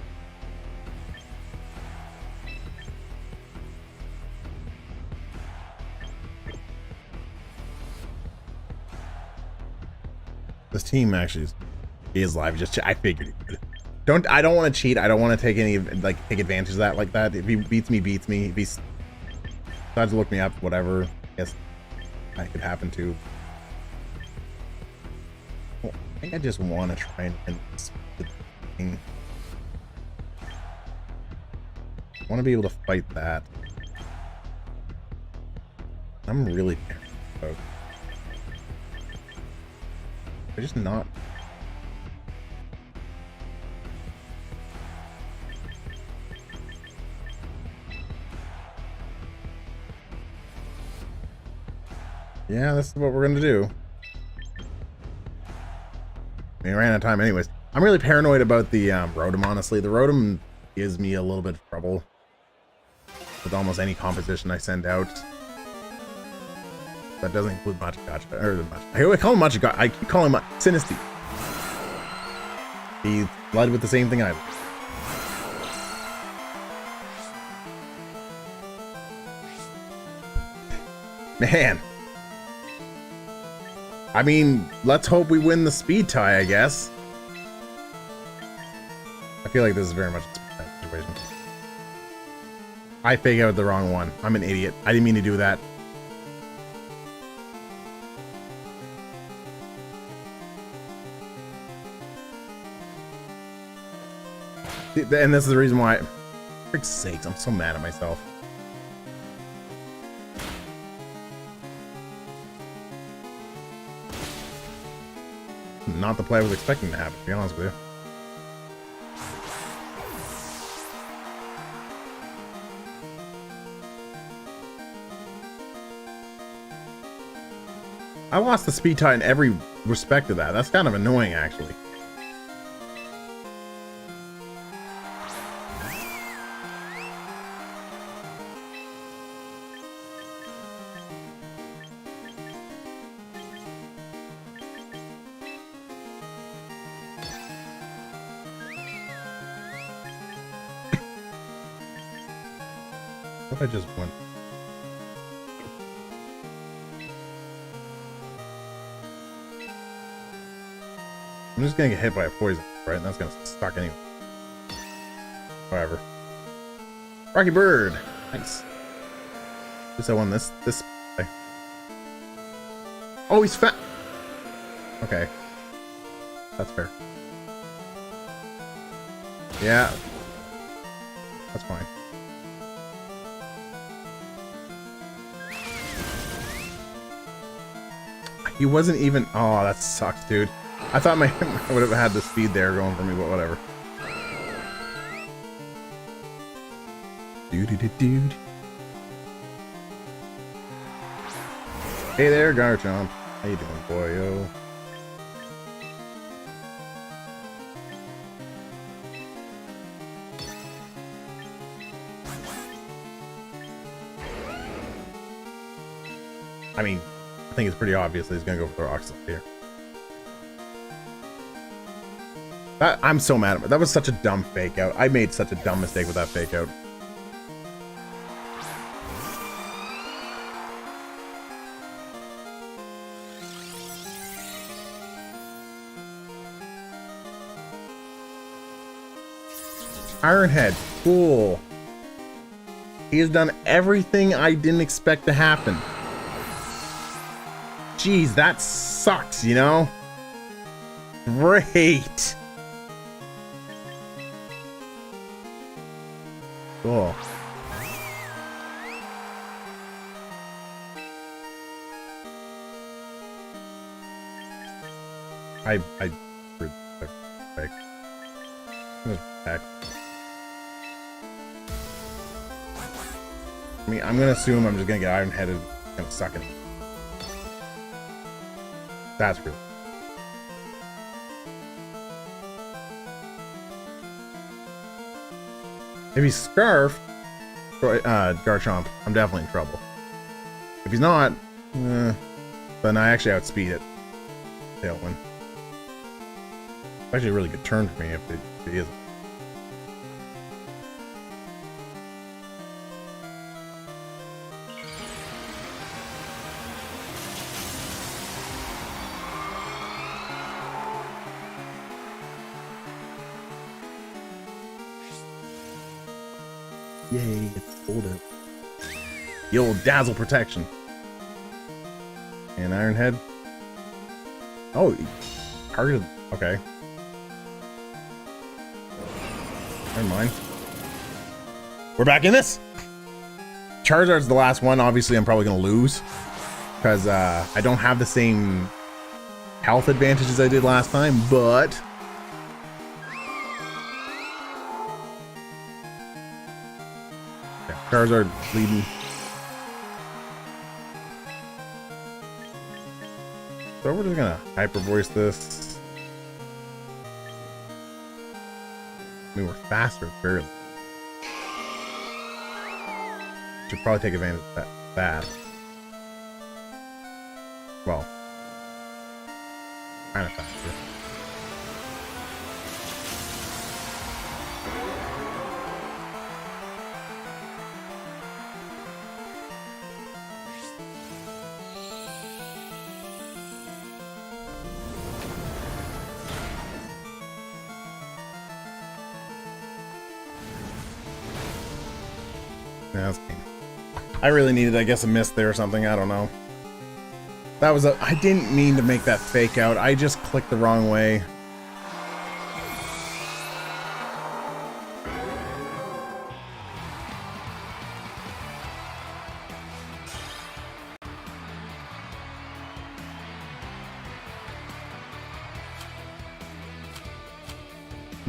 This team actually is live. Just I figured he would. I don't want to cheat. I don't want to take any take advantage of that like that. If he beats me. If he decides to look me up, whatever. I guess that could happen too. Well, I think I just want to try and win this thing. I want to be able to fight that. I'm really paranoid. They're just not. Yeah, this is what we're gonna do. I mean, I ran out of time anyways. I'm really paranoid about the Rotom, honestly. The Rotom gives me a little bit of trouble with almost any competition I send out. That doesn't include Machagacha, or I call him Machagacha. I keep calling him Sinistea. He led with the same thing I did. Man. I mean, let's hope we win the speed tie, I guess. I feel like this is very much a speed tie situation. I fake out the wrong one. I'm an idiot. I didn't mean to do that. And this is the reason why. For frick's sakes, I'm so mad at myself. Not the play I was expecting to happen, to be honest with you. I lost the speed tie in every respect of that. That's kind of annoying, actually. I just went. I'm just gonna get hit by a poison, right? And that's gonna suck anyway. Whatever. Rocky Bird! Nice. At least I won this play. Oh, he's fat! Okay. That's fair. Yeah. That's fine. He wasn't even. Oh, that sucks, dude. I thought I would have had the speed there going for me, but whatever. Dude. Hey there, Garchomp. How you doing, boyo? I mean, I think it's pretty obvious that he's gonna go for the Rock Slide here. I'm so mad at it. That was such a dumb fake out. I made such a dumb mistake with that fake out. Iron Head, cool. He has done everything I didn't expect to happen. Jeez, that sucks, you know? Great. Cool. I mean, I'm gonna assume I'm just gonna get Iron Headed, gonna suck it. That's good. If he's Scarf, Garchomp, I'm definitely in trouble. If he's not, then I actually outspeed it. Tailwind. It's actually a really good turn for me if it isn't. Yay, it's pulled out. The old Dazzle Protection. And Iron Head. Oh, targeted. Okay. Never mind. We're back in this. Charizard's the last one. Obviously, I'm probably going to lose. Because I don't have the same health advantages I did last time, but... Charizard leading. So we're just gonna hyper voice this. I mean, we're faster, barely. Should probably take advantage of that. Well, kind of faster. Yeah, I really needed, I guess, a miss there or something. I don't know. That was I didn't mean to make that fake out. I just clicked the wrong way.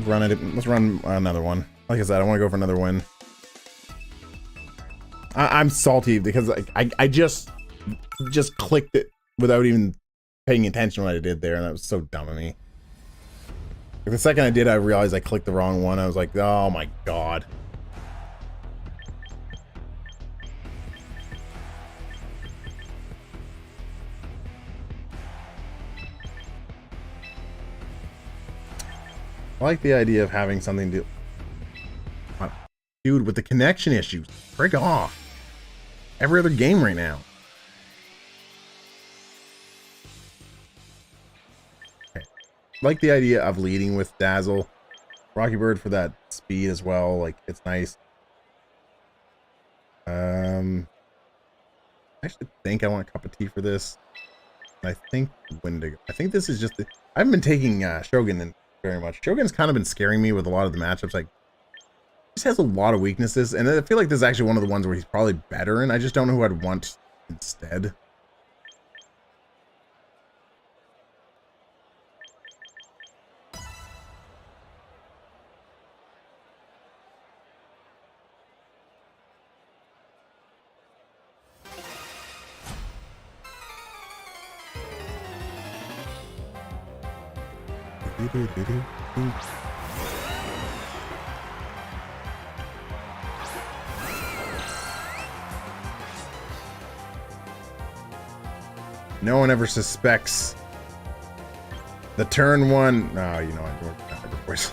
Let's run another one. Like I said, I want to go for another win. I'm salty because I just clicked it without even paying attention to what I did there, and that was so dumb of me. Like the second I did, I realized I clicked the wrong one. I was like, oh my god. I like the idea of having something to... Dude, with the connection issues, frick off. Every other game right now. Okay. Like the idea of leading with Dazzle. Rocky Bird for that speed as well. Like, it's nice. I actually think I want a cup of tea for this. And I think Wendigo. I think this is just the... I haven't been taking Shogun in very much. Shogun's kind of been scaring me with a lot of the matchups. Like, he has a lot of weaknesses, and I feel like this is actually one of the ones where he's probably better in. I just don't know who I'd want instead. No one ever suspects the turn one. No, you know what? Voice.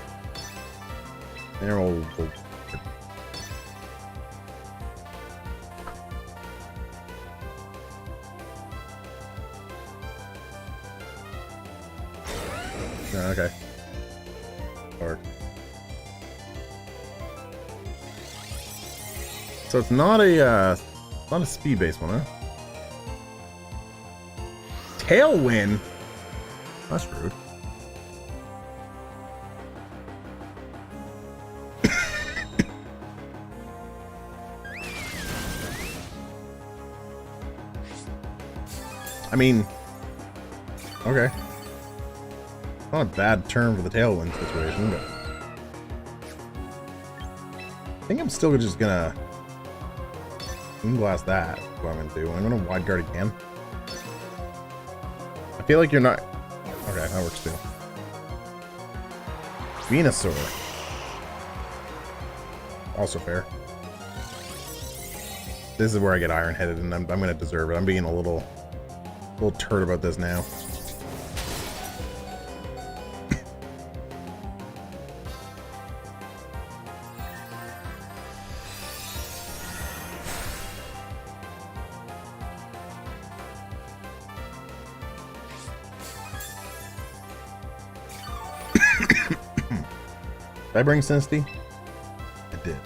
There we'll okay. Or so it's not a speed based one, huh? Tailwind? That's rude. I mean, okay. Not a bad term for the tailwind situation, but I think I'm still just gonna blast that. That's what I'm gonna do. I'm gonna wide guard again. I feel like you're not. Okay, that works too. Venusaur. Also fair. This is where I get iron-headed, and I'm gonna deserve it. I'm being a little turd about this now. Did I bring Sensitivity? I did.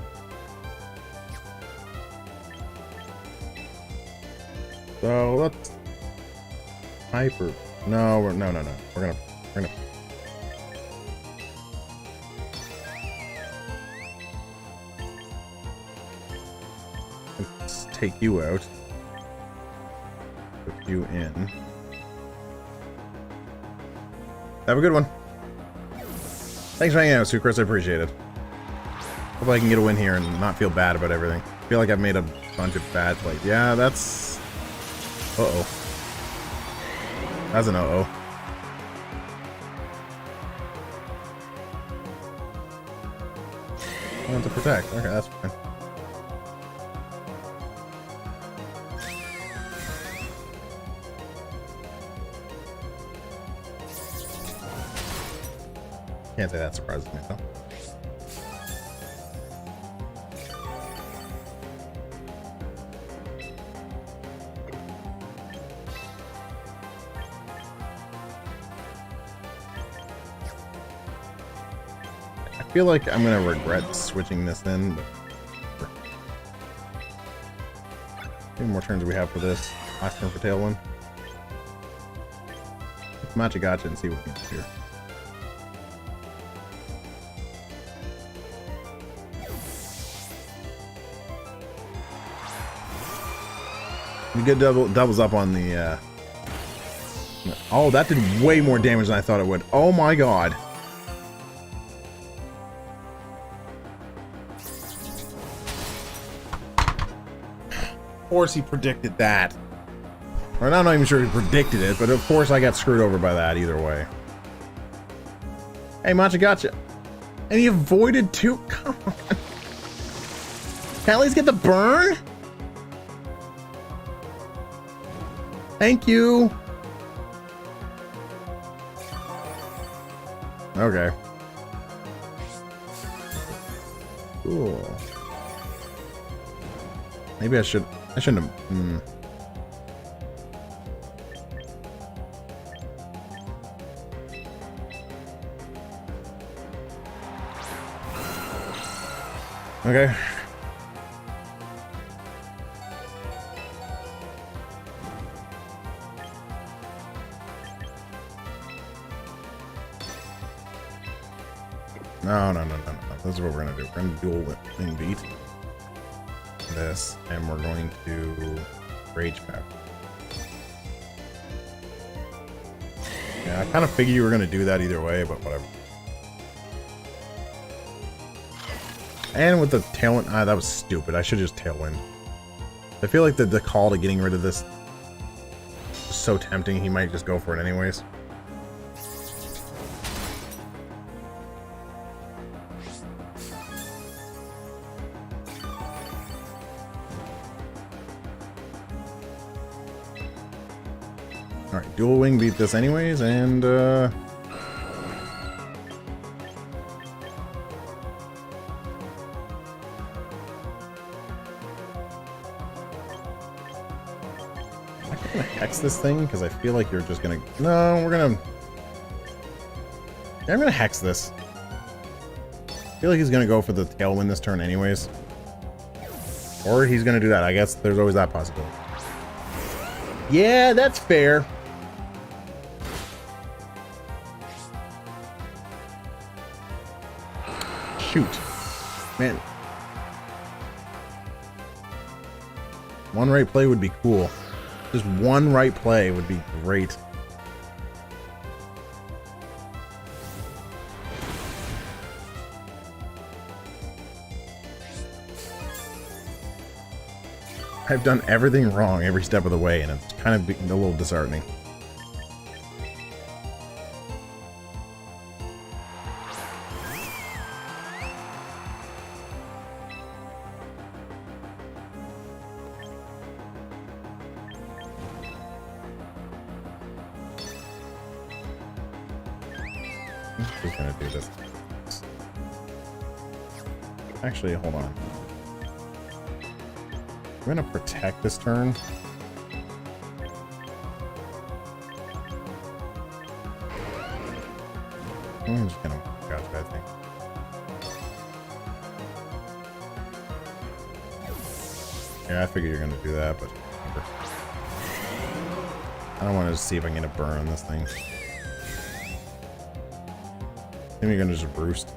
So let's hyper. No, no. We're gonna. Let's take you out. Put you in. Have a good one. Thanks for hanging out, Sucrose. I appreciate it. Hope I can get a win here and not feel bad about everything. I feel like I've made a bunch of bad plays. Yeah, that's... Uh-oh. That's an uh-oh. I want to protect. Okay, that's fine. Can't say that surprises me, though. I feel like I'm gonna regret switching this in, but how many more turns do we have for this? Last turn for Tailwind. Let's match a gotcha and see what we can do here. We get doubles up on the oh, that did way more damage than I thought it would. Oh my god. Of course he predicted that. Or I'm not even sure he predicted it, but of course I got screwed over by that either way. Hey, Macha gotcha. And he avoided too? Come on. Can't at least get the burn? Thank you. Okay. Cool. Maybe I shouldn't have. Okay. No. This is what we're gonna do. We're gonna dual wing beat this, and we're going to rage pack. Yeah, I kind of figured you were gonna do that either way, but whatever. And with the tailwind, that was stupid. I should just tailwind. I feel like the call to getting rid of this is so tempting. He might just go for it anyways. Alright, dual wing beat this anyways, and hex this thing because I feel like you're just gonna. No, we're gonna. Yeah, I'm gonna hex this. I feel like he's gonna go for the tailwind this turn, anyways. Or he's gonna do that. I guess there's always that possibility. Yeah, that's fair. Shoot, man. One right play would be cool. Just one right play would be great. I've done everything wrong every step of the way, and it's kind of a little disheartening. Who's gonna do this? Actually, hold on. I'm gonna protect this turn. I'm just gonna gotcha, I think. Yeah, I figured you're gonna do that, but I don't want to see if I can get a burn on this thing. Maybe you're gonna just roost.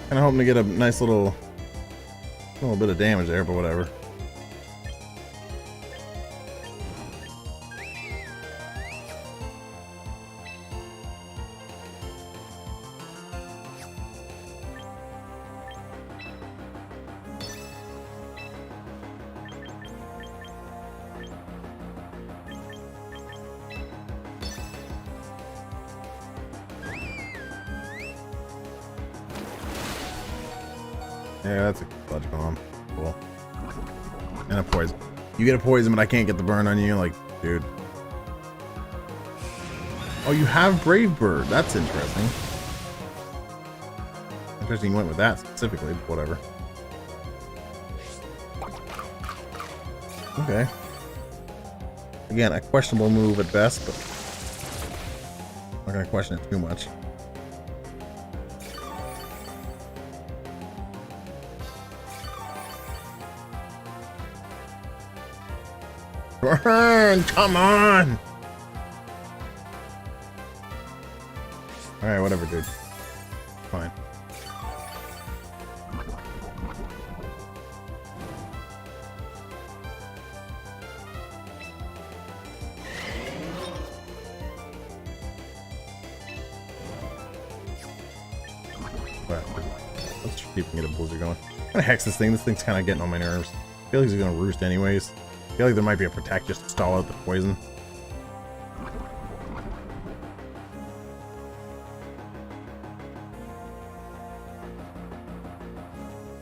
Kind of hoping to get a nice little bit of damage there, but whatever. Yeah, that's a sludge bomb. Cool. And a poison. You get a poison, but I can't get the burn on you. Like, dude. Oh, you have Brave Bird. That's interesting. Interesting you went with that specifically, but whatever. Okay. Again, a questionable move at best, but I'm not going to question it too much. Burn! Come on! Alright, whatever, dude. Fine. Let's just keep getting a blizzard going. I'm gonna hex this thing. This thing's kind of getting on my nerves. I feel like he's gonna roost anyways. I feel like there might be a protect just to stall out the poison.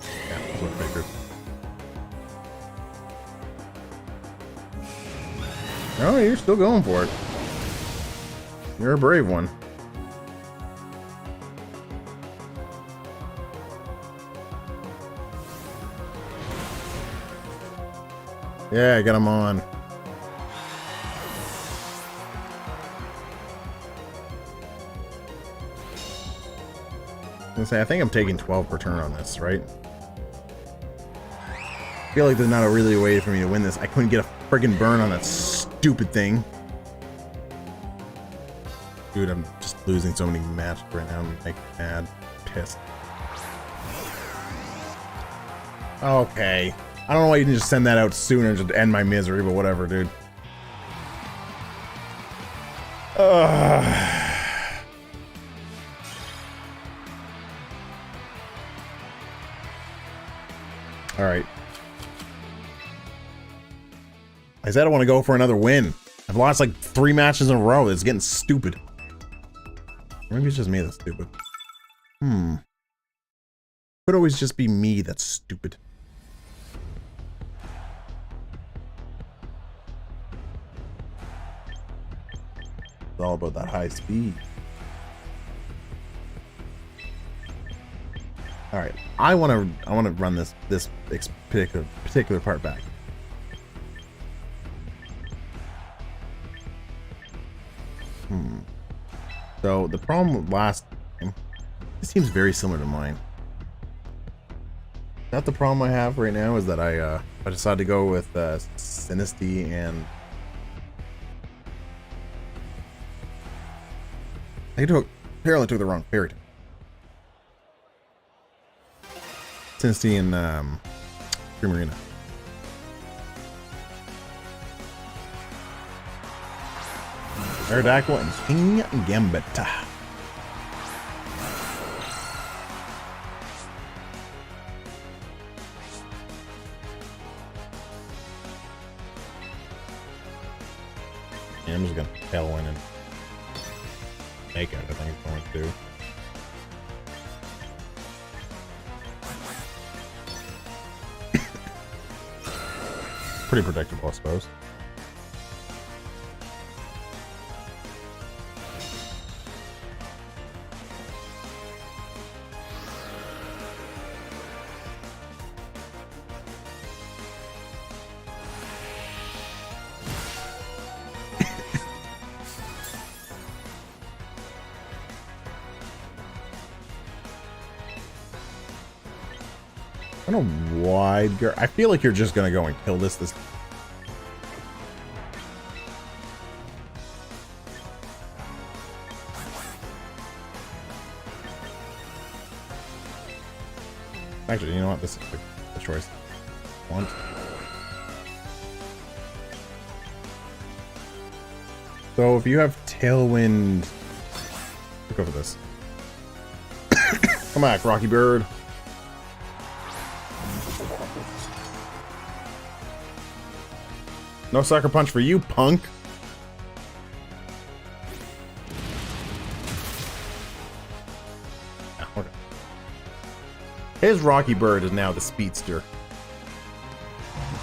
Yeah, that's what I figured. Oh, you're still going for it. You're a brave one. Yeah, get him on. I think I'm taking 12 per turn on this, right? I feel like there's not a really way for me to win this. I couldn't get a friggin' burn on that stupid thing. Dude, I'm just losing so many matches right now. I'm like mad, pissed. Okay. I don't know why you didn't just send that out sooner to end my misery, but whatever, dude. All right. I said I want to go for another win. I've lost like 3 matches in a row. It's getting stupid. Maybe it's just me that's stupid. Could always just be me that's stupid. It's all about that high speed. All right, I want to run this particular part back. So the problem with last time, this seems very similar to mine. Not the problem I have right now is that I decided to go with Sinisty and apparently took the wrong fairy tale. Sinisty and Primarina. Aerodactyl and King Gambit. Yeah, I'm just gonna Tailwind and make it. I think it's going to do. Pretty predictable, I suppose. I don't know why, I feel like you're just gonna go and kill this. Actually, you know what? This is the choice. One. So if you have Tailwind, look over this. Come back, Rocky Bird. No sucker punch for you, punk. Ah, okay. His Rocky Bird is now the Speedster.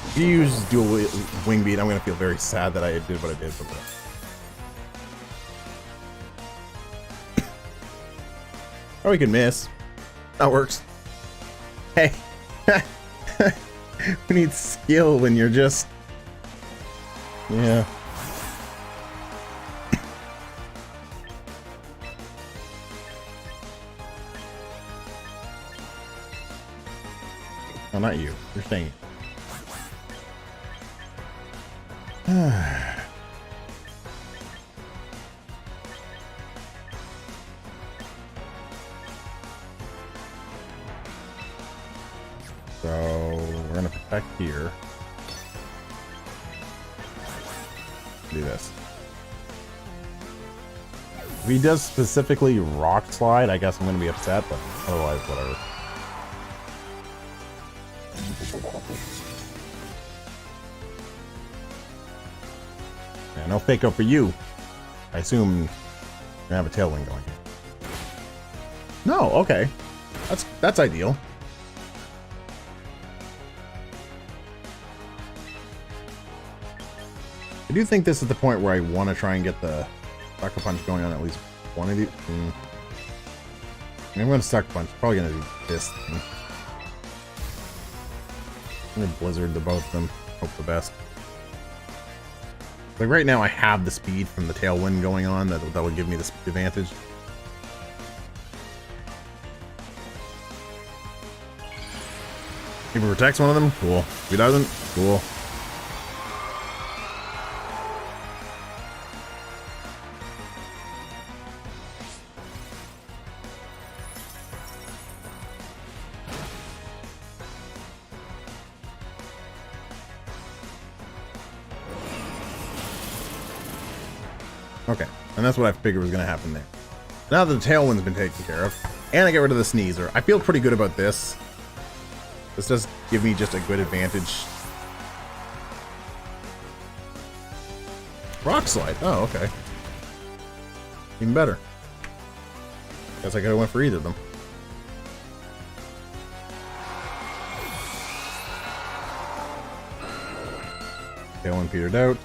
If you use dual wing beat, I'm gonna feel very sad that I did what I did. Oh, he can miss. That works. Hey, we need skill when you're just. Yeah. Oh, not you. You're staying. So we're gonna protect here. Do this. If he does specifically Rock Slide, I guess I'm gonna be upset, but otherwise, whatever. Yeah, no fake out for you. I assume you have a Tailwind going. No, okay. That's ideal. I do think this is the point where I want to try and get the Sucker Punch going on at least one of these. I'm going to Sucker Punch. Probably going to do this thing. I'm going to Blizzard the both of them. Hope the best. Like right now I have the speed from the Tailwind going on. That would give me the speed advantage. If he protects one of them, cool. If he doesn't, cool. Okay, and that's what I figured was going to happen there. Now that the Tailwind's been taken care of, and I get rid of the Sneezer, I feel pretty good about this. This does give me just a good advantage. Rock slide. Oh, okay. Even better. Guess I could have went for either of them. Okay, one petered out.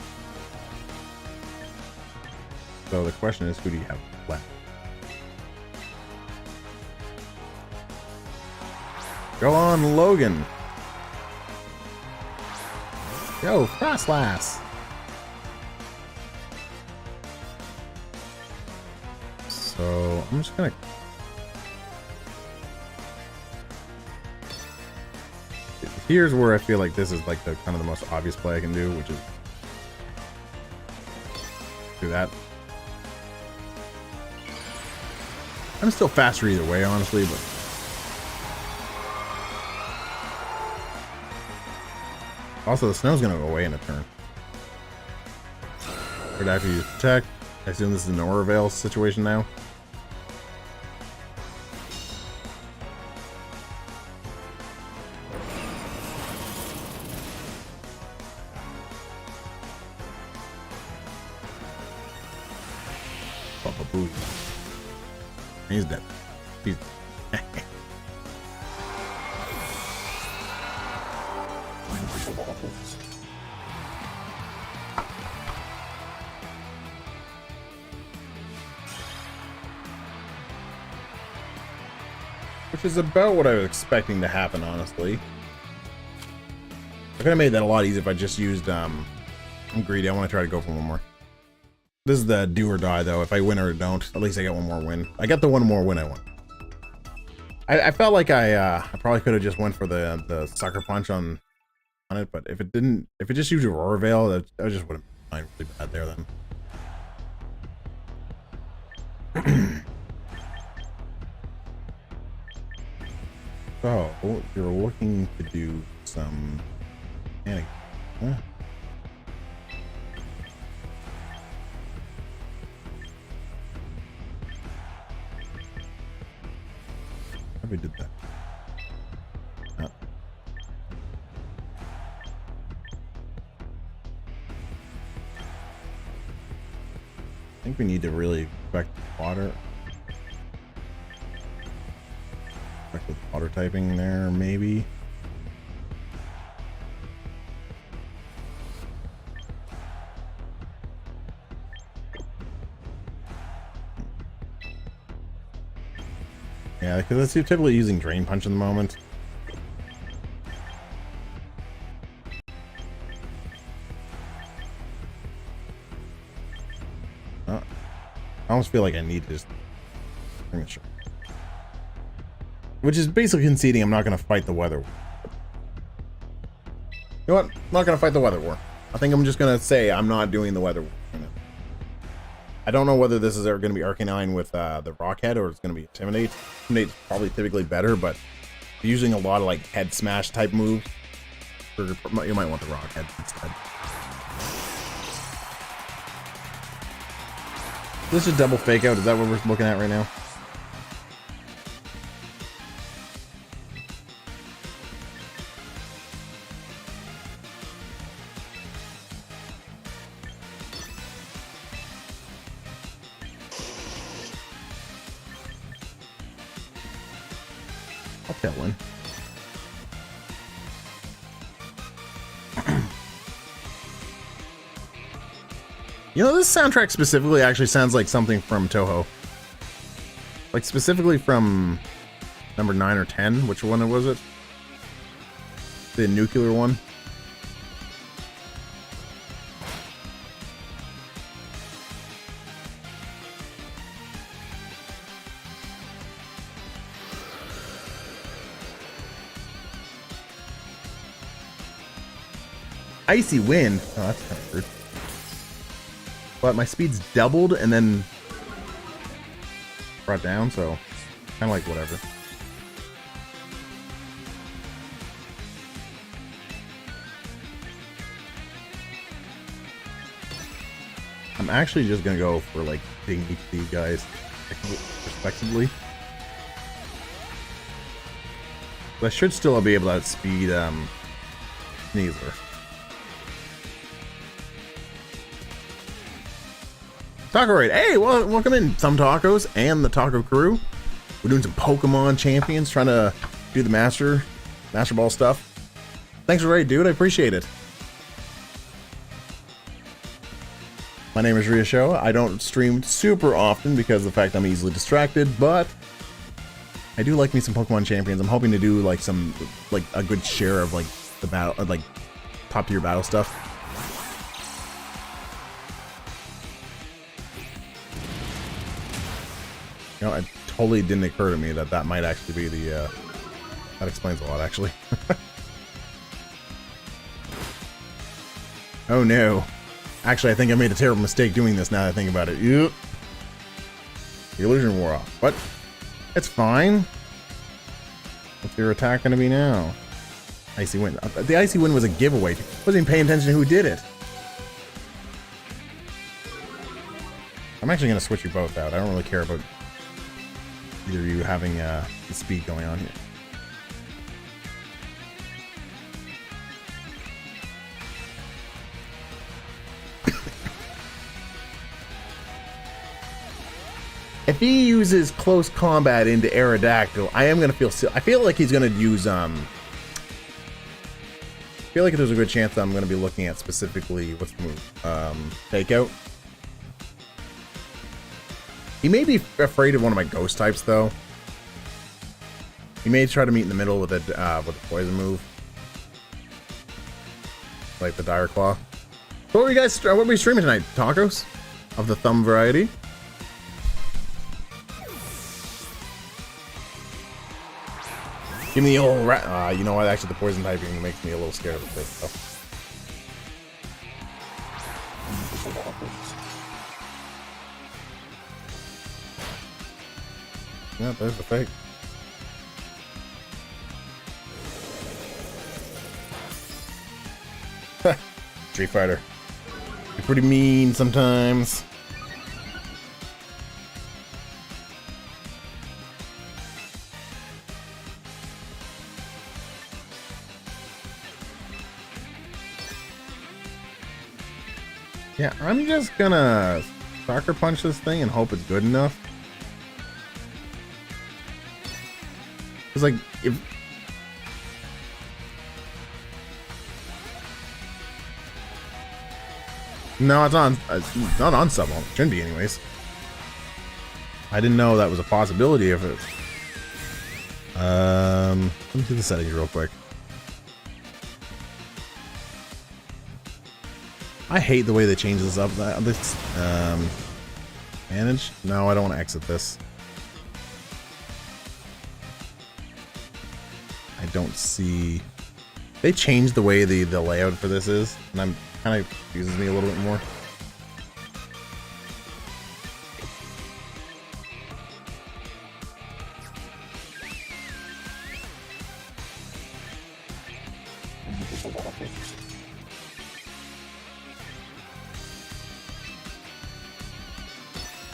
So the question is, who do you have left? Go on, Logan. Go, Frostlass. So I'm just gonna. Here's where I feel like this is like the kind of the most obvious play I can do, which is do that. I'm still faster either way, honestly, but also the snow's gonna go away in a turn. Right after you protect. I assume this is an Aura Veil situation now. He's dead. He's which is about what I was expecting to happen, honestly. I could have made that a lot easier if I just used I'm greedy. I want to try to go for one more. This is the do or die, though. If I win or don't, at least I get one more win. I got the one more win I want. I felt like I probably could have just went for the sucker punch on it, but if it didn't, if it just used Aurora Veil, that just would have been really bad there then. So you're looking to do some panic. Huh? We did that. Oh. I think we need to really affect water. Affect with water typing there, maybe. Yeah, because it's typically using Drain Punch in the moment. I almost feel like I need to just bring it short. Which is basically conceding I'm not going to fight the weather war. You know what? I'm not going to fight the weather war. I think I'm just going to say I'm not doing the weather war. I don't know whether this is ever going to be Arcanine with the Rockhead or it's going to be Intimidate. Intimidate's probably typically better, but using a lot of like head smash type moves, you might want the Rockhead instead. This is double fake out. Is that what we're looking at right now? I'll tell one. You know, this soundtrack specifically actually sounds like something from Toho. Like specifically from number 9 or 10. Which one was it? The nuclear one. Icy Wind. Oh, that's kind of weird. But my speed's doubled and then brought down, so kind of like whatever. I'm actually just gonna go for like being each of these guys respectively. I should still be able to outspeed Sneasler. Taco Raid. Hey, well, welcome in, some tacos and the taco crew. We're doing some Pokemon Champions, trying to do the Master Ball stuff. Thanks for raid, dude. I appreciate it. My name is Rioshoa. I don't stream super often because of the fact I'm easily distracted, but I do like me some Pokemon Champions. I'm hoping to do like a good share of like the battle, like top tier battle stuff. You know, it totally didn't occur to me that that might actually be the, that explains a lot, actually. Oh no. Actually, I think I made a terrible mistake doing this now that I think about it. Yep. The illusion wore off, but it's fine. What's your attack going to be now? Icy Wind. The Icy Wind was a giveaway. Wasn't even paying attention to who did it. I'm actually going to switch you both out. I don't really care about either of you having the speed going on here. If he uses close combat into Aerodactyl, I am going to feel... I feel like he's going to use... I feel like there's a good chance that I'm going to be looking at specifically... What's the move? Takeout. He may be afraid of one of my ghost types, though. He may try to meet in the middle with a poison move. Like the Dire Claw. So what are we streaming tonight? Tacos? Of the thumb variety? Give me the old rat. You know what? Actually, the poison typing makes me a little scared of this stuff. Yeah, there's the fake. Street Fighter. You're pretty mean sometimes. Yeah, I'm just gonna sucker punch this thing and hope it's good enough. It's like, if... No, it's not on sub. It shouldn't be anyways. I didn't know that was a possibility if it... Let me do the settings real quick. I hate the way they change this up. This, manage? No, I don't want to exit this. I don't see... They changed the way the layout for this is, and I'm kind of confuses me a little bit more.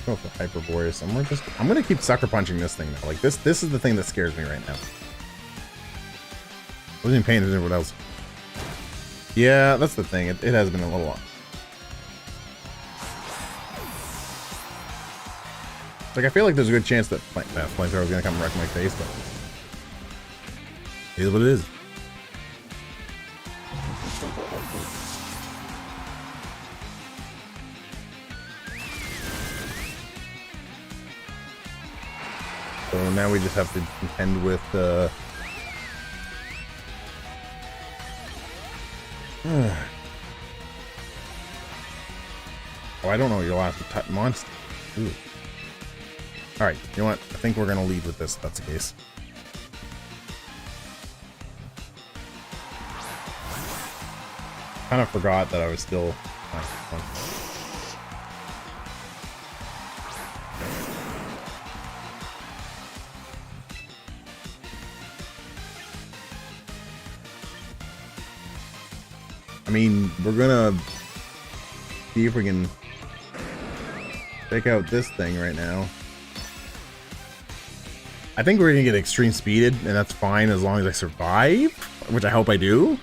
Go for Hyperboreas. I'm gonna keep sucker punching this thing now. Like this is the thing that scares me right now. I wasn't even paying attention to what else. Yeah, that's the thing. It has been a little long. Like, I feel like there's a good chance that Flamethrower is gonna come wreck my face, but it is what it is. So now we just have to contend with oh, I don't know your last monster. Ooh. Alright, you know what? I think we're gonna lead with this if that's the case. Kind of forgot that I was still... I mean, we're gonna see if we can take out this thing right now. I think we're gonna get extreme speeded, and that's fine as long as I survive, which I hope I do.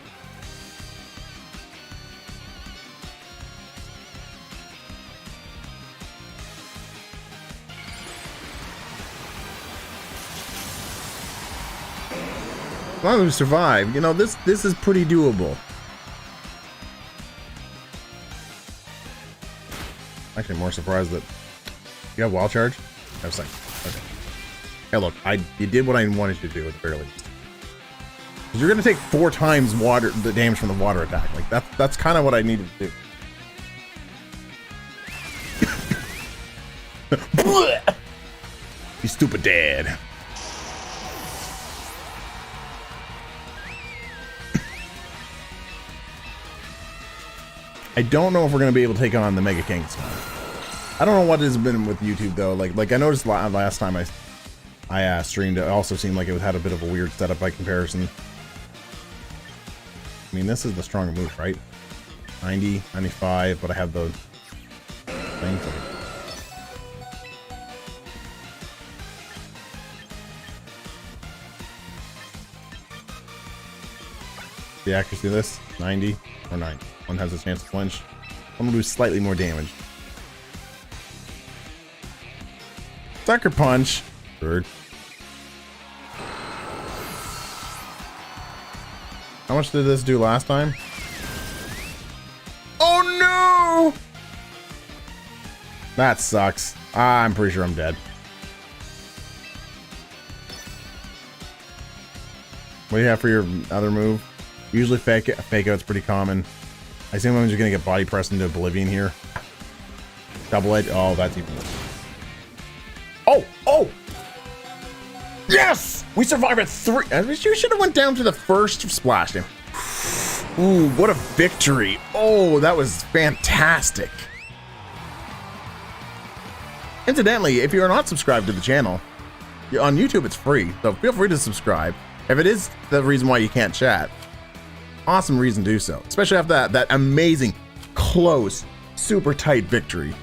As long as we survive, you know, this is pretty doable. Actually, more surprised that you have wild charge. I was like, okay. Hey, look, you did what I wanted you to do at the very least. You're gonna take 4 times the damage from the water attack. Like that's kind of what I needed to do. You stupid dad. I don't know if we're gonna be able to take on the Mega Kings. I don't know what has been with YouTube though. Like I noticed last time I streamed, it also seemed like it had a bit of a weird setup by comparison. I mean, this is the stronger move, right? 90, 95, but I have the thing for it. The accuracy of this, 90 or 90. One has a chance to flinch. I'm gonna do slightly more damage. Sucker punch. Bird. How much did this do last time? Oh no! That sucks. I'm pretty sure I'm dead. What do you have for your other move? Usually fake out's pretty common. I assume I'm just gonna get body pressed into oblivion here. Double edge. Oh, that's even worse. Oh! Oh! Yes! We survived at 3. You should have went down to the first splash. Ooh, what a victory. Oh, that was fantastic. Incidentally, if you're not subscribed to the channel, on YouTube it's free, so feel free to subscribe. If it is the reason why you can't chat, awesome reason to do so. Especially after that amazing, close, super tight victory.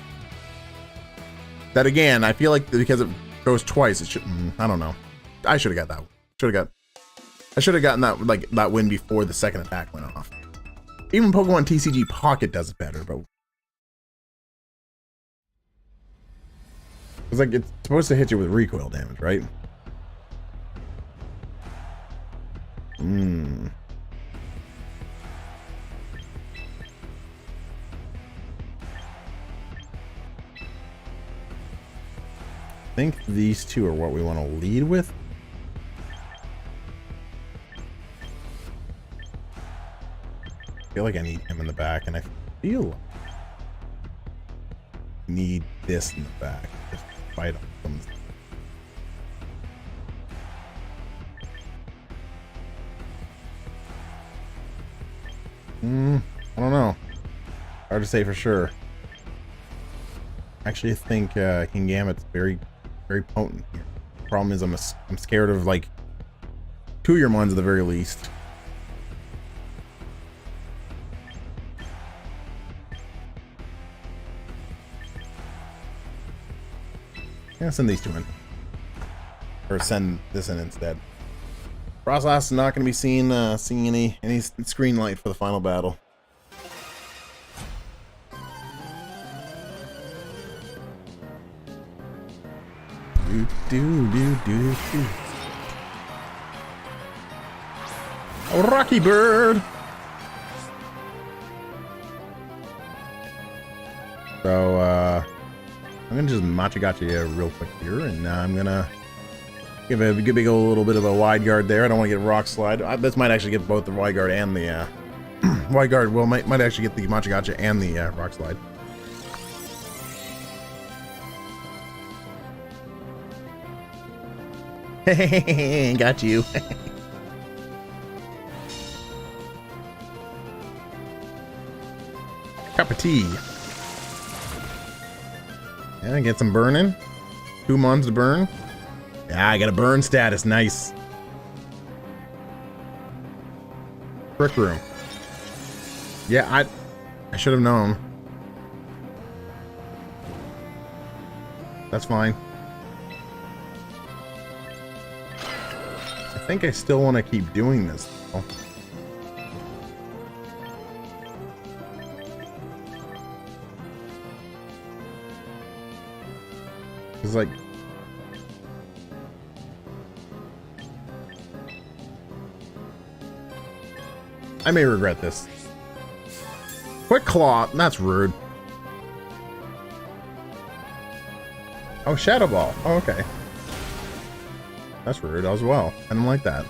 That again, I feel like because it goes twice, it should. I don't know. I should have got that. I should have gotten that win before the second attack went off. Even Pokemon TCG Pocket does it better, but it's like it's supposed to hit you with recoil damage, right? I think these two are what we want to lead with. I feel like I need him in the back, and I feel like I need this in the back. Just fight them. I don't know. Hard to say for sure. Actually, I think Kingamit's very potent here. Problem is, I'm scared of like 2-year-mons at the very least. Yeah, send these two in, or send this in instead. Frostlass is not going to be seeing any screen light for the final battle. A Rocky Bird. So I'm gonna just Machigotcha you real quick here, and I'm gonna give a big old little bit of a wide guard there. I don't want to get Rock Slide. This might actually get both the wide guard and the wide guard. Well, might actually get the Machigotcha and the Rock Slide. Got you. Cup of tea. Yeah, get some burning. 2 mons to burn. Yeah, I got a burn status. Nice. Trick Room. Yeah, I should have known. That's fine. think I still want to keep doing this, though. It's like... I may regret this. Quick Claw, that's rude. Oh, Shadow Ball. Oh, okay. That's rude as well. I don't like that.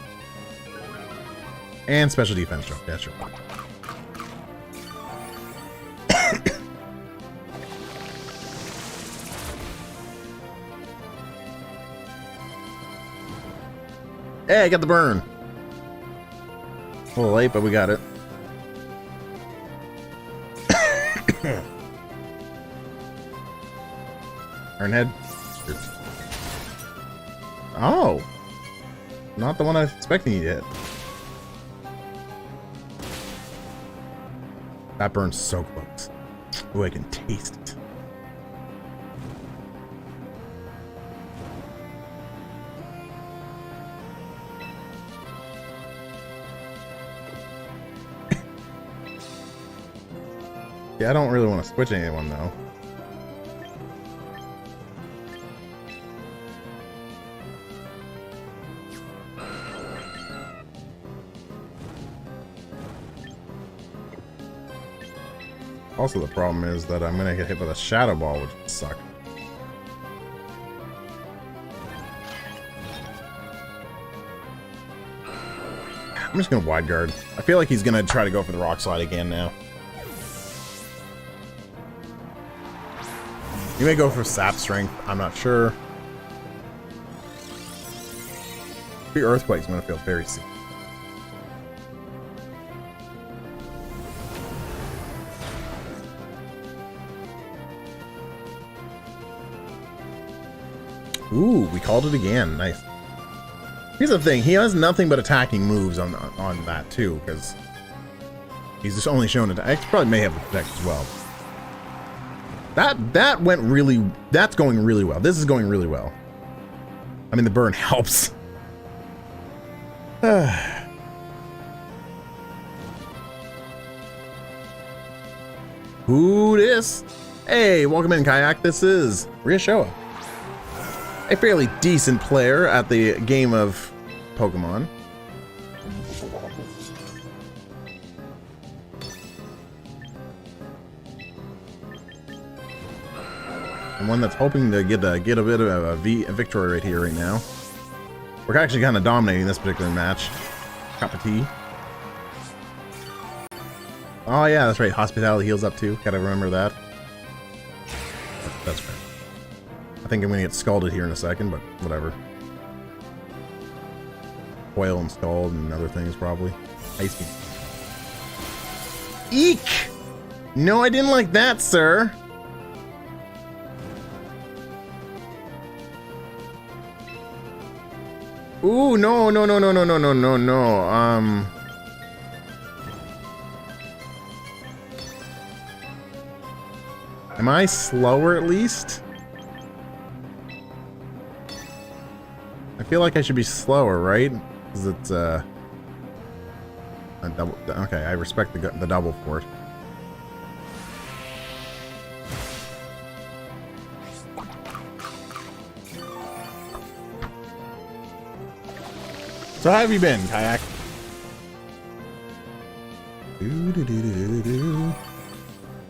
And Special Defense Jump. Yeah, sure. Hey, I got the burn. A little late, but we got it. Iron Head. Oh. Not the one I was expecting you to hit. That burns so close. Oh, I can taste it. Yeah, I don't really want to switch anyone though. Also, the problem is that I'm gonna get hit with a Shadow Ball, which would suck. I'm just gonna wide guard. I feel like he's gonna try to go for the Rock Slide again now. He may go for Sap Strength, I'm not sure. The Earthquake's gonna feel very sick. Ooh, we called it again. Nice. Here's the thing, he has nothing but attacking moves on that too, because he's just only shown attack. He probably may have the protect as well. That went really... That's going really well. This is going really well. I mean, the burn helps. Who this? Hey, welcome in, Kayak. This is Rioshoa, a fairly decent player at the game of Pokemon. And one that's hoping to get a bit of a victory right here, right now. We're actually kind of dominating this particular match. Cup of tea. Oh yeah, that's right. Hospitality heals up too. Gotta remember that. That's right. I think I'm gonna get scalded here in a second, but whatever. Coil and scald and other things probably. Ice beam. Eek! No, I didn't like that, sir. Ooh, no. Am I slower at least? I feel like I should be slower, right? Because it's a double. Okay, I respect the double for it. So how have you been, Kayak?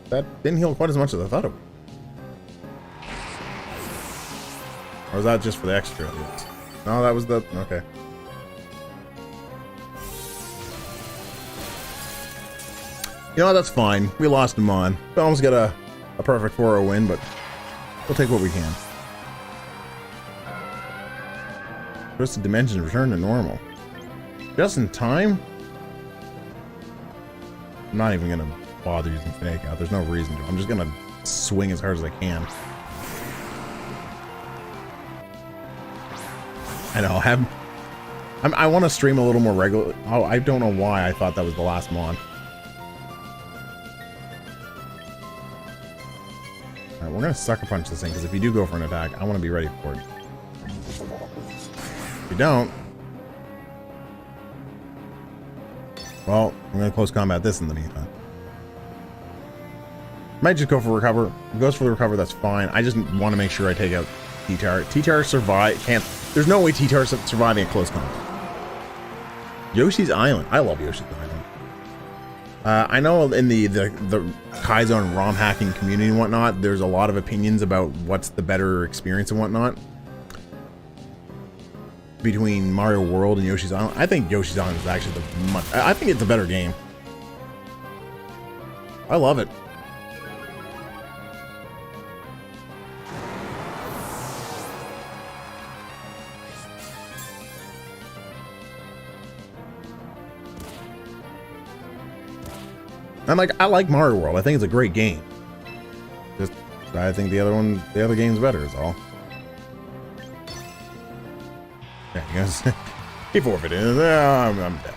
That didn't heal quite as much as I thought it would. Or was that just for the extra? No, that was the... Okay. You know, that's fine. We lost him on. We almost got a perfect 4-0 win, but we'll take what we can. Twisted Dimensions return to normal. Just in time? I'm not even gonna bother using Fake Out. There's no reason to. I'm just gonna swing as hard as I can. I know. I want to stream a little more regular. Oh, I don't know why I thought that was the last mon. Alright, we're gonna Sucker Punch this thing, because if you do go for an attack, I want to be ready for it. If you don't, Well, I'm going to close combat this in the meantime. Might just go for recover. If it goes for the recover, that's fine. I just want to make sure I take out T-Tar. T-Tar survive. There's no way T-Tar surviving at close combat. Yoshi's Island. I love Yoshi's Island. I know in the Kaizo ROM hacking community and whatnot, there's a lot of opinions about what's the better experience and whatnot between Mario World and Yoshi's Island. I think Yoshi's Island is actually I think it's a better game. I love it. I like Mario World. I think it's a great game. Just I think the other game's better is all. Yeah, you guys, he forfeited. I'm dead.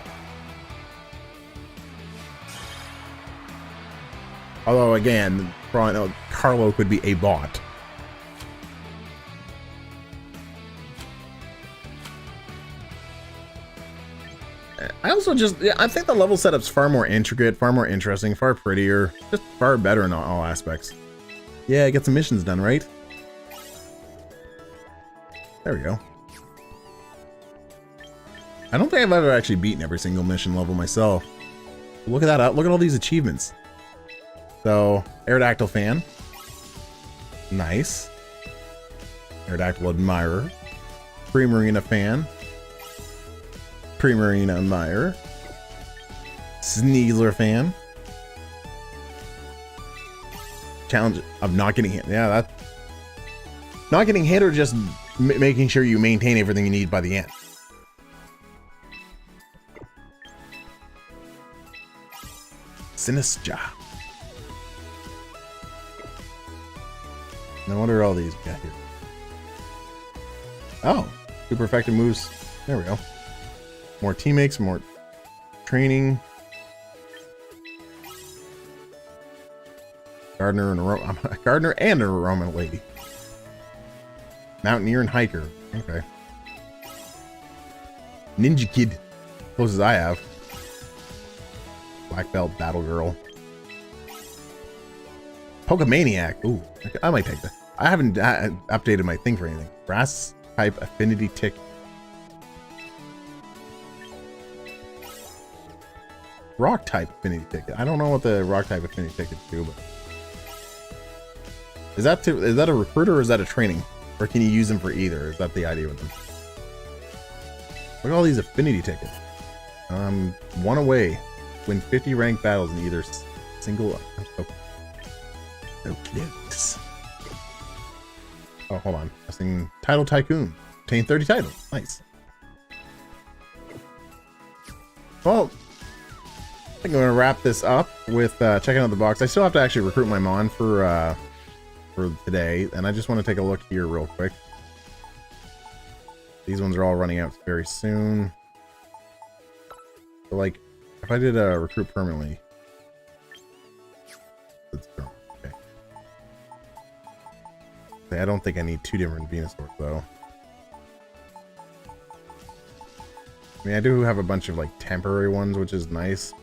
Although again, probably Carlo could be a bot. I also I think the level setup's far more intricate, far more interesting, far prettier, just far better in all aspects. Yeah, get some missions done, right? There we go. I don't think I've ever actually beaten every single mission level myself. Look at that. Look at all these achievements. So, Aerodactyl fan. Nice. Aerodactyl admirer. Pre-Marina fan. Pre-Marina admirer. Sneasler fan. Challenge of not getting hit. Yeah, that. Not getting hit or just making sure you maintain everything you need by the end. Sinistra. Now what are all these we got here? Oh, super effective moves. There we go. More teammates, more training. Gardener and a Roman lady. Mountaineer and hiker. Okay. Ninja Kid. Closest I have. Black Belt Battle Girl. Pokemaniac. Ooh, I might take that. I haven't updated my thing for anything. Grass type affinity tick. Rock type affinity ticket. I don't know what the rock type affinity tickets do, but is that a recruiter or is that a training? Or can you use them for either? Is that the idea with them? Look at all these affinity tickets. One away. Win 50 ranked battles in either single. I'm so close. Oh, hold on. Pressing Title Tycoon. Obtain 30 titles. Nice. Well, I think I'm gonna wrap this up with checking out the box. I still have to actually recruit my Mon for today, and I just want to take a look here real quick. These ones are all running out very soon. So, like, if I did a recruit permanently, okay. I don't think I need two different Venusaurs though. I mean, I do have a bunch of like temporary ones, which is nice.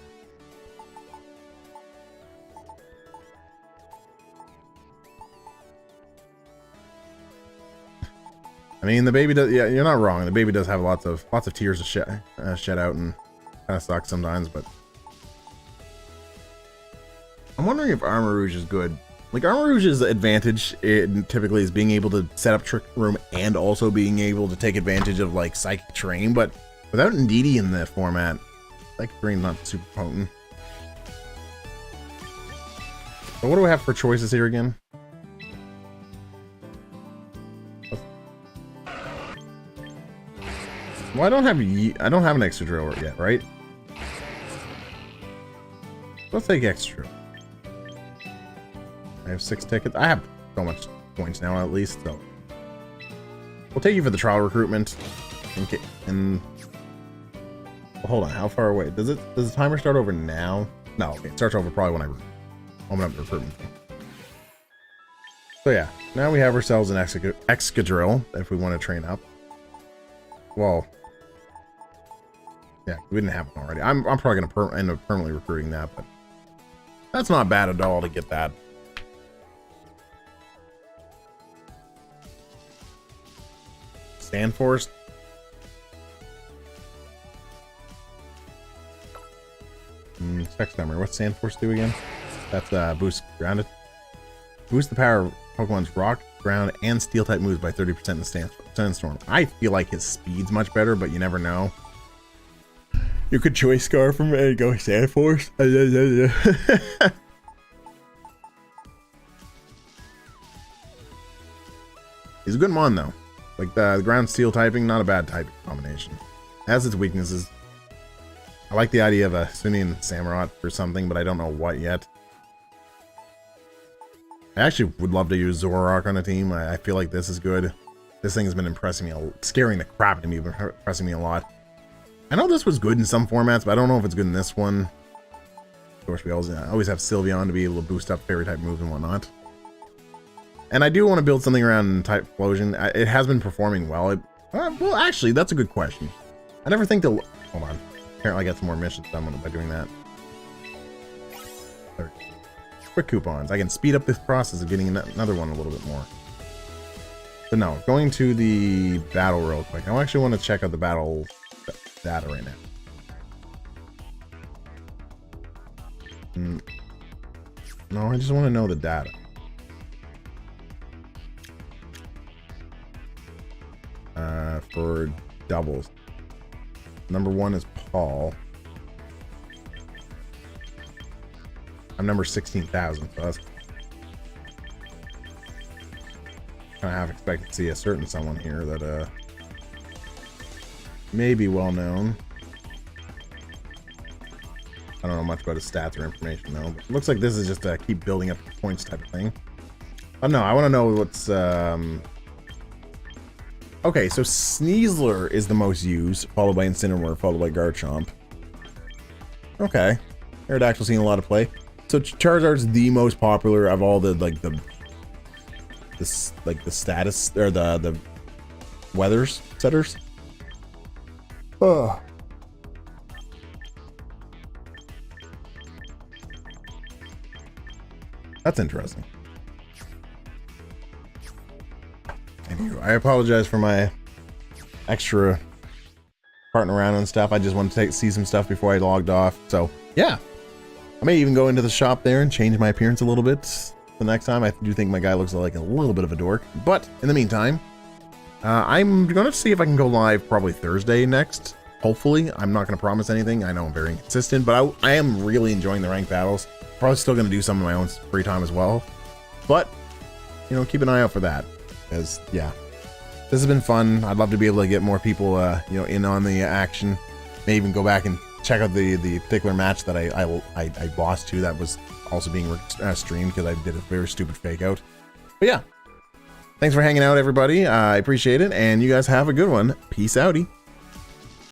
I mean, the baby does. Yeah, you're not wrong. The baby does have lots of tears to shed out, and kind of sucks sometimes. But I'm wondering if Armor Rouge is good. Like, Armor Rouge's advantage typically is being able to set up Trick Room and also being able to take advantage of like Psychic Terrain. But without Ndidi in the format, Psychic Terrain's not super potent. So what do we have for choices here again? Well, I don't have an extra drill yet, right? Let's take extra drill. I have 6 tickets. I have so much points now, at least. So we'll take you for the trial recruitment. And well, hold on, how far away does the timer start over now? No, okay, it starts over probably when I open up the recruitment. So yeah, now we have ourselves an Excadrill if we want to train up. Well. Yeah, we didn't have one already. I'm probably going to end up permanently recruiting that, but that's not bad at all to get that. Sandforce. Text memory. What's Sandforce do again? That's boost grounded. Boost the power of Pokemon's rock, ground, and steel type moves by 30% in the Sandstorm. I feel like his speed's much better, but you never know. You could choice Scarf from and go Sandforce. He's a good mon though. Like the ground steel typing, not a bad typing combination. Has its weaknesses. I like the idea of a Sunian Samurott for something, but I don't know what yet. I actually would love to use Zoroark on a team. I feel like this is good. This thing has been impressing me, scaring the crap out of me, but impressing me a lot. I know this was good in some formats, but I don't know if it's good in this one. Of course, we always have Sylveon to be able to boost up fairy type moves and whatnot. And I do want to build something around type Explosion. It has been performing well. Well, actually, that's a good question. I never think to... Hold on. Apparently, I got some more missions done by doing that. Quick coupons. I can speed up this process of getting another one a little bit more. But no, going to the battle real quick. I actually want to check out the battle data right now. No, I just want to know the data. For doubles. Number 1 is Paul. I'm number 16,000, so that's kind of half expected to see a certain someone here that may be well known. I don't know much about his stats or information though, but it looks like this is just a keep building up points type of thing. Oh no, I want to know what's okay, so Sneasler is the most used, followed by Incineroar, followed by Garchomp. Okay. Aerodactyl's seen a lot of play. So Charizard's the most popular of all the the status or the weathers setters. Oh. That's interesting. Anyway, I apologize for my extra farting around and stuff. I just wanted to see some stuff before I logged off. So yeah, I may even go into the shop there and change my appearance a little bit the next time. I do think my guy looks like a little bit of a dork. But in the meantime, I'm going to see if I can go live probably Thursday next. Hopefully. I'm not going to promise anything. I know I'm very inconsistent, but I am really enjoying the ranked battles. Probably still going to do some of my own free time as well. But, you know, keep an eye out for that. Because, yeah, this has been fun. I'd love to be able to get more people, you know, in on the action. Maybe even go back and check out the particular match that I lost to that was also being streamed because I did a very stupid fake out. But yeah, thanks for hanging out, everybody. I appreciate it, and you guys have a good one. Peace outie.